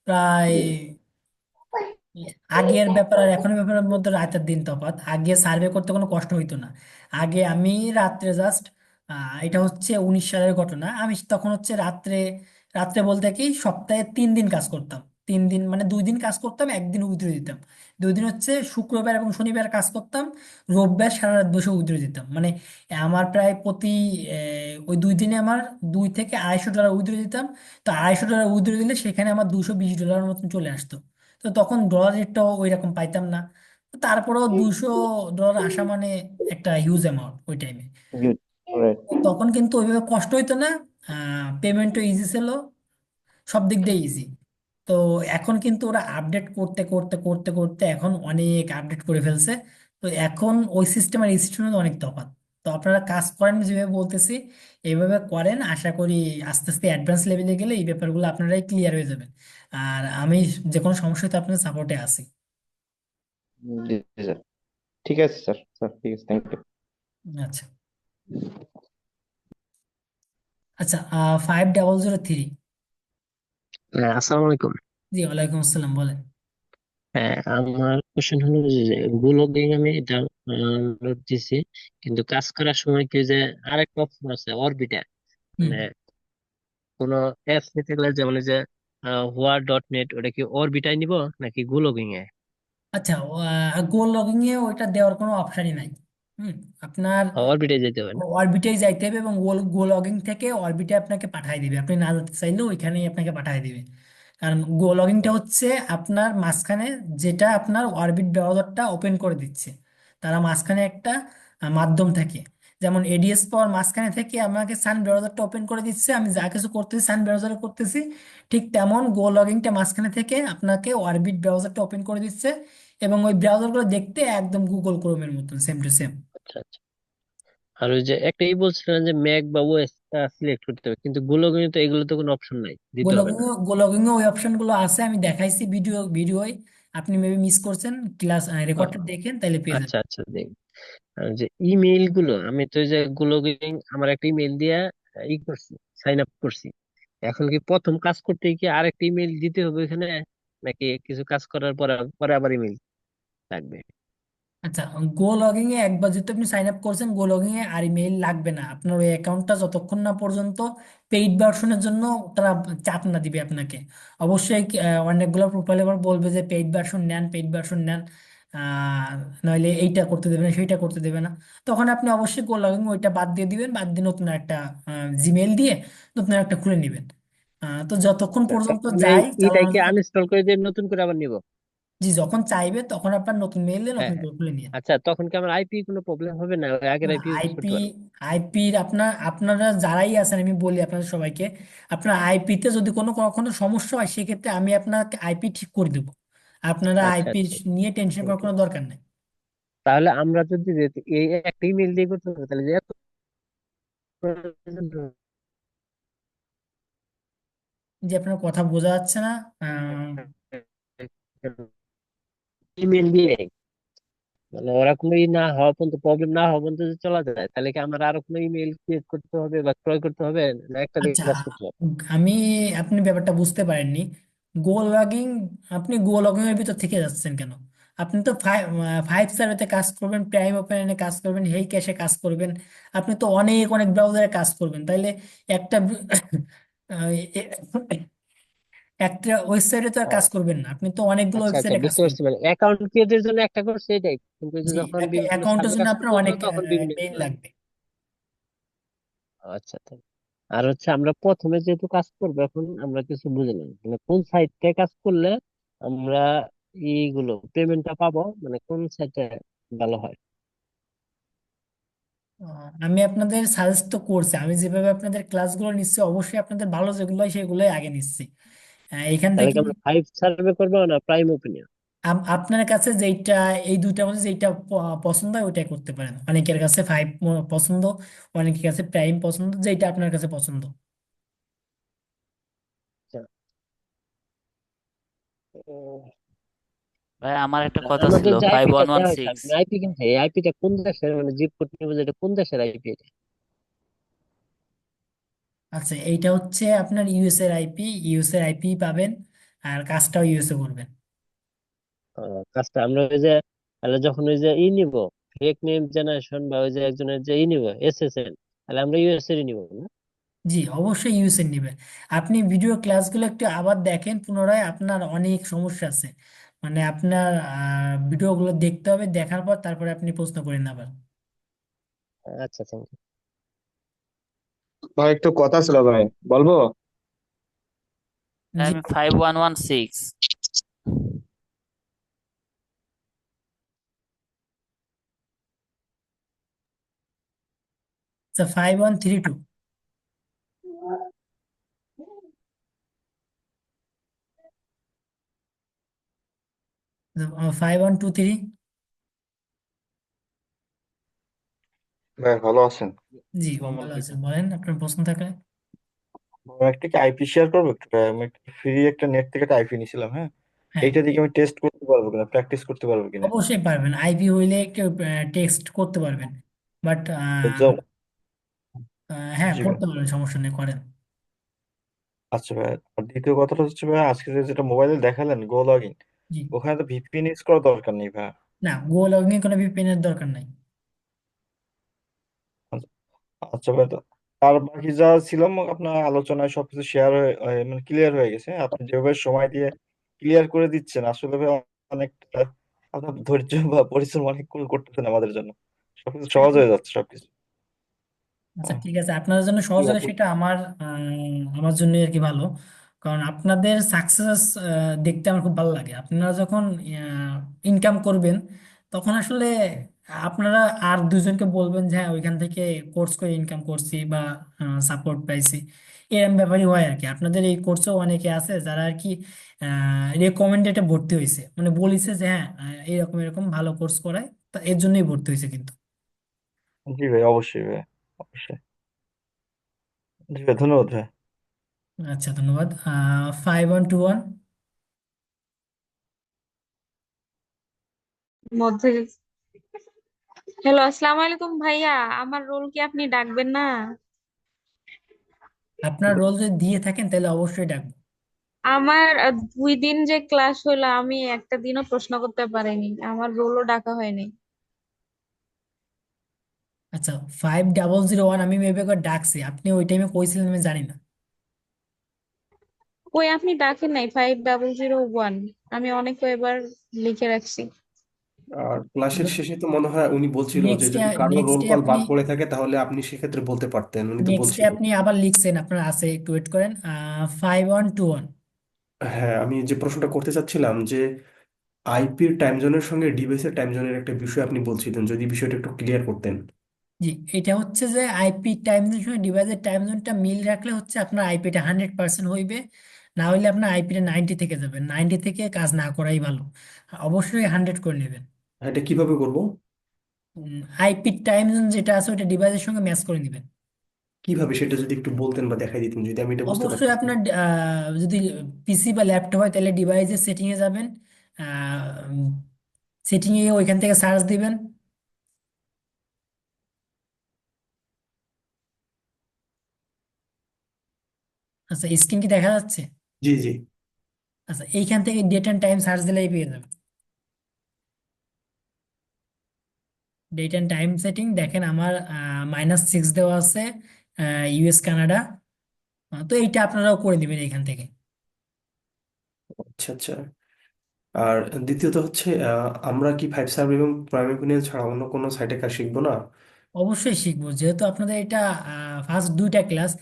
প্রায় জি আগের ব্যাপার আর এখনের ব্যাপারের মধ্যে রাতের দিন তফাৎ। আগে সার্ভে করতে কোনো কষ্ট হইতো না। আগে আমি রাত্রে জাস্ট, এটা হচ্ছে 19 সালের ঘটনা, আমি তখন হচ্ছে রাত্রে, রাত্রে বলতে কি সপ্তাহে 3 দিন কাজ করতাম। 3 দিন মানে 2 দিন কাজ করতাম, একদিন উইথড্র দিতাম। 2 দিন হচ্ছে শুক্রবার এবং শনিবার কাজ করতাম, রোববার সারা রাত বসে উইথড্র দিতাম। মানে আমার প্রায় প্রতি ওই 2 দিনে আমার $200 থেকে $250 উইথড্র দিতাম। তো $250 উইথড্র দিলে সেখানে আমার $220 মতন চলে আসতো। তো তখন ডলার রেটটাও ওই রকম পাইতাম না। তো তারপরেও $200 আসা মানে একটা হিউজ অ্যামাউন্ট ওই টাইমে। রাইট। তখন কিন্তু ওইভাবে কষ্ট হইতো না, পেমেন্টও ইজি ছিল, সব দিক দিয়ে ইজি। তো এখন কিন্তু ওরা আপডেট করতে করতে করতে করতে এখন অনেক আপডেট করে ফেলছে। তো এখন ওই সিস্টেমের সিস্টেমের অনেক তফাৎ। তো আপনারা কাজ করেন যেভাবে বলতেছি, এইভাবে করেন, আশা করি আস্তে আস্তে অ্যাডভান্স লেভেলে গেলে এই ব্যাপারগুলো আপনারাই ক্লিয়ার হয়ে যাবেন। আর আমি যে কোনো সমস্যাতে আপনাদের সাপোর্টে আছি। জি স্যার, ঠিক আছে স্যার, স্যার ঠিক আছে, থ্যাংক ইউ। আচ্ছা আচ্ছা, 5003। হ্যাঁ, আসসালামু আলাইকুম। জি ওয়ালাইকুম আসসালাম, বলেন। হ্যাঁ, আমার কোশ্চেন হলো যে গুগল আমি এটা লোড দিছি, কিন্তু কাজ করার সময় কি যে আরেকটা অপশন আছে অরবিটার, হুম। মানে কোনো অ্যাপস নিতে গেলে যেমন এই যে হোয়ার ডট নেট, ওটা কি অরবিটায় নিব নাকি গুগলিং এ? আচ্ছা, গোল লগিং এ ওইটা দেওয়ার কোনো অপশনই নাই। হুম, আপনার অরবিটে যেতে হবে না? অরবিটে যাইতে হবে এবং গো লগিং থেকে অরবিটে আপনাকে পাঠিয়ে দিবে, আপনি না যেতে চাইলেও ওইখানেই আপনাকে পাঠিয়ে দিবে। কারণ গো লগিংটা হচ্ছে আপনার মাঝখানে, যেটা আপনার অরবিট ব্রাউজারটা ওপেন করে দিচ্ছে, তারা মাঝখানে একটা মাধ্যম থাকে। যেমন এডিএস পাওয়ার মাঝখানে থেকে আমাকে সান ব্রাউজারটা ওপেন করে দিচ্ছে, আমি যা কিছু করতেছি সান ব্রাউজারে করতেছি, ঠিক তেমন গো লগিংটা মাঝখানে থেকে আপনাকে অরবিট ব্রাউজারটা ওপেন করে দিচ্ছে, এবং ওই ব্রাউজারগুলো দেখতে একদম গুগল ক্রোমের মতন সেম টু সেম। আচ্ছা আচ্ছা। আর ওই যে একটা বলছিলেন যে ম্যাক বা ওএস টা সিলেক্ট করতে হবে, কিন্তু গুলোগুলো তো এগুলো তো কোনো অপশন নাই, দিতে হবে না? গোলগিং ওই অপশন গুলো আছে, আমি দেখাইছি ভিডিওয়, আপনি মেবি মিস করছেন, ক্লাস আহ, রেকর্ডটা দেখেন তাহলে পেয়ে আচ্ছা যাবেন। আচ্ছা, দেখ। আর যে ইমেইল গুলো, আমি তো ওই যে গুলোগিং আমার একটা ইমেইল দিয়ে করছি, সাইন আপ করছি। এখন কি প্রথম কাজ করতে কি আরেকটা ইমেইল দিতে হবে এখানে, নাকি কিছু কাজ করার পরে পরে আবার ইমেইল লাগবে? আচ্ছা, গো লগিং এ একবার যেহেতু আপনি সাইন আপ করছেন, গো লগিং এ আর ইমেইল লাগবে না। আপনার ওই অ্যাকাউন্টটা যতক্ষণ না পর্যন্ত পেইড ভার্সনের জন্য তারা চাপ না দিবে আপনাকে। অবশ্যই অনেকগুলো প্রোফাইল আবার বলবে যে পেইড ভার্সন নেন, পেইড ভার্সন নেন, নইলে এইটা করতে দেবে না, সেইটা করতে দেবে না। তখন আপনি অবশ্যই গো লগিং ওইটা বাদ দিয়ে দিবেন, বাদ দিয়ে নতুন একটা জিমেইল দিয়ে নতুন একটা খুলে নেবেন। তো যতক্ষণ পর্যন্ত আমি যায় এইটাই চালানো কি যায়। আনইনস্টল করে দিয়ে নতুন করে আবার নিব? জি, যখন চাইবে তখন আপনার নতুন মেইল দিয়ে হ্যাঁ নতুন হ্যাঁ। করে খুলে নিয়ে। আচ্ছা, তখন কি আমার আইপি কোনো প্রবলেম হবে না? ওই আগের না, আইপি ইউজ আইপি করতে পারবো? আইপির আপনারা যারাই আছেন, আমি বলি আপনাদের সবাইকে, আপনার আইপিতে যদি কোনো কখনো সমস্যা হয় সেক্ষেত্রে আমি আপনাকে আইপি ঠিক করে দেবো। আপনারা আচ্ছা আইপি আচ্ছা। নিয়ে টেনশন করার কোনো দরকার নেই। তাহলে আমরা যদি এই একটা ইমেল দিয়ে করতে হবে, তাহলে যে এত যে আপনার কথা বোঝা যাচ্ছে না। ইমেল দিয়ে, মানে ওরা কোনো ই না হওয়া পর্যন্ত, প্রবলেম না হওয়া পর্যন্ত যদি চলা যায়, তাহলে কি আমার আরো কোনো ইমেল ক্রিয়েট করতে হবে বা ক্রয় করতে হবে, না একটা দিয়ে আচ্ছা, কাজ করতে হবে? আমি আপনি ব্যাপারটা বুঝতে পারেননি। গো লগিং, আপনি গো লগিং এর ভিতর থেকে যাচ্ছেন কেন? আপনি তো ফাইভ সার্ভেতে কাজ করবেন, প্রাইম ওপেনে কাজ করবেন, হেই ক্যাশে কাজ করবেন, আপনি তো অনেক অনেক ব্রাউজারে কাজ করবেন, তাইলে একটা আহ, এ- একটা ওয়েবসাইটে তো আর কাজ ও, করবেন না, আপনি তো অনেকগুলো আচ্ছা আচ্ছা, ওয়েবসাইটে কাজ বুঝতে পারছি। করবেন। মানে অ্যাকাউন্ট ক্রিয়েটের জন্য একটা করছে এটাই, কিন্তু এই যে জি, যখন একটা বিভিন্ন অ্যাকাউন্টের সার্ভে জন্য কাজ আপনার করতে বলবো অনেক তখন বিভিন্ন মেইল লাগবে। আচ্ছা আচ্ছা। আর হচ্ছে আমরা প্রথমে যেহেতু কাজ করবো, এখন আমরা কিছু বুঝে নেই মানে কোন সাইট থেকে কাজ করলে আমরা এইগুলো পেমেন্টটা পাবো, মানে কোন সাইটে ভালো হয়? আমি আপনাদের সাজেস্ট তো করছি, আমি যেভাবে আপনাদের ক্লাসগুলো নিচ্ছি অবশ্যই আপনাদের ভালো যেগুলো হয় সেগুলোই আগে নিচ্ছি। এখান তাহলে থেকে কি আমরা ফাইভ সার্ভে করবো না প্রাইম ওপিনিয়ন? আপনার কাছে যেইটা, এই দুইটার মধ্যে যেইটা পছন্দ হয় ওইটাই করতে পারেন। অনেকের কাছে ফাইভ পছন্দ, অনেকের কাছে প্রাইম পছন্দ, যেইটা আপনার কাছে পছন্দ। ভাই আমার একটা কথা ছিল, আমাদের যে ফাইভ আইপিটা ওয়ান ওয়ান দেওয়া হয়েছে, সিক্স আমি আইপি কিনতে, এই আইপিটা কোন দেশের, মানে জিপ করতে হবে, যেটা কোন দেশের আইপি এটা? আচ্ছা, এইটা হচ্ছে আপনার ইউএস এর আইপি, ইউএস এর আইপি পাবেন, আর কাজটাও ইউএসএ করবেন। কাজটা আমরা ওই যে, তাহলে যখন ওই যে নিব, ফেক নেম জেনারেশন বা ওই যে একজনের যে নিব এসএসএন, তাহলে আমরা ইউএস এর নিব না? জি, অবশ্যই ইউএসএ নেবেন। আপনি ভিডিও ক্লাসগুলো একটু আবার দেখেন পুনরায়, আপনার অনেক সমস্যা আছে, মানে আপনার ভিডিওগুলো দেখতে হবে, দেখার পর তারপরে আপনি প্রশ্ন করেন আবার। আচ্ছা, থ্যাংক ইউ। ভাই একটু কথা ছিল ভাই, বলবো? জি, আমি 5116। আচ্ছা, 5132, 5123। ভাই ভালো আছেন? জি, আসসালামু ভালো আছেন, আলাইকুম। বলেন আপনার প্রশ্ন থাকলে। ভাই একটা কি আইপি শেয়ার করবো একটু ভাই? আমি ফ্রি একটা নেট থেকে একটা আইপি নিয়েছিলাম, হ্যাঁ। হ্যাঁ, এইটা দিকে আমি টেস্ট করতে পারবো কিনা, প্র্যাকটিস করতে পারবো কিনা? অবশ্যই পারবেন, আইপি হইলে একটু টেক্সট করতে পারবেন, বাট হ্যাঁ জি ভাই। করতে পারবেন, সমস্যা নেই, করেন। আচ্ছা ভাই, আর দ্বিতীয় কথাটা হচ্ছে ভাই, আজকে যেটা মোবাইলে দেখালেন গো লগইন, জি, ওখানে তো ভিপিএন ইউজ করার দরকার নেই ভাই। না, গো লগইনে কোনো ভিপিএন এর দরকার নাই। আচ্ছা আচ্ছা ভাই, তো আর বাকি যা ছিলাম আপনার আলোচনায় সবকিছু শেয়ার মানে ক্লিয়ার হয়ে গেছে। আপনি যেভাবে সময় দিয়ে ক্লিয়ার করে দিচ্ছেন আসলে ভাই, অনেক আপনার ধৈর্য বা পরিশ্রম অনেক করতেছেন আমাদের জন্য। সবকিছু সহজ হয়ে যাচ্ছে সবকিছু। আচ্ছা ও, ঠিক আছে, আপনাদের জন্য জি সহজ হলে আপু। সেটা আমার জন্য আর কি ভালো। কারণ আপনাদের সাকসেস দেখতে আমার খুব ভালো লাগে। আপনারা যখন ইনকাম করবেন তখন আসলে আপনারা আর দুজনকে বলবেন যে হ্যাঁ ওইখান থেকে কোর্স করে ইনকাম করছি বা সাপোর্ট পাইছি, এরকম ব্যাপারই হয় আর কি। আপনাদের এই কোর্সেও অনেকে আছে যারা আর কি রেকমেন্ডেডে ভর্তি হয়েছে, মানে বলিছে যে হ্যাঁ এরকম এরকম ভালো কোর্স করায়, তা এর জন্যই ভর্তি হয়েছে কিন্তু। জি ভাই, অবশ্যই ভাই, অবশ্যই। জি ভাই, ধন্যবাদ ভাই। আচ্ছা ধন্যবাদ। 5121। মধ্যে হ্যালো, আসসালামু আলাইকুম ভাইয়া। আমার রোল কি আপনি ডাকবেন না? আপনার রোল যদি দিয়ে থাকেন তাহলে অবশ্যই ডাকবো। আমার 2 দিন যে ক্লাস হলো আমি একটা দিনও প্রশ্ন করতে পারিনি, আমার রোলও ডাকা হয়নি। আচ্ছা 5001 আমি মেবি একবার ডাকছি, আপনি ওই টাইমে কইছিলেন আমি জানি না। কই আপনি ডাকেন নাই 5001, আমি অনেক কয়বার লিখে রাখছি। আর ক্লাসের শেষে তো মনে হয় উনি বলছিল যে নেক্সট যদি কারো রোল নেক্সটে কল আপনি বাদ পড়ে থাকে তাহলে আপনি সেক্ষেত্রে বলতে পারতেন, উনি তো নেক্সটে বলছিল। আপনি আবার লিখছেন, আপনার আছে, একটু ওয়েট করেন। 5121। হ্যাঁ, আমি যে প্রশ্নটা করতে চাচ্ছিলাম যে আইপির টাইম জোনের সঙ্গে ডিভাইসের টাইম জোনের একটা বিষয় আপনি বলছিলেন, যদি বিষয়টা একটু ক্লিয়ার করতেন। জি, এটা হচ্ছে যে আইপি টাইম জোনের সঙ্গে ডিভাইসের টাইম জোনটা মিল রাখলে হচ্ছে আপনার আইপিটা 100% হইবে, না হইলে আপনার আইপিটা 90 থেকে যাবে, 90 থেকে কাজ না করাই ভালো। অবশ্যই 100 করে নেবেন। এটা কিভাবে করব? আইপি টাইম জোন যেটা আছে ওটা ডিভাইসের সঙ্গে ম্যাচ করে নেবেন। কিভাবে সেটা যদি একটু বলতেন বা দেখাই দিতেন, যদি আমি এটা বুঝতে অবশ্যই পারতাম। আপনার যদি পিসি বা ল্যাপটপ হয় তাহলে ডিভাইসের সেটিং এ যাবেন, সেটিং এ ওইখান থেকে সার্চ দিবেন। আচ্ছা স্ক্রিন কি দেখা যাচ্ছে? জি জি। আচ্ছা এইখান থেকে ডেট অ্যান্ড টাইম সার্চ দিলেই পেয়ে যাবেন। ডেট অ্যান্ড টাইম সেটিং দেখেন আমার -6 দেওয়া আছে, ইউএস কানাডা। তো এইটা আপনারাও করে দিবেন এইখান থেকে। আচ্ছা আচ্ছা। আর দ্বিতীয়ত হচ্ছে আমরা কি 5 সাব এবং প্রাইম ইঞ্জিনিয়ার ছাড়া অন্য কোনো সাইটে কাজ শিখবো না? অবশ্যই শিখবো, যেহেতু আপনাদের এটা ফার্স্ট দুইটা ক্লাস।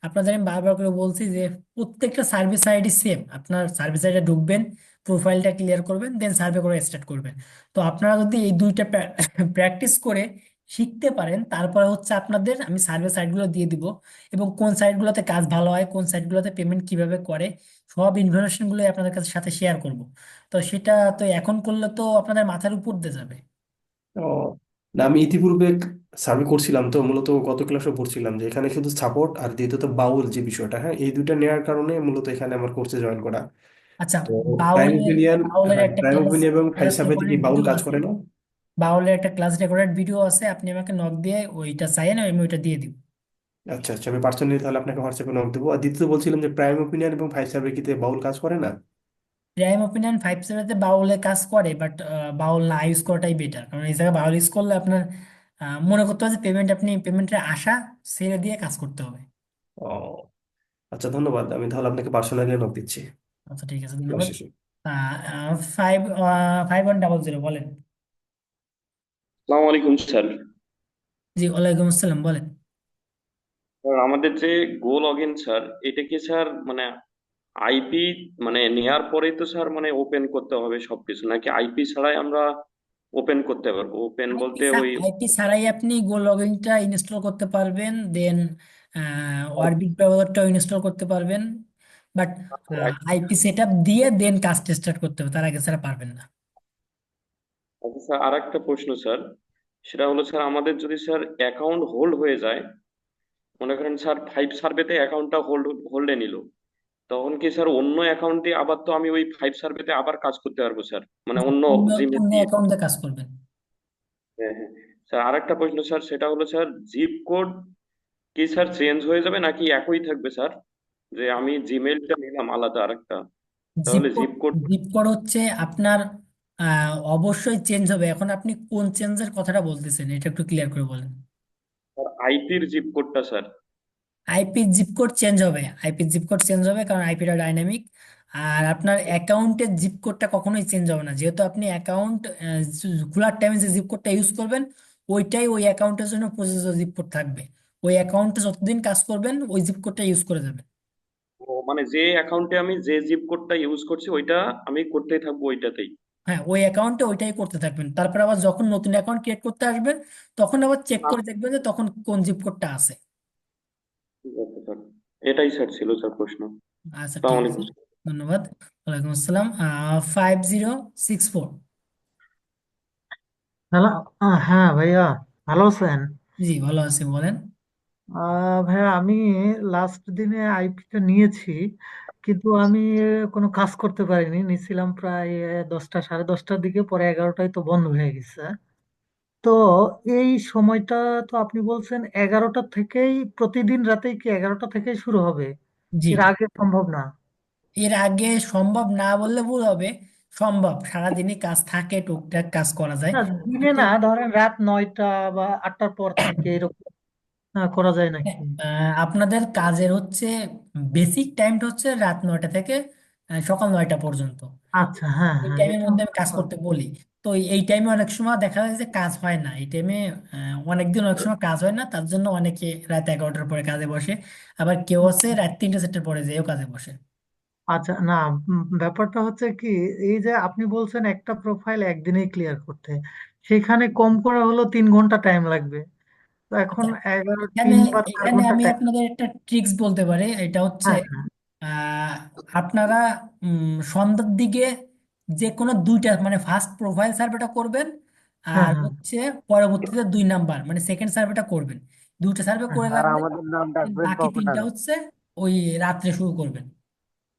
আপনাদের আমি বারবার করে বলছি যে প্রত্যেকটা সার্ভিস আইডি সেম। আপনার সার্ভিস আইডি ঢুকবেন, প্রোফাইলটা ক্লিয়ার করবেন, দেন সার্ভে করে স্টার্ট করবেন। তো আপনারা যদি এই দুইটা প্র্যাকটিস করে শিখতে পারেন, তারপরে হচ্ছে আপনাদের আমি সার্ভিস সাইটগুলো দিয়ে দিব, এবং কোন সাইটগুলোতে কাজ ভালো হয়, কোন সাইটগুলোতে পেমেন্ট কিভাবে করে, সব ইনফরমেশনগুলো আপনাদের কাছে সাথে শেয়ার করব। তো সেটা তো এখন করলে তো আপনাদের মাথার উপর দিয়ে যাবে। ও, না আমি ইতিপূর্বে সার্ভে করছিলাম, তো মূলত গত ক্লাসে পড়ছিলাম যে এখানে শুধু সাপোর্ট আর দ্বিতীয়ত বাউল যে বিষয়টা, হ্যাঁ এই দুইটা নেওয়ার কারণে মূলত এখানে আমার কোর্সে জয়েন করা। আচ্ছা তো প্রাইম বাউলের ওপিনিয়ন, বাউলের হ্যাঁ একটা প্রাইম ক্লাস ওপিনিয়ন এবং ক্লাস ফাইসাবে কি রেকর্ডেড বাউল ভিডিও কাজ আছে, করে না? বাউলের একটা ক্লাস রেকর্ডেড ভিডিও আছে, আপনি আমাকে নক দিয়ে ওইটা চাইয়েন, আমি ওইটা দিয়ে দিব। আচ্ছা আচ্ছা, আমি পার্সোনালি তাহলে আপনাকে হোয়াটসঅ্যাপে নক দেবো। আর দ্বিতীয়ত বলছিলাম যে প্রাইম ওপিনিয়ন এবং ফাইসাবে কি বাউল কাজ করে না? প্রাইম ওপিনিয়ন 5 সেভেতে বাউলে কাজ করে, বাট বাউল না ইউজ করাটাই বেটার। কারণ এই জায়গায় বাউল ইউজ করলে আপনার মনে করতে হবে যে পেমেন্টের আশা ছেড়ে দিয়ে কাজ করতে হবে। ও আচ্ছা, ধন্যবাদ। আমি তাহলে আপনাকে পার্সোনালি নক দিচ্ছি আচ্ছা ঠিক আছে, ক্লাস ধন্যবাদ। শেষে। 5100 বলেন। আসসালামু আলাইকুম স্যার। জি ওয়ালাইকুম আসসালাম, বলেন। স্যার, আমাদের যে গো লগইন স্যার, এটা কি স্যার মানে আইপি মানে নেয়ার পরেই তো স্যার মানে ওপেন করতে হবে সবকিছু, নাকি আইপি ছাড়াই আমরা ওপেন করতে পারবো? ওপেন বলতে ওই আইপি ছাড়াই আপনি গো লগইনটা ইনস্টল করতে পারবেন, দেন ওয়ারবিট ব্রাউজারটাও ইনস্টল করতে পারবেন, বাট আইপি সেট আপ দিয়ে দেন কাজটা স্টার্ট করতে হবে, তার আগে ছাড়া পারবেন না। আচ্ছা স্যার, আর একটা প্রশ্ন স্যার, সেটা হলো স্যার আমাদের যদি স্যার অ্যাকাউন্ট হোল্ড হয়ে যায়, মনে করেন স্যার 5 সার্ভেতে অ্যাকাউন্টটা হোল্ডে নিল, তখন কি স্যার অন্য অ্যাকাউন্টে আবার তো আমি ওই 5 সার্ভেতে আবার কাজ করতে পারবো স্যার, মানে অন্য অন্য জিমেল অন্য দিয়ে? অ্যাকাউন্টে কাজ করবেন। হ্যাঁ হ্যাঁ স্যার, আরেকটা প্রশ্ন স্যার, সেটা হলো স্যার জিপ কোড কি স্যার চেঞ্জ হয়ে যাবে নাকি একই থাকবে স্যার? যে আমি জিমেইলটা নিলাম আলাদা আরেকটা, জিপ তাহলে code zip code zip code হচ্ছে আপনার অবশ্যই চেঞ্জ হবে। এখন আপনি কোন চেঞ্জের কথাটা বলতেছেন এটা একটু ক্লিয়ার করে বলেন। আইপির জিপ কোডটা sir? IP zip code change হবে, আইপি জিপ কোড চেঞ্জ হবে, কারণ আইপিটা ডাইনামিক। আর আপনার অ্যাকাউন্টের জিপ কোডটা কখনোই চেঞ্জ হবে না, যেহেতু আপনি অ্যাকাউন্ট খোলার টাইমে যে জিপ কোডটা ইউজ করবেন ওইটাই ওই অ্যাকাউন্টের জন্য প্রযোজ্য জিপ কোড থাকবে। ওই অ্যাকাউন্টে যতদিন কাজ করবেন ওই জিপ কোডটা ইউজ করে যাবেন। ও মানে যে অ্যাকাউন্টে আমি যে জিপ কোডটা ইউজ করছি ওইটা আমি করতেই থাকবো ওইটাতেই। হ্যাঁ, ওই অ্যাকাউন্টে ওইটাই করতে থাকবেন, তারপর আবার যখন নতুন অ্যাকাউন্ট ক্রিয়েট করতে আসবেন তখন আবার চেক আচ্ছা, করে দেখবেন যে তখন কোন জিপ কোডটা আছে। ঠিক আছে স্যার, এটাই স্যার ছিল স্যার প্রশ্ন। আচ্ছা, আসসালামু ঠিক আছে, আলাইকুম। ধন্যবাদ। ওয়ালাইকুম আসসালাম। 5064। হ্যালো। হ্যাঁ ভাইয়া, ভালো আছেন? জি, ভালো আছি, বলেন। ভাইয়া আমি লাস্ট দিনে আইপিটা নিয়েছি, কিন্তু আমি কোনো কাজ করতে পারিনি। নিয়েছিলাম প্রায় 10টা, 10:30টার দিকে, পরে 11টায় তো বন্ধ হয়ে গেছে। তো এই সময়টা, তো আপনি বলছেন 11টা থেকেই, প্রতিদিন রাতেই কি 11টা থেকেই শুরু হবে? জি, এর আগে সম্ভব না? এর আগে সম্ভব না বললে ভুল হবে, সম্ভব, সারাদিনই কাজ থাকে, টুকটাক কাজ করা যায়। না, দিনে কিন্তু না, ধরেন রাত 9টা বা 8টার পর থেকে এরকম করা যায় নাকি? আপনাদের কাজের হচ্ছে বেসিক টাইমটা হচ্ছে রাত 9টা থেকে সকাল 9টা পর্যন্ত। আচ্ছা, হ্যাঁ এই হ্যাঁ, টাইমের এটা মধ্যে আমার আমি কাজ কথা। করতে বলি। তো এই টাইমে অনেক সময় দেখা যায় যে কাজ হয় না এই টাইমে। অনেকদিন অনেক সময় কাজ হয় না, তার জন্য অনেকে রাত 11টার পরে কাজে বসে, আবার কেউ আছে রাত 3টে 4টের পরে যেও কাজে বসে। আচ্ছা, না, ব্যাপারটা হচ্ছে কি, এই যে আপনি বলছেন একটা প্রোফাইল একদিনেই ক্লিয়ার করতে, সেখানে কম করে হলো 3 ঘন্টা টাইম লাগবে। তো এখন আচ্ছা, 11, এখানে 3 বা 4 এখানে ঘন্টা আমি টাইম। আপনাদের একটা ট্রিক্স বলতে পারি, এটা হচ্ছে হ্যাঁ হ্যাঁ আহ, আপনারা সন্ধ্যার দিকে যে কোনো দুইটা মানে ফার্স্ট প্রোফাইল সার্ভেটা করবেন, হ্যাঁ আর হ্যাঁ হচ্ছে পরবর্তীতে 2 নাম্বার মানে সেকেন্ড সার্ভেটা করবেন। দুইটা সার্ভে হ্যাঁ করে আর রাখবেন, আমাদের নাম ডাকবেন বাকি কখন 3টা আগে? হচ্ছে ওই রাত্রে শুরু করবেন।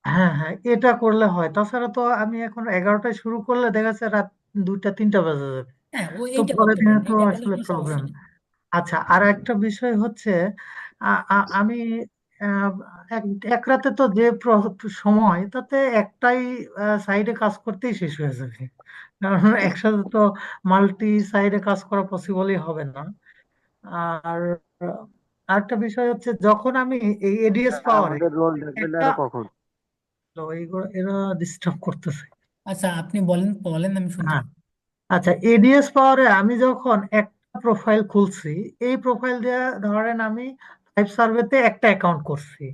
হ্যাঁ হ্যাঁ, এটা করলে হয়। তাছাড়া তো আমি এখন 11টায় শুরু করলে দেখা যাচ্ছে রাত 2টা 3টা বাজে যাবে। হ্যাঁ, তো এইটা পরের করতে দিনে পারেন, তো এটা করলে আসলে কোনো সমস্যা প্রবলেম। নেই। আচ্ছা, আর একটা বিষয় হচ্ছে, আমি আহ, এক এক রাতে তো যে সময়, তাতে একটাই সাইডে কাজ করতেই শেষ হয়ে যাবে। কারণ একসাথে তো মাল্টি সাইডে কাজ করা পসিবলই হবে না। আর আরেকটা বিষয় হচ্ছে, যখন আমি এই এডিএস আর পাওয়ারে আমাদের রোল ডাকবেন একটা, আরো কখন? এরা ডিস্টার্ব করতেছে। আচ্ছা, আপনি বলেন বলেন, আমি শুনতে হ্যাঁ, পাচ্ছি। আচ্ছা, এডিএস পাওয়ারে আমি যখন একটা প্রোফাইল খুলছি, এই প্রোফাইল দিয়ে ধরেন আমি ফাইভ সার্ভেতে একটা অ্যাকাউন্ট করছি।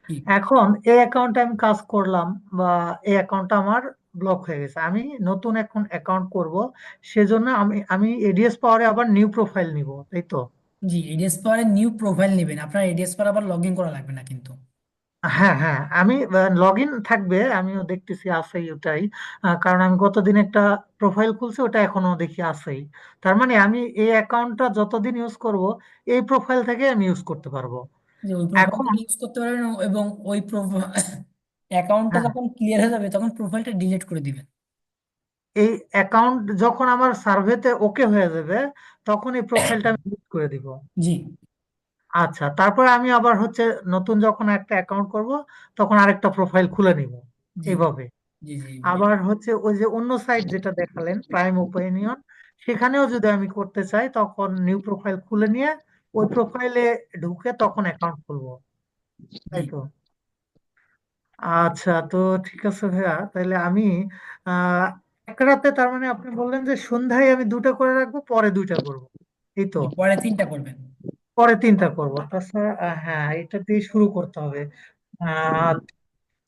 ঠিক। এখন এই অ্যাকাউন্টে আমি কাজ করলাম, বা এই অ্যাকাউন্টটা আমার ব্লক হয়ে গেছে, আমি নতুন এখন অ্যাকাউন্ট করব, সেজন্য আমি এডিএস পাওয়ারে আবার নিউ প্রোফাইল নিব, তাই তো? জি, এডিএস পাওয়ারে নিউ প্রোফাইল নেবেন, আপনার এডিএস পাওয়ার আবার লগ ইন করা লাগবে না কিন্তু। হ্যাঁ হ্যাঁ, আমি লগ ইন থাকবে, আমিও দেখতেছি আছেই ওটাই। কারণ আমি গতদিন একটা প্রোফাইল খুলছি, ওটা এখনো দেখি আছেই। তার মানে আমি এই অ্যাকাউন্টটা যতদিন ইউজ করব, এই প্রোফাইল থেকে আমি ইউজ করতে পারবো। যে ওই প্রোফাইল এখন থেকে ইউজ করতে পারবেন, এবং ওই অ্যাকাউন্টটা হ্যাঁ, যখন ক্লিয়ার হয়ে যাবে তখন প্রোফাইলটা ডিলিট করে দিবেন। এই অ্যাকাউন্ট যখন আমার সার্ভেতে ওকে হয়ে যাবে, তখন এই প্রোফাইলটা আমি ডিলিট করে দিব। জি আচ্ছা, তারপরে আমি আবার হচ্ছে নতুন যখন একটা অ্যাকাউন্ট করব, তখন আরেকটা প্রোফাইল খুলে নিব, জি এইভাবে। জি জি। আবার হচ্ছে ওই যে অন্য সাইট যেটা দেখালেন, প্রাইম ওপিনিয়ন, সেখানেও যদি আমি করতে চাই, তখন নিউ প্রোফাইল খুলে নিয়ে ওই প্রোফাইলে ঢুকে তখন অ্যাকাউন্ট খুলবো, জি তাই তো? আচ্ছা, তো ঠিক আছে ভাইয়া, তাহলে আমি আহ এক রাতে, তার মানে আপনি বললেন যে সন্ধ্যায় আমি দুটা করে রাখবো, পরে দুইটা করব, এই তো? জি, পরে 3টা করবেন। পরে তিনটা করব, তাছাড়া হ্যাঁ, এটা দিয়ে শুরু করতে হবে। আহ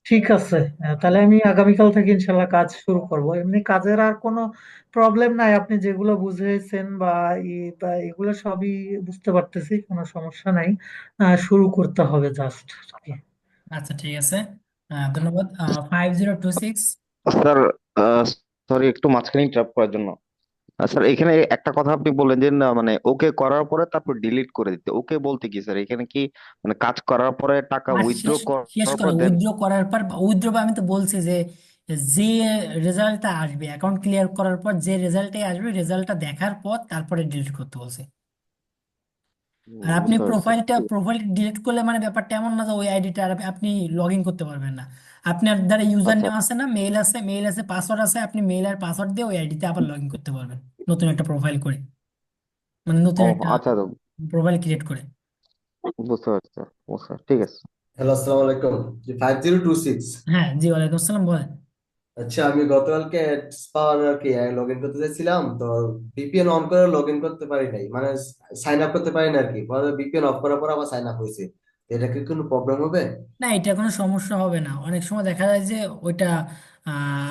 ঠিক আছে। তাহলে আমি আগামীকাল থেকে ইনশাল্লাহ কাজ শুরু করব। এমনি কাজের আর কোনো প্রবলেম নাই, আপনি যেগুলো বুঝিয়েছেন বা এগুলো সবই বুঝতে পারতেছি, কোনো সমস্যা নাই। শুরু করতে হবে জাস্ট। আচ্ছা, ঠিক আছে, ধন্যবাদ। 5026। স্যার, সরি একটু মাঝখানে ইন্টারাপ্ট করার জন্য। স্যার, এখানে একটা কথা আপনি বললেন যে না মানে ওকে করার পরে তারপর ডিলিট করে দিতে, ওকে বলতে কি স্যার? এখানে কি মানে কাজ করার পরে টাকা কাজ উইথড্র শেষ শেষ করার করে পর দেন? উইথড্র করার পর, উইথড্র বা আমি তো বলছি যে যে রেজাল্টটা আসবে অ্যাকাউন্ট ক্লিয়ার করার পর, যে রেজাল্টটাই আসবে রেজাল্টটা দেখার পর তারপরে ডিলিট করতে বলছে। আর আপনি বুঝতে পারছি। প্রোফাইল ডিলিট করলে মানে ব্যাপারটা এমন না যে ওই আইডিটা আর আপনি লগ ইন করতে পারবেন না। আপনার দ্বারা ইউজার আচ্ছা। নেম আছে না, মেইল আছে, পাসওয়ার্ড আছে, আপনি মেইল আর পাসওয়ার্ড দিয়ে ওই আইডিতে আবার লগ ইন করতে পারবেন নতুন একটা প্রোফাইল করে, মানে নতুন ও একটা আচ্ছা, তো প্রোফাইল ক্রিয়েট করে। বুঝতে পারছি স্যার, বুঝতে পারছি। ঠিক আছে। হ্যালো, আসসালামু আলাইকুম। জি, 5026। হ্যাঁ জি, ওয়ালাইকুম আসসালাম, বলেন। আচ্ছা, আমি গতকালকে পাওয়ার আর কি লগ ইন করতে চাইছিলাম, তো ভিপিএন অন করে লগ ইন করতে পারি নাই, মানে সাইন আপ করতে পারি না আর কি। পরে ভিপিএন অফ করার পর আবার সাইন আপ হয়েছে। তো এটা কি কোনো প্রবলেম হবে? না, এটা কোনো সমস্যা হবে না। অনেক সময় দেখা যায় যে ওইটা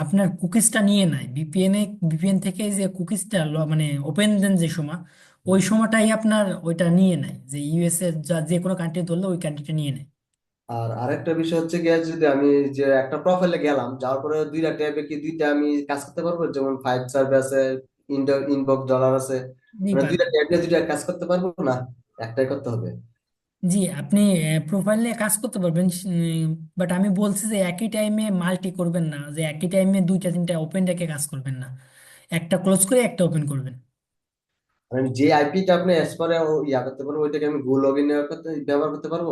আপনার কুকিজটা নিয়ে নেয় ভিপিএন থেকে যে কুকিজটা মানে ওপেন দেন যে সময়, ওই সময়টাই আপনার ওইটা নিয়ে নেয়, যে ইউএসএ যে কোনো কান্ট্রি ধরলে ওই কান্ট্রিটা নিয়ে নেয়। আর আরেকটা বিষয় হচ্ছে গিয়ে, যদি আমি যে একটা প্রোফাইলে গেলাম, যাওয়ার পরে দুইটা ট্যাবে কি দুইটা আমি কাজ করতে পারবো? যেমন ফাইভ সার্ভে আছে, ইনবক্স ডলার আছে, জি মানে দুইটা পারবেন। ট্যাব নিয়ে দুইটা কাজ করতে পারবো না, একটাই করতে হবে? জি, আপনি প্রোফাইলে কাজ করতে পারবেন, বাট আমি বলছি যে একই টাইমে মাল্টি করবেন না, যে একই টাইমে দুইটা তিনটা ওপেন রেখে কাজ করবেন না, একটা ক্লোজ করে একটা ওপেন করবেন। মানে যে আইপিটা আপনি এস পরে ইয়া করতে পারবো, ওইটাকে আমি গো লগ ইন ব্যবহার করতে পারবো?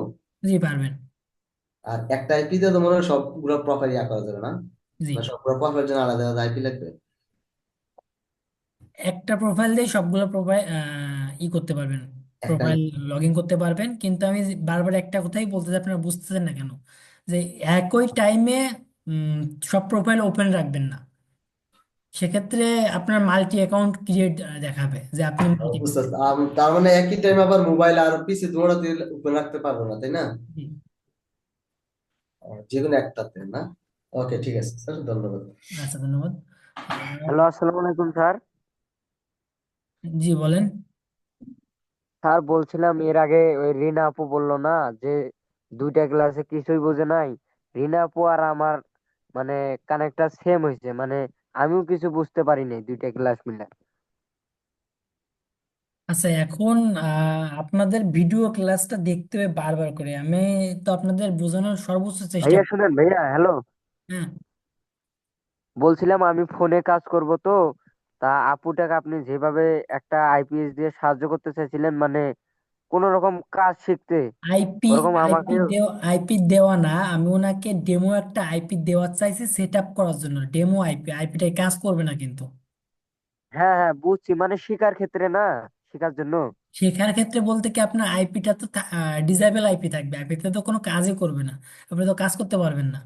জি পারবেন। আর একটা আইপি তে তো মনে হয় সবগুলো প্রোফাইল ইয়া করা যাবে না? জি, না সবগুলো প্রোফাইল জন্য আলাদা আলাদা আইপি লাগবে? একটা প্রোফাইল দিয়ে সবগুলো প্রোফাইল করতে পারবেন, একটা প্রোফাইল লগ ইন করতে পারবেন। কিন্তু আমি বারবার একটা কথাই বলতেছি, আপনারা বুঝতেছেন না কেন, যে একই টাইমে সব প্রোফাইল ওপেন রাখবেন না। সেক্ষেত্রে আপনার মাল্টি অ্যাকাউন্ট ক্রিয়েট দেখাবে যে আপনি মাল্টি। বুঝতে পারছি। তার মানে একই টাইম আবার মোবাইল আর পিসি দুটোতে ওপেন রাখতে পারবো না, তাই না? যে কোনো একটাতে না? ওকে, ঠিক আছে স্যার, ধন্যবাদ। আচ্ছা, ধন্যবাদ। হ্যালো, আসসালামু আলাইকুম স্যার। জি বলেন। স্যার বলছিলাম, এর আগে ওই রিনা আপু বললো না যে দুইটা ক্লাসে কিছুই বোঝে নাই। রিনা আপু আর আমার মানে কানেক্টটা সেম হয়েছে, মানে আমিও কিছু বুঝতে পারিনি দুইটা ক্লাস মিলে। আচ্ছা, এখন আপনাদের ভিডিও ক্লাসটা দেখতে হবে বারবার করে। আমি তো আপনাদের বোঝানোর সর্বোচ্চ চেষ্টা ভাইয়া করি। শুনেন, ভাইয়া হ্যালো, হ্যাঁ। বলছিলাম আমি ফোনে কাজ করব তো, তা আপুটাকে আপনি যেভাবে একটা আইপিএস দিয়ে সাহায্য করতে চাইছিলেন, মানে কোন রকম কাজ শিখতে, আইপি ওরকম আমাকে। আইপি দেওয়া না, আমি ওনাকে ডেমো একটা আইপি দেওয়া চাইছি সেট আপ করার জন্য। ডেমো আইপিটাই কাজ করবে না কিন্তু। হ্যাঁ হ্যাঁ বুঝছি, মানে শেখার ক্ষেত্রে না, শেখার জন্য। শেখার ক্ষেত্রে বলতে কি, আপনার আইপিটা তো ডিসেবল আইপি থাকবে, আইপিতে তো কোনো কাজই করবে না, আপনি তো কাজ করতে পারবেন না।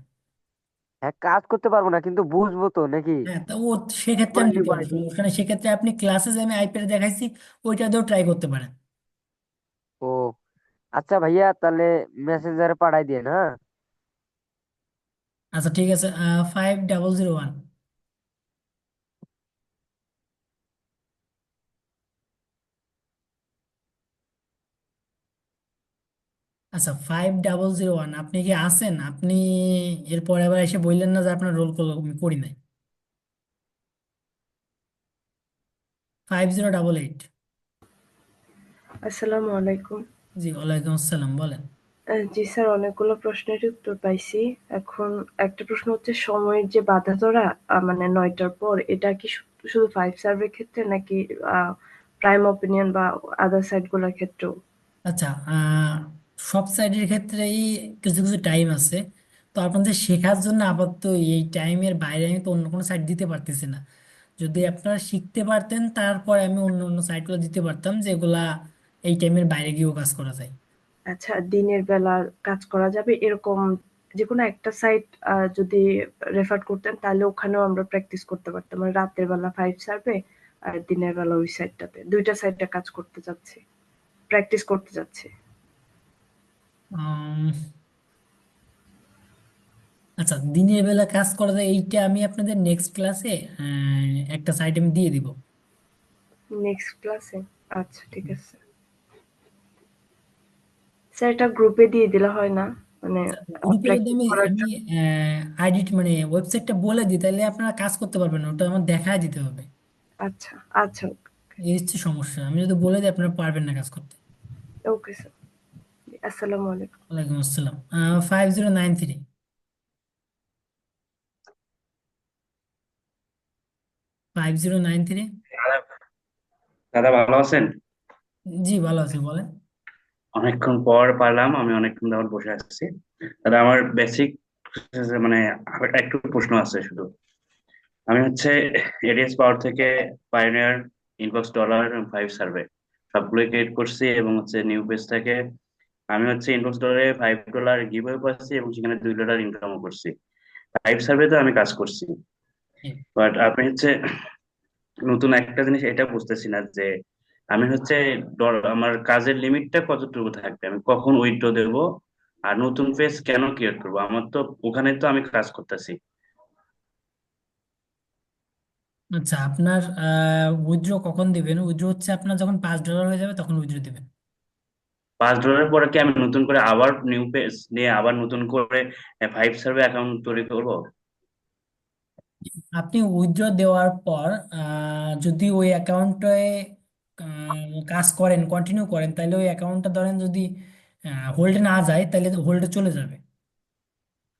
হ্যাঁ কাজ করতে পারবো না কিন্তু বুঝবো তো নাকি? হ্যাঁ, তো ও সেক্ষেত্রে আমি কোয়ালিটি দিতে পারবো, কোয়ালিটি। সমস্যা নেই। সেক্ষেত্রে আপনি ক্লাসে যে আমি আইপিটা দেখাইছি ওইটা দিয়েও ট্রাই করতে পারেন। ও আচ্ছা ভাইয়া, তাহলে মেসেঞ্জারে পাঠাই দিন, হ্যাঁ। আচ্ছা, ঠিক আছে। 5001। আচ্ছা, 5001, আপনি কি আছেন? আপনি এরপর আবার এসে বললেন না যে আপনার রোল কল আমি করি নাই। 5088। আসসালামু আলাইকুম। জি, ওয়ালাইকুম আসসালাম, বলেন। জি স্যার, অনেকগুলো প্রশ্নের উত্তর পাইছি। এখন একটা প্রশ্ন হচ্ছে, সময়ের যে বাধা ধরা, মানে 9টার পর, এটা কি শুধু ফাইভ সার্ভের ক্ষেত্রে নাকি প্রাইম ওপিনিয়ন বা আদার সাইট গুলোর ক্ষেত্রেও? আচ্ছা, সব সাইডের ক্ষেত্রেই কিছু কিছু টাইম আছে। তো আপনাদের শেখার জন্য আপাতত এই টাইমের বাইরে আমি তো অন্য কোনো সাইট দিতে পারতেছি না। যদি আপনারা শিখতে পারতেন তারপর আমি অন্য অন্য সাইটগুলো দিতে পারতাম, যেগুলা এই টাইমের বাইরে গিয়েও কাজ করা যায়। আচ্ছা, দিনের বেলা কাজ করা যাবে এরকম যে কোনো একটা সাইট যদি রেফার করতেন, তাহলে ওখানেও আমরা প্র্যাকটিস করতে পারতাম। মানে রাতের বেলা ফাইভ সার্ভে আর দিনের বেলা ওই সাইটটাতে, দুইটা সাইটে কাজ করতে যাচ্ছি, প্র্যাকটিস করতে যাচ্ছি। উম, আচ্ছা, দিনের বেলা কাজ করা যায় এইটা আমি আপনাদের নেক্সট ক্লাসে একটা সাইট আমি দিয়ে দিব। নেক্সট ক্লাসে? আচ্ছা ঠিক আছে স্যার, এটা গ্রুপে দিয়ে দিলে হয় না? মানে গ্রুপে যদি প্র্যাকটিস আমি করার আমি জন্য। আইডি মানে ওয়েবসাইটটা বলে দিই, তাহলে আপনারা কাজ করতে পারবেন না, ওটা আমার দেখায় দিতে হবে। আচ্ছা আচ্ছা। এই হচ্ছে সমস্যা, আমি যদি বলে দিই আপনারা পারবেন না কাজ করতে। ওকে স্যার, আসসালামু আলাইকুম। ওয়ালাইকুম আসসালাম। 5093। 5093। দাদা দাদা ভালো আছেন? জি, ভালো আছি, বলেন। অনেকক্ষণ পর পারলাম, আমি অনেকক্ষণ ধরে বসে আছি। দাদা আমার বেসিক মানে আর একটু প্রশ্ন আছে শুধু। আমি হচ্ছে এডিএস পাওয়ার থেকে পাইওনিয়ার, ইনবক্স ডলার এবং ফাইভ সার্ভে সবগুলোই ক্রিয়েট করছি, এবং হচ্ছে নিউ পেজ থেকে আমি হচ্ছে ইনবক্স ডলারে $5 গিভওয়ে পাচ্ছি এবং সেখানে $2 ইনকামও করছি। ফাইভ সার্ভেতে আমি কাজ করছি। জি। বাট আপনি হচ্ছে নতুন একটা জিনিস এটা বুঝতেছি না যে আমি হচ্ছে আমার কাজের লিমিটটা কতটুকু থাকবে, আমি কখন উইথড্র দেব, আর নতুন পেজ কেন ক্রিয়েট করবো, আমার তো ওখানে তো আমি কাজ করতেছি। আচ্ছা, আপনার উইথড্র কখন দিবেন? উইথড্র হচ্ছে আপনার যখন $5 হয়ে যাবে তখন উইথড্র দিবেন। $5 পরে কি আমি নতুন করে আবার নিউ পেজ নিয়ে আবার নতুন করে ফাইভ সার্ভে অ্যাকাউন্ট তৈরি করবো? আপনি উইথড্র দেওয়ার পর যদি ওই অ্যাকাউন্টে কাজ করেন, কন্টিনিউ করেন, তাহলে ওই অ্যাকাউন্টটা ধরেন যদি হোল্ডে না যায় তাহলে হোল্ডে চলে যাবে।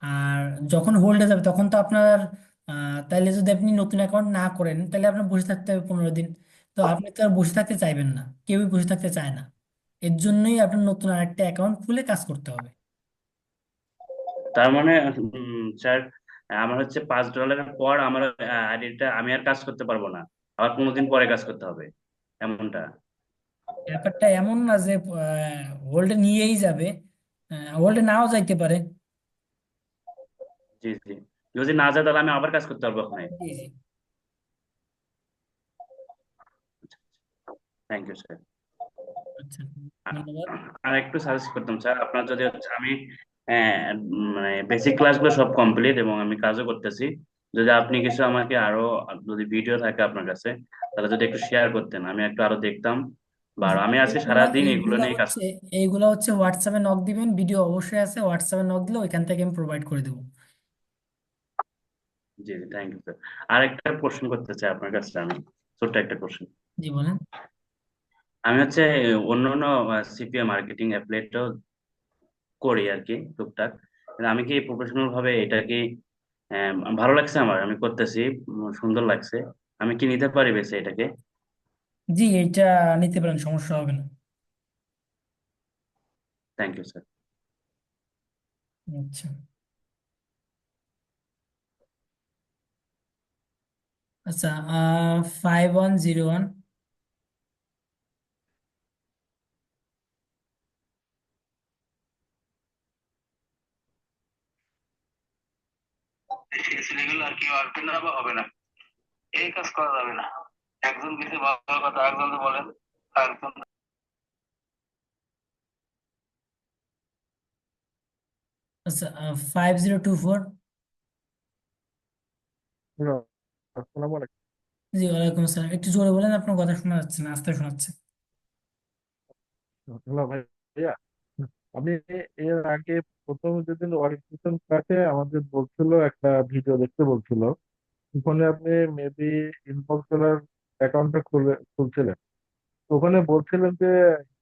আর যখন হোল্ডে যাবে তখন তো আপনার তাইলে যদি আপনি নতুন অ্যাকাউন্ট না করেন তাহলে আপনার বসে থাকতে হবে 15 দিন। তো আপনি তো আর বসে থাকতে চাইবেন না, কেউই বসে থাকতে চায় না। এর জন্যই আপনার নতুন আরেকটা অ্যাকাউন্ট খুলে কাজ করতে হবে। তার মানে স্যার, আমার হচ্ছে $5 পর আমার আইডিটা আমি আর কাজ করতে পারবো না, আবার 15 দিন পরে কাজ করতে হবে, এমনটা? ব্যাপারটা এমন না যে হোল্ডে নিয়েই যাবে, হোল্ডে নাও যাইতে পারে। জি জি, যদি না যায় তাহলে আমি আবার কাজ করতে পারবো ওখানে। জি জি। Thank you sir. আচ্ছা, ধন্যবাদ। আর একটু সাজেস্ট করতাম স্যার, আপনার যদি হচ্ছে আমি মানে বেসিক ক্লাসগুলো সব কমপ্লিট এবং আমি কাজও করতেছি, যদি আপনি কিছু আমাকে আরো, যদি ভিডিও থাকে আপনার কাছে তাহলে যদি একটু শেয়ার করতেন, আমি একটু আরো দেখতাম, বা জি, আমি আজকে এইগুলা সারাদিন এগুলো এইগুলা নিয়ে কাজ হচ্ছে এইগুলা হচ্ছে হোয়াটসঅ্যাপে নক দিবেন, ভিডিও অবশ্যই আছে, হোয়াটসঅ্যাপে নক দিলে ওইখান থেকে আমি প্রোভাইড করে দেবো। জি জি, থ্যাংক ইউ স্যার। আর একটা প্রশ্ন করতে চাই আপনার কাছে আমি, ছোট্ট একটা কোশ্চেন। জি বলেন। আমি হচ্ছে অন্য অন্য সিপিএ মার্কেটিং অ্যাপ্লাইটাও করি আর কি, টুকটাক, কিন্তু আমি কি প্রফেশনাল ভাবে এটা কি ভালো লাগছে আমার, আমি করতেছি, সুন্দর লাগছে, আমি কি নিতে পারি বেশি এটাকে? জি, এইটা নিতে পারেন, সমস্যা হবে না। Thank you sir. আচ্ছা। আচ্ছা, 5101। ছেলেগুলো আর কি আসবে না বা হবে না, এই কাজ করা যাবে না, একজন কিছু ভালো কথা একজন তো বলেন, একজন। আচ্ছা, 5024। হ্যালো, আসসালামু আলাইকুম। জি, ওয়ালাইকুম আসসালাম। একটু জোরে বলেন, আপনার কথা শোনা যাচ্ছে না, আস্তে শোনাচ্ছে। হ্যালো ভাইয়া, আমি এর আগে প্রথম যেদিন ওয়ারিফিকেশন ক্লাসে আমাদের বলছিল একটা ভিডিও দেখতে বলছিল, ওখানে আপনি মেবি ইনবক্স সেলার অ্যাকাউন্টটা খুলছিলেন। তো ওখানে বলছিলেন যে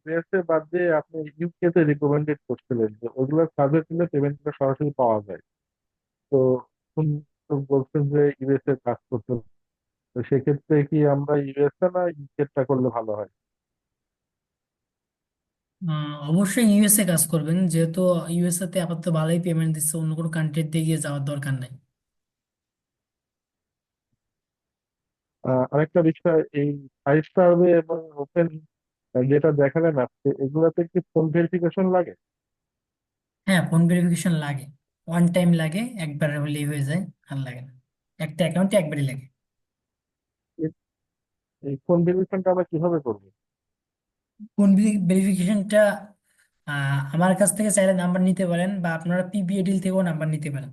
ইউএসএ বাদ দিয়ে আপনি ইউকে তে রিকমেন্ডেড করছিলেন যে ওইগুলো সার্ভে করলে পেমেন্টটা সরাসরি পাওয়া যায়। তো এখন তো বলছেন যে ইউএসএ কাজ করতে, তো সেক্ষেত্রে কি আমরা ইউএসএ না ইউকেটা করলে ভালো হয়? অবশ্যই ইউএসএ কাজ করবেন, যেহেতু ইউএসএ তে আপাতত ভালোই পেমেন্ট দিচ্ছে, অন্য কোনো কান্ট্রির দিকে যাওয়ার দরকার নাই। আরেকটা বিষয়, এই ফাইভ সার্ভে এবং ওপেন যেটা দেখালেন আজকে, এগুলাতে কি ফোন ভেরিফিকেশন লাগে? হ্যাঁ, ফোন ভেরিফিকেশন লাগে। ওয়ান টাইম লাগে, একবার হলেই হয়ে যায়, আর লাগে না। একটা অ্যাকাউন্টে একবারই লাগে। এই এই ফোন ভেরিফিকেশনটা আমরা কিভাবে করবো? ফোন ভেরিফিকেশনটা আমার কাছ থেকে চাইলে নাম্বার নিতে পারেন, বা আপনারা পিবিএডিএল থেকেও নাম্বার নিতে পারেন।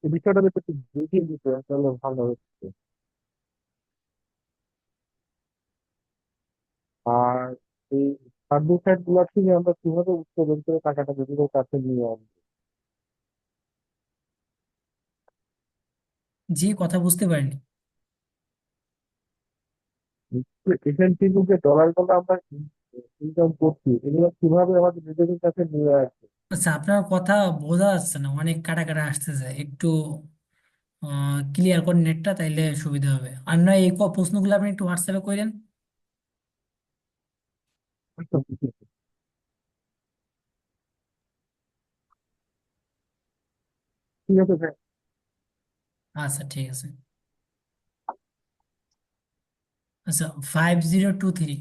এই বিষয়টা যদি একটু বুঝিয়ে দিতে তাহলে ভালো হচ্ছে। আর এই সার্ভিস গুলা থেকে আমরা কিভাবে উত্তোলন করে টাকাটা নিজেদের কাছে নিয়ে আনবো? জি, কথা বুঝতে পারিনি। এখান থেকে যে ডলার গুলো আমরা ইনকাম করছি, এগুলো কিভাবে আমাদের নিজেদের কাছে নিয়ে আসবো? আচ্ছা, আপনার কথা বোঝা যাচ্ছে না, অনেক কাটা কাটা আসতেছে, একটু ক্লিয়ার করে নেটটা, তাইলে সুবিধা হবে। আর না, এই প্রশ্নগুলো আপনি একটু হোয়াটসঅ্যাপে করেন। ঠিক আছে স্যার। আচ্ছা, ঠিক আছে। আচ্ছা, 5023।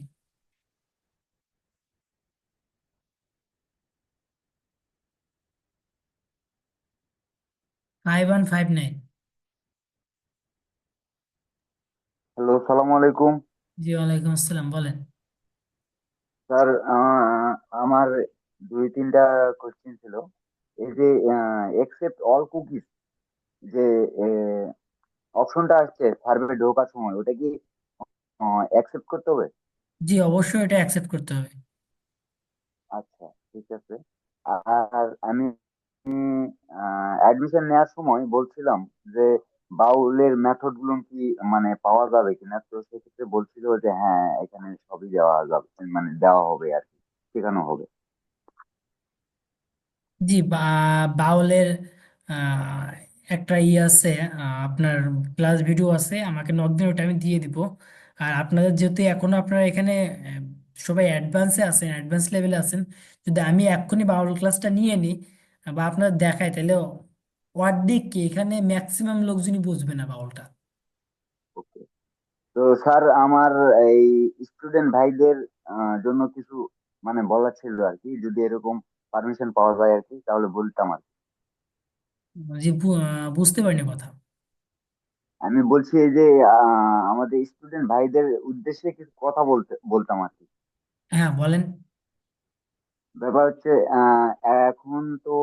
5159। হ্যালো, সালাম আলাইকুম জি, ওয়ালাইকুম আসসালাম, বলেন। স্যার। আমার দুই তিনটা কোশ্চেন ছিল। এই যে একসেপ্ট অল কুকিজ যে অপশনটা আসছে সার্ভে ঢোকার সময়, ওটা কি অ্যাকসেপ্ট করতে হবে? জি, অবশ্যই এটা অ্যাকসেপ্ট করতে হবে। আচ্ছা, ঠিক আছে। আর আমি অ্যাডমিশন নেওয়ার সময় বলছিলাম যে বাউলের মেথড গুলো কি মানে পাওয়া যাবে কিনা, তো সেক্ষেত্রে বলছিল যে হ্যাঁ, এখানে সবই দেওয়া যাবে, মানে দেওয়া হবে আর কি, শেখানো হবে। জি, বাউলের আহ, একটা আছে, আপনার ক্লাস ভিডিও আছে, আমাকে নক দিন, ওটা আমি দিয়ে দিব। আর আপনাদের যেহেতু এখনো আপনারা এখানে সবাই অ্যাডভান্সে আছেন, অ্যাডভান্স লেভেলে আছেন, যদি আমি এক্ষুনি বাউল ক্লাসটা নিয়ে নিই বা আপনাদের দেখাই, তাহলে অর্ধেক কি এখানে ম্যাক্সিমাম লোকজনই বুঝবে না বাউলটা। ওকে। তো স্যার, আমার এই স্টুডেন্ট ভাইদের জন্য কিছু মানে বলার ছিল আর কি, যদি এরকম পারমিশন পাওয়া যায় আর কি, তাহলে বলতাম আর কি। জি, বুঝতে পারিনি কথা। আমি বলছি এই যে আমাদের স্টুডেন্ট ভাইদের উদ্দেশ্যে কিছু কথা বলতাম আর কি। হ্যাঁ, বলেন। ব্যাপার হচ্ছে এখন তো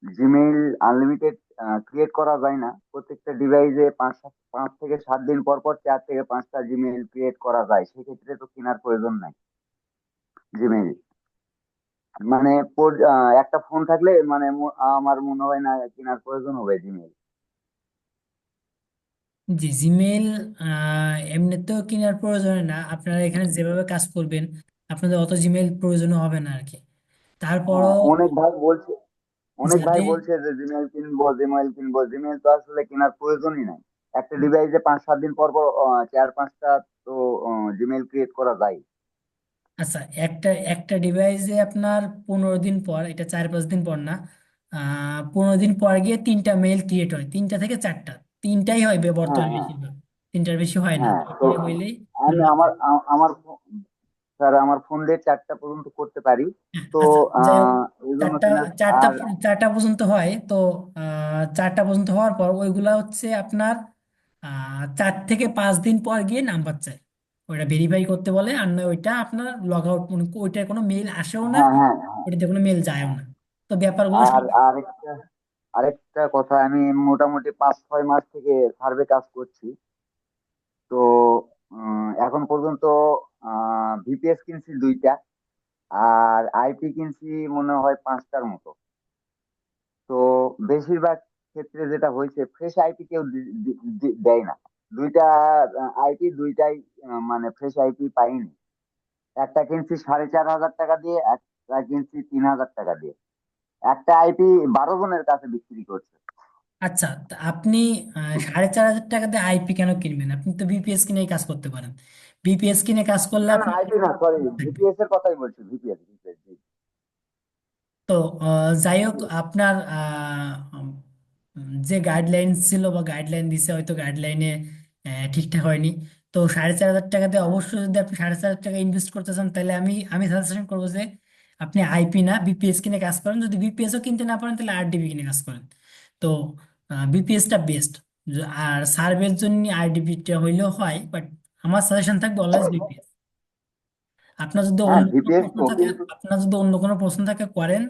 জিমেইল আনলিমিটেড ক্রিয়েট করা যায় না। প্রত্যেকটা ডিভাইসে 5 থেকে 7 দিন পর পর 4 থেকে 5টা জিমেইল ক্রিয়েট করা যায়, সেক্ষেত্রে তো কেনার প্রয়োজন নাই জিমেইল। মানে একটা ফোন থাকলে মানে আমার মনে হয় না কেনার প্রয়োজন হবে জিমেইল। জি, জিমেল এমনিতেও কেনার প্রয়োজন হয় না, আপনারা এখানে যেভাবে কাজ করবেন আপনাদের অত জিমেল প্রয়োজন হবে না আর কি। তারপরও হ্যাঁ, অনেক ভাই যাদের বলছে যে জিমেইল কিনবো, জিমেইল কিনবো। জিমেইল তো আসলে কেনার প্রয়োজনই নাই। একটা ডিভাইসে 5 7 দিন পর পর 4 5টা তো জিমেইল ক্রিয়েট করা যায়। আচ্ছা, একটা একটা ডিভাইসে আপনার 15 দিন পর, এটা 4 5 দিন পর না, 15 দিন পর গিয়ে 3টা মেইল ক্রিয়েট হয়, 3টা থেকে 4টা, 3টাই হয় হ্যাঁ, বর্তমানে হ্যাঁ, বেশিরভাগ, 3টার বেশি হয় না, হ্যাঁ। তো 3টে হইলেই আমি নাম্বার আমার যায়। আমার স্যার, আমার ফোন দিয়ে 4টা পর্যন্ত করতে পারি। তো আচ্ছা, যাই হোক, এই জন্য চারটা কিনা। চারটা আর চারটা পর্যন্ত হয় তো, 4টা পর্যন্ত হওয়ার পর ওইগুলা হচ্ছে আপনার 4 থেকে 5 দিন পর গিয়ে নাম্বার চাই, ওইটা ভেরিফাই করতে বলে, আর না ওইটা আপনার লগ আউট, ওইটার কোনো মেইল আসেও না, হ্যাঁ, হ্যাঁ, ওইটাতে কোনো মেইল যায়ও না। তো ব্যাপারগুলো আর আরেকটা কথা, আমি মোটামুটি 5 6 মাস থেকে সার্ভে কাজ করছি। তো এখন পর্যন্ত ভিপিএস কিনছি 2টা, আর আইপি কিনছি মনে হয় 5টার মতো। তো বেশিরভাগ ক্ষেত্রে যেটা হয়েছে, ফ্রেশ আইপি কেউ দেয় না। 2টা আইপি, 2টাই মানে ফ্রেশ আইপি পাইনি। একটা কিনছি 4,500 টাকা দিয়ে, একটা কিনছি 3,000 টাকা দিয়ে। একটা আইপি 12 জনের কাছে বিক্রি করছে। আচ্ছা, তা আপনি 4,500 টাকা দিয়ে আইপি কেন কিনবেন? আপনি তো বিপিএস কিনে কাজ করতে পারেন। বিপিএস কিনে কাজ করলে না, না, আপনার আইপি না, সরি, থাকবে। ভিপিএস এর কথাই বলছি, ভিপিএস, ভিপিএস। তো যাই হোক, আপনার যে গাইডলাইন ছিল বা গাইডলাইন দিছে, হয়তো গাইডলাইনে ঠিকঠাক হয়নি। তো 4,500 টাকাতে অবশ্যই, যদি আপনি 4,500 টাকা ইনভেস্ট করতে চান, তাহলে আমি আমি সাজেশন করবো যে আপনি আইপি না বিপিএস কিনে কাজ করেন। যদি বিপিএসও কিনতে না পারেন, তাহলে আরডিবি কিনে কাজ করেন। তো বিপিএসটা বেস্ট। আর সার্ভের জন্য আরডিবিটা হইলেও হয়, বাট আমার সাজেশন থাকবে অলওয়েজ বিপিএস। আপনার যদি হ্যাঁ, অন্য কোনো ভিপিএস প্রশ্ন তো থাকে, কিন্তু। করেন।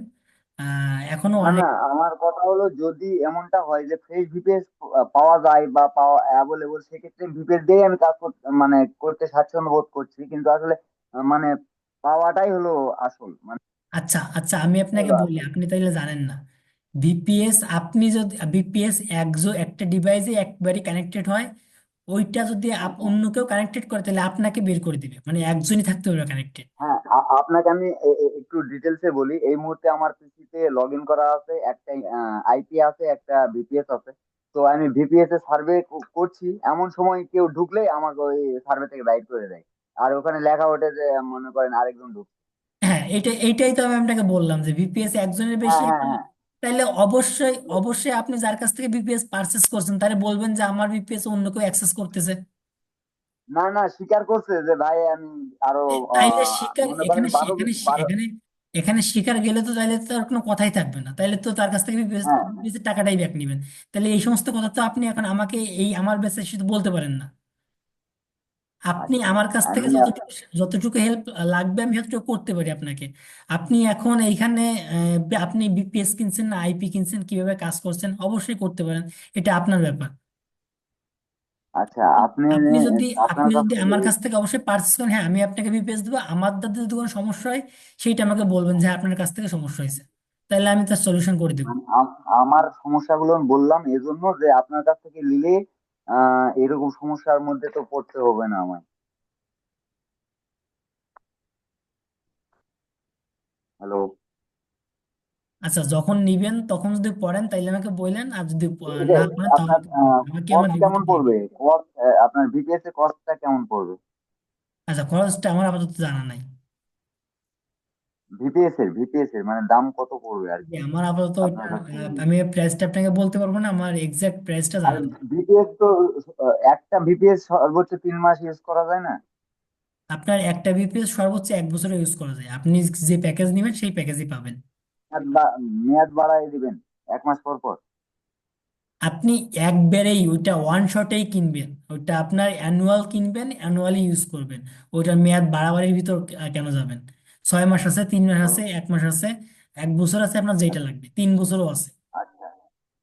এখনো না, অনেক। না, আমার কথা হলো যদি এমনটা হয় যে ফ্রেশ ভিপিএস পাওয়া যায় বা পাওয়া অ্যাভেলেবল, সেক্ষেত্রে ভিপিএস দিয়ে আমি কাজ মানে করতে স্বাচ্ছন্দ্য বোধ করছি, কিন্তু আসলে মানে পাওয়াটাই হলো আসল, মানে আচ্ছা আচ্ছা, আমি আপনাকে হলো বলি, আসল। আপনি তাইলে জানেন না। বিপিএস, আপনি যদি বিপিএস একটা ডিভাইসে একবারই কানেক্টেড হয়, ওইটা যদি হ্যাঁ, হ্যাঁ, অন্য কেউ কানেক্টেড করে, তাহলে আপনাকে বের করে দিবে, মানে একজনই থাকতে হবে কানেক্টেড। হ্যাঁ। আপনাকে আমি একটু ডিটেলসে বলি। এই মুহূর্তে আমার পিসিতে লগ ইন করা আছে, একটা আইপি আছে, একটা ভিপিএস আছে। তো আমি ভিপিএস এ সার্ভে করছি, এমন সময় কেউ ঢুকলে আমাকে ওই সার্ভে থেকে বাইর করে দেয়। আর ওখানে লেখা ওঠে যে মনে করেন আরেকজন ঢুকছে। হ্যাঁ, এইটাই তো আমি আপনাকে বললাম যে বিপিএস একজনের হ্যাঁ, বেশি হ্যাঁ, হয়, হ্যাঁ। তাহলে অবশ্যই অবশ্যই আপনি যার কাছ থেকে বিপিএস পারচেস করছেন, তারে বলবেন যে আমার বিপিএস অন্য কেউ অ্যাক্সেস করতেছে। না, না, স্বীকার করছে যে ভাই আমি আরো তাইলে শিকার মনে করেন এখানে 12 এখানে 12। এখানে এখানে শিকার গেলে তো তাহলে তো আর কোনো কথাই থাকবে না, তাহলে তো তার কাছ থেকে হ্যাঁ বিপিএস টাকাটাই ব্যাক নেবেন। তাহলে এই সমস্ত কথা তো আপনি এখন আমাকে এই আমার বেসে শুধু বলতে পারেন না। আপনি আচ্ছা আমার কাছ থেকে আমি যতটুকু যতটুকু হেল্প লাগবে আমি ততটুকু করতে পারি আপনাকে। আপনি এখন এইখানে আপনি বিপিএস কিনছেন না আইপি কিনছেন, কিভাবে কাজ করছেন অবশ্যই করতে পারেন, এটা আপনার ব্যাপার। আচ্ছা আপনি আপনি যদি আপনার আপনি কাছ যদি থেকে আমার কাছ থেকে অবশ্যই পার্চেস করেন, হ্যাঁ আমি আপনাকে বিপিএস দেবো। আমার দাদের যদি কোনো সমস্যা হয় সেইটা আমাকে বলবেন যে হ্যাঁ, আপনার কাছ থেকে সমস্যা হয়েছে, তাহলে আমি তার সলিউশন করে দেবো। আমার সমস্যাগুলো আমি বললাম এজন্য যে আপনার কাছ থেকে নিলে এরকম সমস্যার মধ্যে তো পড়তে হবে না আমায়। হ্যালো। আচ্ছা, যখন নিবেন তখন যদি পড়েন তাইলে আমাকে বললেন, আর যদি এটা না এটা পড়েন তাহলে আপনার আমাকে আমার কস্ট রিভিউটা কেমন দিয়ে পড়বে? দিন। কস্ট আপনার বিপিএস এর কস্টটা কেমন পড়বে? আচ্ছা, খরচটা আমার আপাতত জানা নাই। ভিপিএস এর মানে দাম কত পড়বে আর যে কি আমার আপাতত ওইটা আপনার কাছ থেকে নিলে? আমি প্রাইসটা আপনাকে বলতে পারবো না, আমার এক্সাক্ট প্রাইসটা আর জানা নেই। ভিপিএস তো একটা ভিপিএস সর্বোচ্চ 3 মাস ইউজ করা যায় না? আপনার একটা বিপিএস সর্বোচ্চ 1 বছরে ইউজ করা যায়, আপনি যে প্যাকেজ নেবেন সেই প্যাকেজই পাবেন। মেয়াদ বাড়ায় দিবেন 1 মাস পর পর? আপনি একবারেই ওইটা ওয়ান শটেই কিনবেন, ওইটা আপনার অ্যানুয়াল কিনবেন, অ্যানুয়ালি ইউজ করবেন। ওইটার মেয়াদ বাড়াবাড়ির ভিতর কেন যাবেন? 6 মাস আছে, 3 মাস ও আছে, 1 মাস আছে, 1 বছর আছে, আপনার যেটা আচ্ছা লাগবে 3 বছরও আছে। আচ্ছা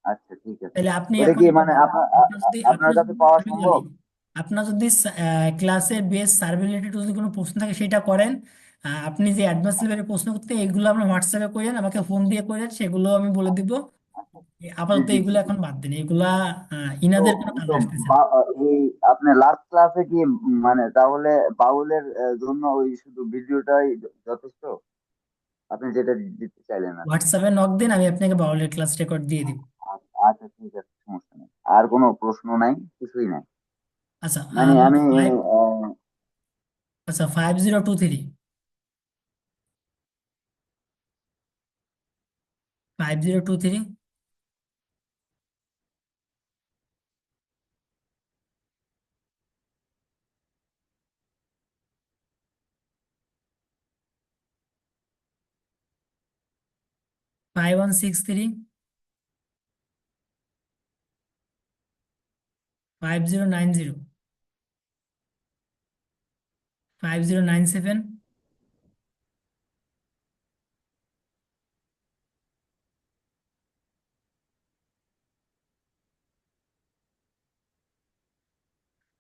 আচ্ছা, ঠিক আছে। তাহলে আপনি ওটা এখন কি এটা মানে বলেন, আপনার আপনার যদি আপনার কাছে পাওয়া আমি বলি, সম্ভব? আপনার যদি ক্লাসের বেস সার্ভে রিলেটেড যদি কোনো প্রশ্ন থাকে সেটা করেন। আপনি যে অ্যাডভান্স লেভেলের প্রশ্ন করতে এগুলো আপনার হোয়াটসঅ্যাপে করেন, আমাকে ফোন দিয়ে করেন, সেগুলো আমি বলে দিব। জি আপাতত জি এগুলো জি জি। এখন বাদ দিন, এগুলা তো ইনাদের কোনো কাজে তো আসতেছে না। এই আপনার লাস্ট ক্লাসে কি মানে তাহলে বাউলের জন্য ওই শুধু ভিডিওটাই যথেষ্ট? আপনি যেটা দিতে চাইলেন আর কি। হোয়াটসঅ্যাপে নক দিন, আমি আপনাকে বাউলের ক্লাস রেকর্ড দিয়ে দিব। আচ্ছা আচ্ছা, ঠিক আছে, সমস্যা নেই। আর কোনো প্রশ্ন নাই, কিছুই নাই। আচ্ছা, মানে আমি ফাইভ আচ্ছা 5023, 5023, 5163, 5090, 5097,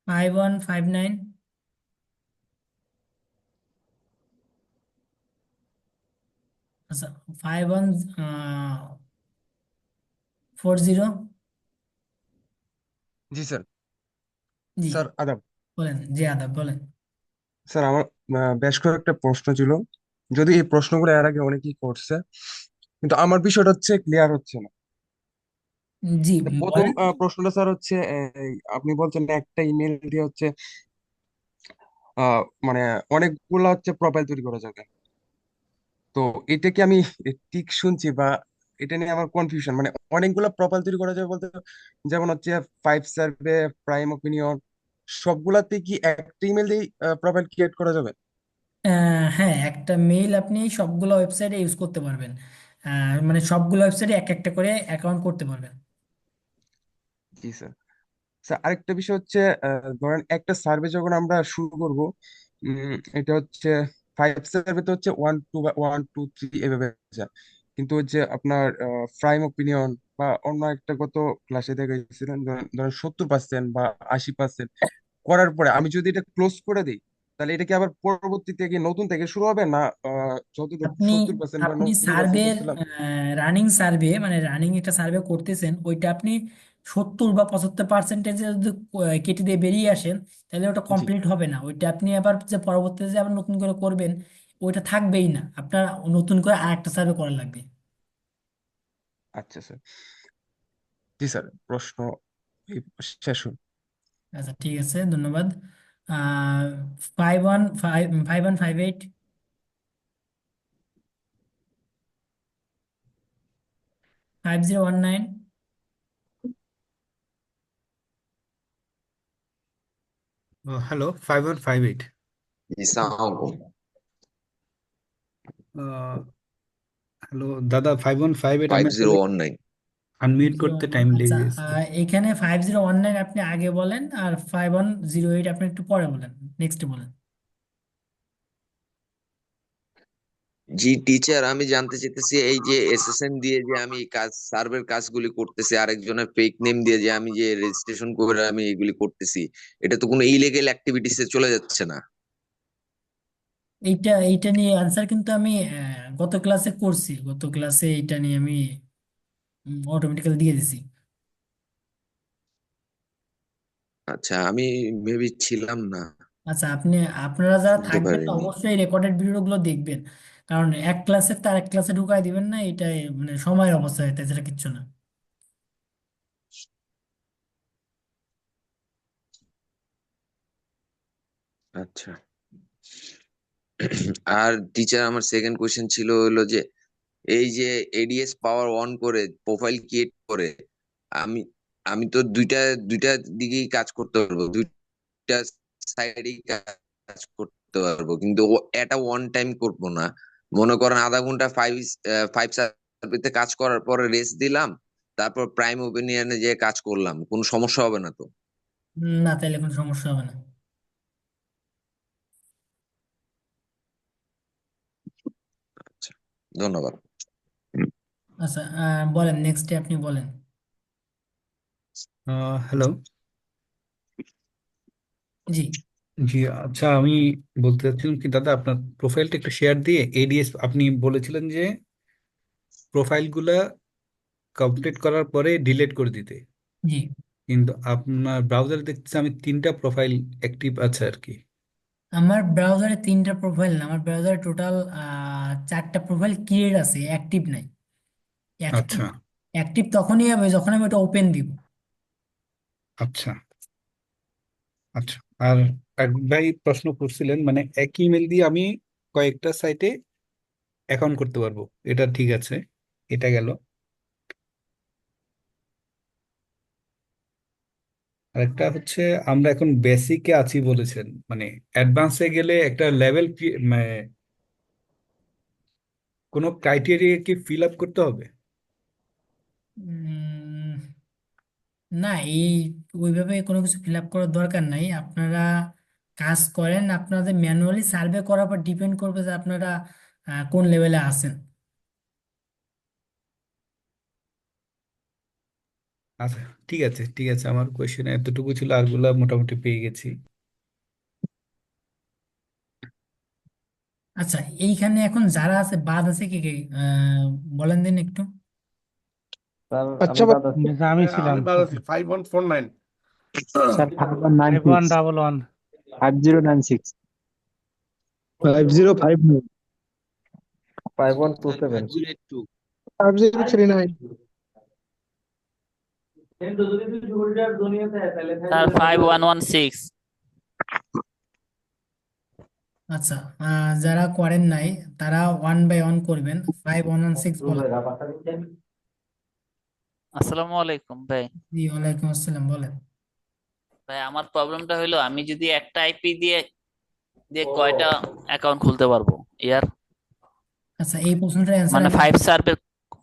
5159, আচ্ছা 5140। জি স্যার। জি, স্যার আদাব। বলেন, জি আদাব বলেন। স্যার আমার বেশ কয়েকটা প্রশ্ন ছিল, যদি এই প্রশ্নগুলো এর আগে অনেকেই করছে, কিন্তু আমার বিষয়টা হচ্ছে ক্লিয়ার হচ্ছে না। জি, তো প্রথম বলেন। প্রশ্নটা স্যার হচ্ছে আপনি বলছেন একটা ইমেল দিয়ে হচ্ছে মানে অনেকগুলা হচ্ছে প্রোফাইল তৈরি করা যাবে। তো এটা কি আমি ঠিক শুনছি, বা এটা নিয়ে আমার কনফিউশন, মানে অনেকগুলো প্রোফাইল তৈরি করা যাবে বলতে যেমন হচ্ছে ফাইভ সার্ভে, প্রাইম ওপিনিয়ন, সবগুলাতে কি একটা ইমেল দিয়ে প্রোফাইল ক্রিয়েট করা যাবে? হ্যাঁ, একটা মেইল আপনি সবগুলো ওয়েবসাইটে ইউজ করতে পারবেন। মানে সবগুলো ওয়েবসাইটে এক একটা করে অ্যাকাউন্ট করতে পারবেন। জি স্যার। স্যার আরেকটা বিষয় হচ্ছে ধরেন একটা সার্ভে যখন আমরা শুরু করব, এটা হচ্ছে ফাইভ সার্ভে তো হচ্ছে 1 2 বা 1 2 3 এভাবে যায়, কিন্তু হচ্ছে আপনার প্রাইম ওপিনিয়ন বা অন্য একটা গত ক্লাসে দেখা গেছিলেন ধরেন ধরেন 70% বা 80% করার পরে আমি যদি এটা ক্লোজ করে দিই, তাহলে এটা কি আবার পরবর্তীতে কি নতুন থেকে শুরু হবে না? যতটুকু আপনি 70% বা আপনি 90% সার্ভের করছিলাম। রানিং সার্ভে, মানে রানিং একটা সার্ভে করতেছেন, ওইটা আপনি 70 বা 75% যদি কেটে দিয়ে বেরিয়ে আসেন, তাহলে ওটা জি। কমপ্লিট হবে না। ওইটা আপনি আবার যে পরবর্তীতে যে আবার নতুন করে করবেন, ওইটা থাকবেই না, আপনার নতুন করে আর একটা সার্ভে করা লাগবে। আচ্ছা স্যার। জি স্যার, প্রশ্ন এই শেষ হল। আচ্ছা, ঠিক আছে, ধন্যবাদ। 5158, 5019, হ্যালো, 5158। জি সালাম আলাইকুম। হ্যালো দাদা, 515 এটা আমি আসলে 5019। আনমিউট করতে টাইম আচ্ছা, লেগে গেছে। এখানে 5019 আপনি আগে বলেন, আর 5108 আপনি একটু পরে বলেন, নেক্সট বলেন। জি টিচার, আমি জানতে চাইতেছি এই যে এসএসএন দিয়ে যে আমি কাজ সার্ভের কাজগুলি করতেছি, আরেকজনের ফেক নেম দিয়ে যে আমি যে রেজিস্ট্রেশন করে আমি এগুলি করতেছি, এটা তো কোনো ইলিগেল অ্যাক্টিভিটিসে চলে যাচ্ছে না? এইটা নিয়ে আনসার কিন্তু আমি গত ক্লাসে করছি, গত ক্লাসে এইটা নিয়ে আমি অটোমেটিক্যালি দিয়ে দিছি। আচ্ছা, আমি মেবি ছিলাম না, আচ্ছা, আপনারা যারা শুনতে থাকবেন না পারিনি। অবশ্যই রেকর্ডেড ভিডিওগুলো দেখবেন, কারণ এক ক্লাসের তো আরেক ক্লাসে ঢুকাই দিবেন না, এটাই মানে সময়ের অবস্থা, তাছাড়া কিচ্ছু না। আচ্ছা। আর টিচার, আমার সেকেন্ড কোয়েশ্চেন ছিল হলো যে এই যে এডিএস পাওয়ার অন করে প্রোফাইল ক্রিয়েট করে আমি আমি তো দুইটা দুইটা দিকেই কাজ করতে পারবো, দুইটা সাইডেই কাজ করতে পারবো, কিন্তু এটা ওয়ান টাইম করবো না। মনে করেন আধা ঘন্টা ফাইভ সার্ভিসে কাজ করার পরে রেস্ট দিলাম, তারপর প্রাইম ওপিনিয়নে যে কাজ করলাম, কোনো সমস্যা হবে না তো? না, তাইলে কোনো সমস্যা হবে না। আচ্ছা, ধন্যবাদ। আচ্ছা, বলেন, নেক্সট আপনি বলেন। হ্যালো। জি। জি, আচ্ছা, আমি বলতে চাচ্ছিলাম কি দাদা, আপনার প্রোফাইলটা একটু শেয়ার দিয়ে এডিএস আপনি বলেছিলেন যে প্রোফাইলগুলা কমপ্লিট করার পরে ডিলিট করে দিতে, জি। কিন্তু আপনার ব্রাউজারে দেখতেছি আমি 3টা প্রোফাইল অ্যাক্টিভ আছে আর কি। আমার ব্রাউজারে 3টা প্রোফাইল না, আমার ব্রাউজারে টোটাল 4টা প্রোফাইল ক্রিয়েট আছে, অ্যাক্টিভ নাই। অ্যাক্টিভ আচ্ছা অ্যাক্টিভ তখনই হবে যখন আমি ওটা ওপেন দিব। আচ্ছা আচ্ছা। আর এক ভাই প্রশ্ন করছিলেন, মানে একই ইমেল দিয়ে আমি কয়েকটা সাইটে অ্যাকাউন্ট করতে পারবো, এটা ঠিক আছে, এটা গেল। আরেকটা হচ্ছে, আমরা এখন বেসিকে আছি বলেছেন, মানে অ্যাডভান্সে গেলে একটা লেভেল মানে কোনো ক্রাইটেরিয়া কি ফিল আপ করতে হবে? উম, না, ওইভাবে কোনো কিছু ফিল আপ করার দরকার নাই। আপনারা কাজ করেন, আপনাদের ম্যানুয়ালি সার্ভে করার পর ডিপেন্ড করবে যে আপনারা কোন লেভেলে আছেন। আচ্ছা, ঠিক আছে ঠিক আছে, আমার কোয়েশ্চেন এতটুকু ছিল, আরগুলা মোটামুটি পেয়ে গেছি। আচ্ছা, এইখানে এখন যারা আছে বাদ আছে কে কে, বলেন দিন একটু। স্যার আচ্ছা আমি বাদ আছি। আমি হ্যাঁ, ছিলাম আমি বাদ আছি 5149। Sir 5196 5096 5059 sir 5127। 5082 5039 স্যার 5116। আচ্ছা, যারা করেন নাই তারা 1 বাই 1 করবেন। 5116 বলেন। আসসালামু আলাইকুম ভাই। জি, ওয়ালাইকুম আসসালাম, বলেন। ভাই আমার প্রবলেমটা হলো আমি যদি একটা আইপি দিয়ে দিয়ে কয়টা অ্যাকাউন্ট খুলতে পারবো ইয়ার? আচ্ছা, এই প্রশ্নটার অ্যান্সার মানে আমি ফাইভ সার্ভে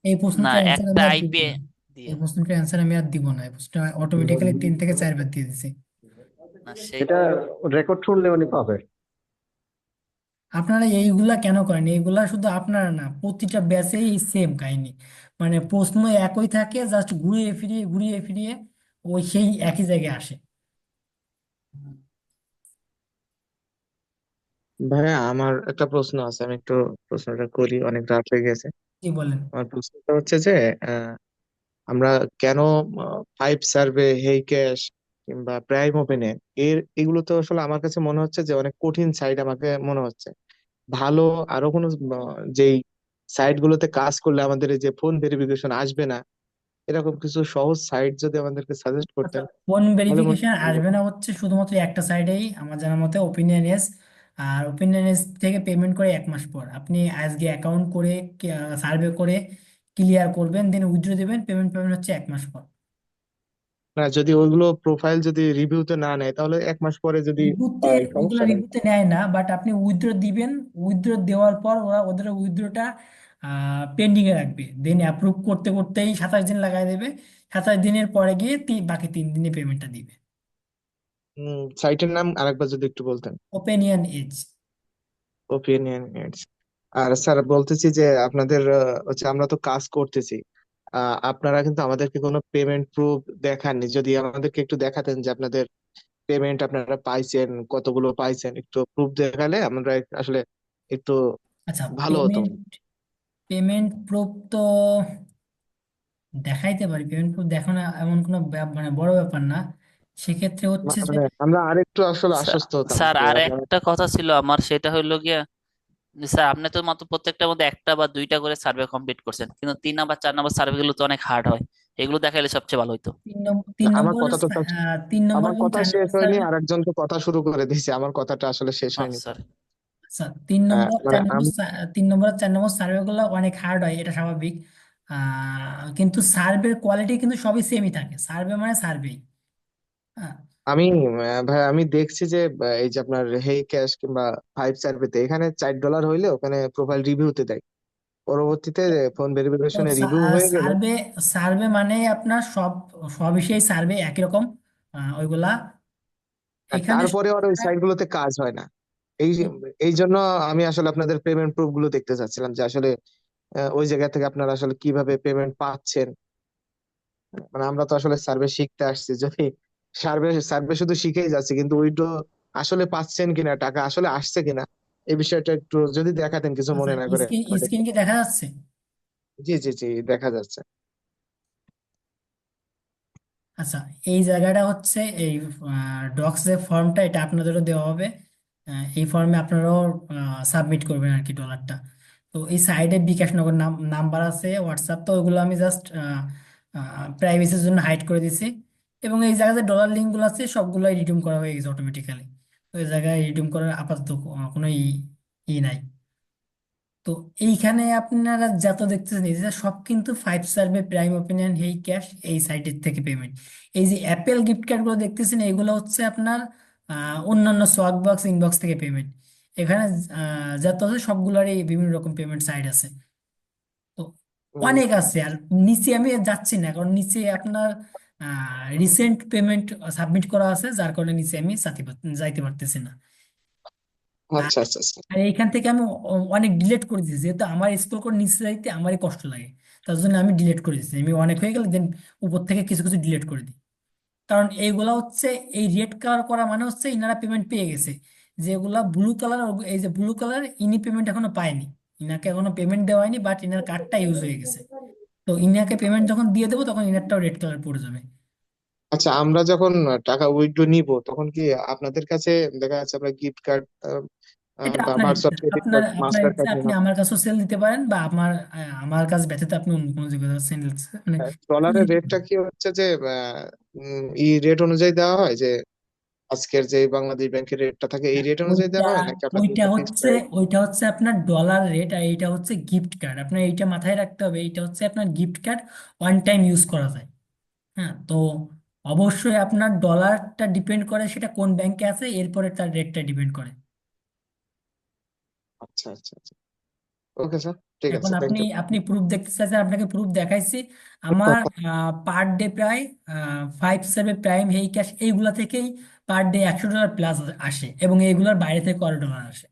এই না, প্রশ্নটার অ্যান্সার একটা আমি আর দিব আইপি না। দিয়ে। এই প্রশ্নটার অ্যান্সার আমি আর দিব না, এই প্রশ্নটা অটোমেটিক্যালি 3 থেকে 4 বার দিয়ে দিছি। না সেই এটা রেকর্ড শুনলে উনি পাবে। আপনারা এইগুলা কেন করেন? এইগুলা শুধু আপনারা না, প্রতিটা ব্যাচেই সেম কাহিনী, মানে প্রশ্ন একই থাকে, জাস্ট ঘুরিয়ে ফিরিয়ে ঘুরিয়ে ফিরিয়ে ওই সেই একই জায়গায় আসে। ভাইয়া আমার একটা প্রশ্ন আছে, আমি একটু প্রশ্নটা করি, অনেক রাত হয়ে গেছে। কি বলেন? আমার প্রশ্নটা হচ্ছে যে আমরা কেন পাইপ সার্ভে, হেই ক্যাশ কিংবা প্রাইম ওপেনে এগুলো তো আসলে আমার কাছে মনে হচ্ছে যে অনেক কঠিন সাইট আমাকে মনে হচ্ছে। ভালো আরো কোনো যেই সাইট গুলোতে কাজ করলে আমাদের এই যে ফোন ভেরিফিকেশন আসবে না, এরকম কিছু সহজ সাইট যদি আমাদেরকে সাজেস্ট আচ্ছা, করতেন ফোন তাহলে মনে ভেরিফিকেশন হয় আসবে না হচ্ছে শুধুমাত্র একটা সাইডেই, আমার জানার মতে ওপিনিয়ন এস। আর ওপিনিয়ন এস থেকে পেমেন্ট করে 1 মাস পর আপনি আজকে অ্যাকাউন্ট করে সার্ভে করে ক্লিয়ার করবেন, দেন উইথড্র দেবেন, পেমেন্ট পাবেন হচ্ছে 1 মাস পর। না, যদি ওইগুলো প্রোফাইল যদি রিভিউতে না নেয় তাহলে 1 মাস পরে যদি রিভিউতে হয় ওগুলা সমস্যাটা কি? রিভিউতে নেয় না, বাট আপনি উইথড্র দিবেন, উইথড্র দেওয়ার পর ওরা ওদের উইথড্রটা পেন্ডিং এ রাখবে, দেন অ্যাপ্রুভ করতে করতেই 27 দিন লাগাই দেবে। 27 দিনের পরে গিয়ে বাকি 3 দিনে পেমেন্টটা দিবে। সাইটের নাম আরেকবার যদি একটু বলতেন। Opinion age. Opinion ads. আর স্যার বলতেছি যে আপনাদের হচ্ছে আমরা তো কাজ করতেছি, আপনারা কিন্তু আমাদেরকে কোনো পেমেন্ট প্রুফ দেখাননি। যদি আমাদেরকে একটু দেখাতেন যে আপনাদের পেমেন্ট আপনারা পাইছেন, কতগুলো পাইছেন, একটু প্রুফ দেখালে আমরা আসলে একটু আচ্ছা, ভালো হতো। পেমেন্ট পেমেন্ট প্রুফ তো দেখাইতে পারি। পেমেন্ট প্রুফ দেখানো এমন কোনো মানে বড় ব্যাপার না। সেক্ষেত্রে হচ্ছে যে মানে আমরা আরেকটু আসলে আশ্বস্ত হতাম স্যার যে আর আপনারা। একটা কথা ছিল আমার, সেটা হইলো গিয়া যে স্যার আপনি তো মাত্র প্রত্যেকটার মধ্যে একটা বা দুইটা করে সার্ভে কমপ্লিট করছেন, কিন্তু 3 নাম্বার 4 নাম্বার সার্ভে গুলো তো অনেক হার্ড হয়, এগুলো দেখাইলে সবচেয়ে ভালো হইতো। তিন আমার নম্বর কথা তো তিন নম্বর আমার এবং কথা 4 নম্বর শেষ হয়নি, সার্ভে। আরেকজন তো কথা শুরু করে দিয়েছে, আমার কথাটা আসলে শেষ হয়নি তো। স্যার আচ্ছা, 3 নম্বর মানে 4 নম্বর 3 নম্বর 4 নম্বর সার্ভে গুলো অনেক হার্ড হয়, এটা স্বাভাবিক। কিন্তু সার্ভের কোয়ালিটি কিন্তু সবই সেমই থাকে, সার্ভে মানে সার্ভে। হ্যাঁ। আমি ভাই আমি দেখছি যে এই যে আপনার হেই ক্যাশ কিংবা ফাইভ সার্ভেতে এখানে $4 হইলে ওখানে প্রোফাইল রিভিউতে দেয়, পরবর্তীতে ফোন তো ভেরিফিকেশনে রিভিউ হয়ে গেলে। সার্ভে সার্ভে মানে আপনার সব বিষয়ে সার্ভে একই রকম, ওইগুলা এখানে তারপরে আর ওই সাইট গুলোতে কাজ হয় না। এই এই জন্য আমি আসলে আপনাদের পেমেন্ট প্রুফ গুলো দেখতে চাচ্ছিলাম যে আসলে ওই জায়গা থেকে আপনারা আসলে কিভাবে পেমেন্ট পাচ্ছেন। মানে আমরা তো আসলে সার্ভে শিখতে আসছি, যদি সার্ভে সার্ভে শুধু শিখেই যাচ্ছি কিন্তু উইথড্র আসলে পাচ্ছেন কিনা, টাকা আসলে আসছে কিনা, এই বিষয়টা একটু যদি দেখাতেন কিছু আচ্ছা, মনে না করে আমাদেরকে। স্ক্রিন কি দেখা যাচ্ছে? জি জি জি, দেখা যাচ্ছে। আচ্ছা, এই জায়গাটা হচ্ছে এই ডক্স যে ফর্মটা, এটা আপনাদেরও দেওয়া হবে। এই ফর্মে আপনারাও সাবমিট করবেন আর কি ডলারটা। তো এই সাইডে বিকাশ নগর নাম্বার আছে, হোয়াটসঅ্যাপ, তো ওইগুলো আমি জাস্ট প্রাইভেসির জন্য হাইড করে দিছি। এবং এই জায়গায় যে ডলার লিঙ্কগুলো আছে সবগুলোই রিডিউম করা হয়ে গেছে অটোমেটিক্যালি। তো এই জায়গায় রিডিউম করার আপাতত কোনো ই নাই। তো এইখানে আপনারা যত দেখতেছেন এই যে সব কিন্তু 5 সার্ভে, প্রাইম ওপিনিয়ন, হেই ক্যাশ, এই সাইটের থেকে পেমেন্ট। এই যে অ্যাপেল গিফট কার্ড গুলো দেখতেছেন এগুলো হচ্ছে আপনার অন্যান্য সোয়াগ বক্স ইনবক্স থেকে পেমেন্ট। এখানে যত আছে সবগুলোরই বিভিন্ন রকম পেমেন্ট সাইট আছে। তো উম, অনেক আছে, আর নিচে আমি যাচ্ছি না কারণ নিচে আপনার রিসেন্ট পেমেন্ট সাবমিট করা আছে, যার কারণে নিচে আমি যাইতে পারতেছি না। আর আচ্ছা আচ্ছা আচ্ছা। আর এইখান থেকে আমি অনেক ডিলিট করে দিয়েছি, যেহেতু আমার স্কুল করে নিচে যাইতে আমারই কষ্ট লাগে। তার জন্য আমি ডিলিট করে দিয়েছি, আমি অনেক হয়ে গেলে দেন উপর থেকে কিছু কিছু ডিলিট করে দিই। কারণ এইগুলা হচ্ছে এই রেড কালার করা মানে হচ্ছে ইনারা পেমেন্ট পেয়ে গেছে। যেগুলা ব্লু কালার, এই যে ব্লু কালার, ইনি পেমেন্ট এখনো পায়নি, ইনাকে এখনো পেমেন্ট দেওয়া হয়নি, বাট ইনার কার্ডটা ইউজ হয়ে গেছে। তো ইনাকে পেমেন্ট যখন দিয়ে দেবো তখন ইনারটাও রেড কালার পড়ে যাবে। আচ্ছা, আমরা যখন টাকা উইথড্র নিব তখন কি আপনাদের কাছে দেখা যাচ্ছে আমরা গিফট কার্ড এটা বা আপনার ভার্চুয়াল ইচ্ছা, ক্রেডিট আপনার কার্ড, আপনার মাস্টার ইচ্ছা, কার্ড আপনি নিলাম, আমার কাছেও সেল দিতে পারেন, বা আমার কাছে ব্যতীত আপনি অন্য কোনো জায়গায় সেল মানে ডলারের রেটটা কি হচ্ছে যে ই রেট অনুযায়ী দেওয়া হয় যে আজকের যে বাংলাদেশ ব্যাংকের রেটটা থাকে এই রেট অনুযায়ী ওইটা দেওয়া হয়, নাকি আপনাদের ওইটা একটা ফিক্সড হচ্ছে প্রাইস? ওইটা হচ্ছে আপনার ডলার রেট, আর এইটা হচ্ছে গিফট কার্ড। আপনার এইটা মাথায় রাখতে হবে, এইটা হচ্ছে আপনার gift card, one time use করা যায়। হ্যাঁ, তো অবশ্যই আপনার ডলারটা ডিপেন্ড করে সেটা কোন ব্যাংকে আছে, এরপরে তার রেটটা ডিপেন্ড করে। আচ্ছা আচ্ছা আচ্ছা, ওকে স্যার, ঠিক এখন আছে, থ্যাংক আপনি ইউ। আপনি প্রুফ দেখতে চাইছেন, আপনাকে প্রুফ দেখাইছি। আমার পার ডে প্রায় 5 সার্ভে, প্রাইম, হেই ক্যাশ, এইগুলা থেকেই পার ডে $100 প্লাস আসে, এবং এইগুলোর বাইরে থেকে $1 আসে।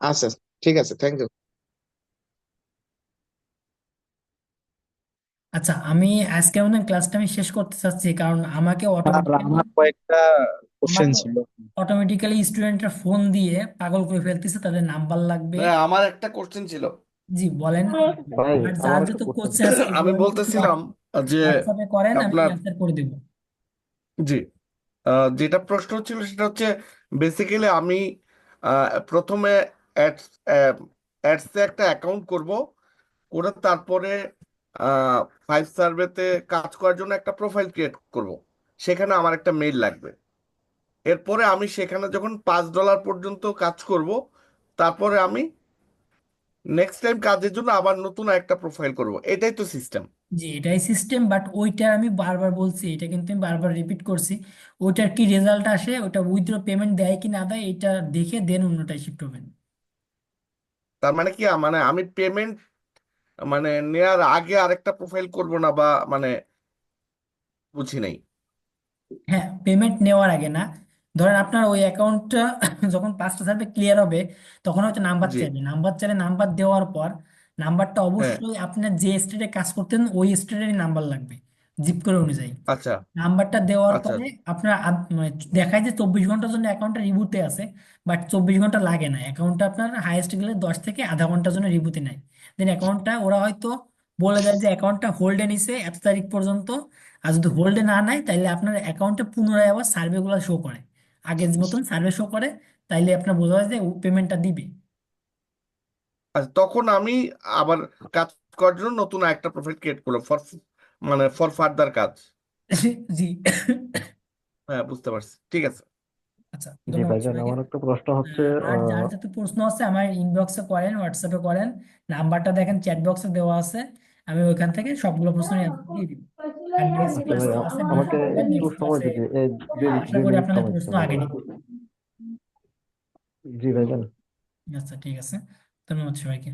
আচ্ছা, ঠিক আছে, থ্যাংক ইউ। আচ্ছা, আমি আজকে মনে হয় ক্লাসটা আমি শেষ করতে চাচ্ছি, কারণ আমাকে আর অটোমেটিক্যালি আমার কয়েকটা কোশ্চেন আমাকে ছিল। অটোমেটিক্যালি স্টুডেন্টরা ফোন দিয়ে পাগল করে ফেলতেছে, তাদের নাম্বার লাগবে। ভাই আমার একটা কোশ্চেন ছিল। জি বলেন। ভাই আর যার আমার যত একটা কোশ্চেন কোশ্চেন ছিল। আছে আমি এগুলো বলতেছিলাম যে হোয়াটসঅ্যাপে করেন, আমি আপনার অ্যান্সার করে দেবো। জি যেটা প্রশ্ন ছিল সেটা হচ্ছে বেসিক্যালি আমি প্রথমে অ্যাডস অ্যাডসে একটা অ্যাকাউন্ট করব, করে তারপরে ফাইভ সার্ভেতে কাজ করার জন্য একটা প্রোফাইল ক্রিয়েট করব। সেখানে আমার একটা মেইল লাগবে। এরপরে আমি সেখানে যখন $5 পর্যন্ত কাজ করব, তারপরে আমি নেক্সট টাইম কাজের জন্য আবার নতুন একটা প্রোফাইল করব। এটাই তো সিস্টেম। জি, এটাই সিস্টেম, বাট ওইটা আমি বারবার বলছি, এটা কিন্তু আমি বারবার রিপিট করছি। ওইটার কি রেজাল্ট আসে, ওটা উইথড্র পেমেন্ট দেয় কি না দেয়, এটা দেখে দেন অন্যটাই শিফট হবেন। তার মানে কি মানে আমি পেমেন্ট মানে নেয়ার আগে আরেকটা প্রোফাইল করব না, বা মানে বুঝি নাই। হ্যাঁ, পেমেন্ট নেওয়ার আগে না। ধরেন আপনার ওই অ্যাকাউন্টটা যখন 5টা সার্ভে ক্লিয়ার হবে, তখন হয়তো নাম্বার জি। চাইবে। নাম্বার চাইলে নাম্বার দেওয়ার পর নাম্বারটা হ্যাঁ। অবশ্যই আপনার যে স্টেটে কাজ করতেন ওই স্টেটেরই নাম্বার লাগবে, জিপ করে অনুযায়ী। আচ্ছা নাম্বারটা দেওয়ার আচ্ছা। পরে আপনার মানে দেখায় যে 24 ঘন্টার জন্য অ্যাকাউন্টটা রিবুতে আছে, বাট 24 ঘন্টা লাগে না। অ্যাকাউন্টটা আপনার হাইয়েস্ট গেলে 10 থেকে আধা ঘন্টার জন্য রিবুতে নেয়। দেন অ্যাকাউন্টটা ওরা হয়তো বলে দেয় যে অ্যাকাউন্টটা হোল্ডে নিছে এত তারিখ পর্যন্ত। আর যদি হোল্ডে না নেয় তাইলে আপনার অ্যাকাউন্টে পুনরায় আবার সার্ভে গুলো শো করে, আগের মতন সার্ভে শো করে, তাইলে আপনার বোঝা যায় যে পেমেন্টটা দিবে। আচ্ছা, তখন আমি আবার কাজ করার জন্য নতুন একটা প্রোফাইল ক্রিয়েট করলো মানে ফর ফার্দার কাজ। জি। হ্যাঁ, বুঝতে পারছি, ঠিক আছে। আচ্ছা, জি ধন্যবাদ ভাইজান, সবাইকে। আমার একটা প্রশ্ন হচ্ছে আর যার যাতে প্রশ্ন আছে আমার ইনবক্সে করেন, হোয়াটসঅ্যাপে করেন। নাম্বারটা দেখেন চ্যাট বক্সে দেওয়া আছে, আমি ওইখান থেকে সবগুলো প্রশ্নের অ্যান্সার দিয়ে দিব। আর নেক্সট আচ্ছা ক্লাস ভাই, তো আছে, আমাকে মেসেজ করবেন, একটু নেক্সট সময় ক্লাসে দিতে, 2 আশা করি মিনিট আপনাদের সময় দিতে প্রশ্ন আগে পারবেন? নিব। জি ভাইজান। আচ্ছা, ঠিক আছে। ধন্যবাদ সবাইকে।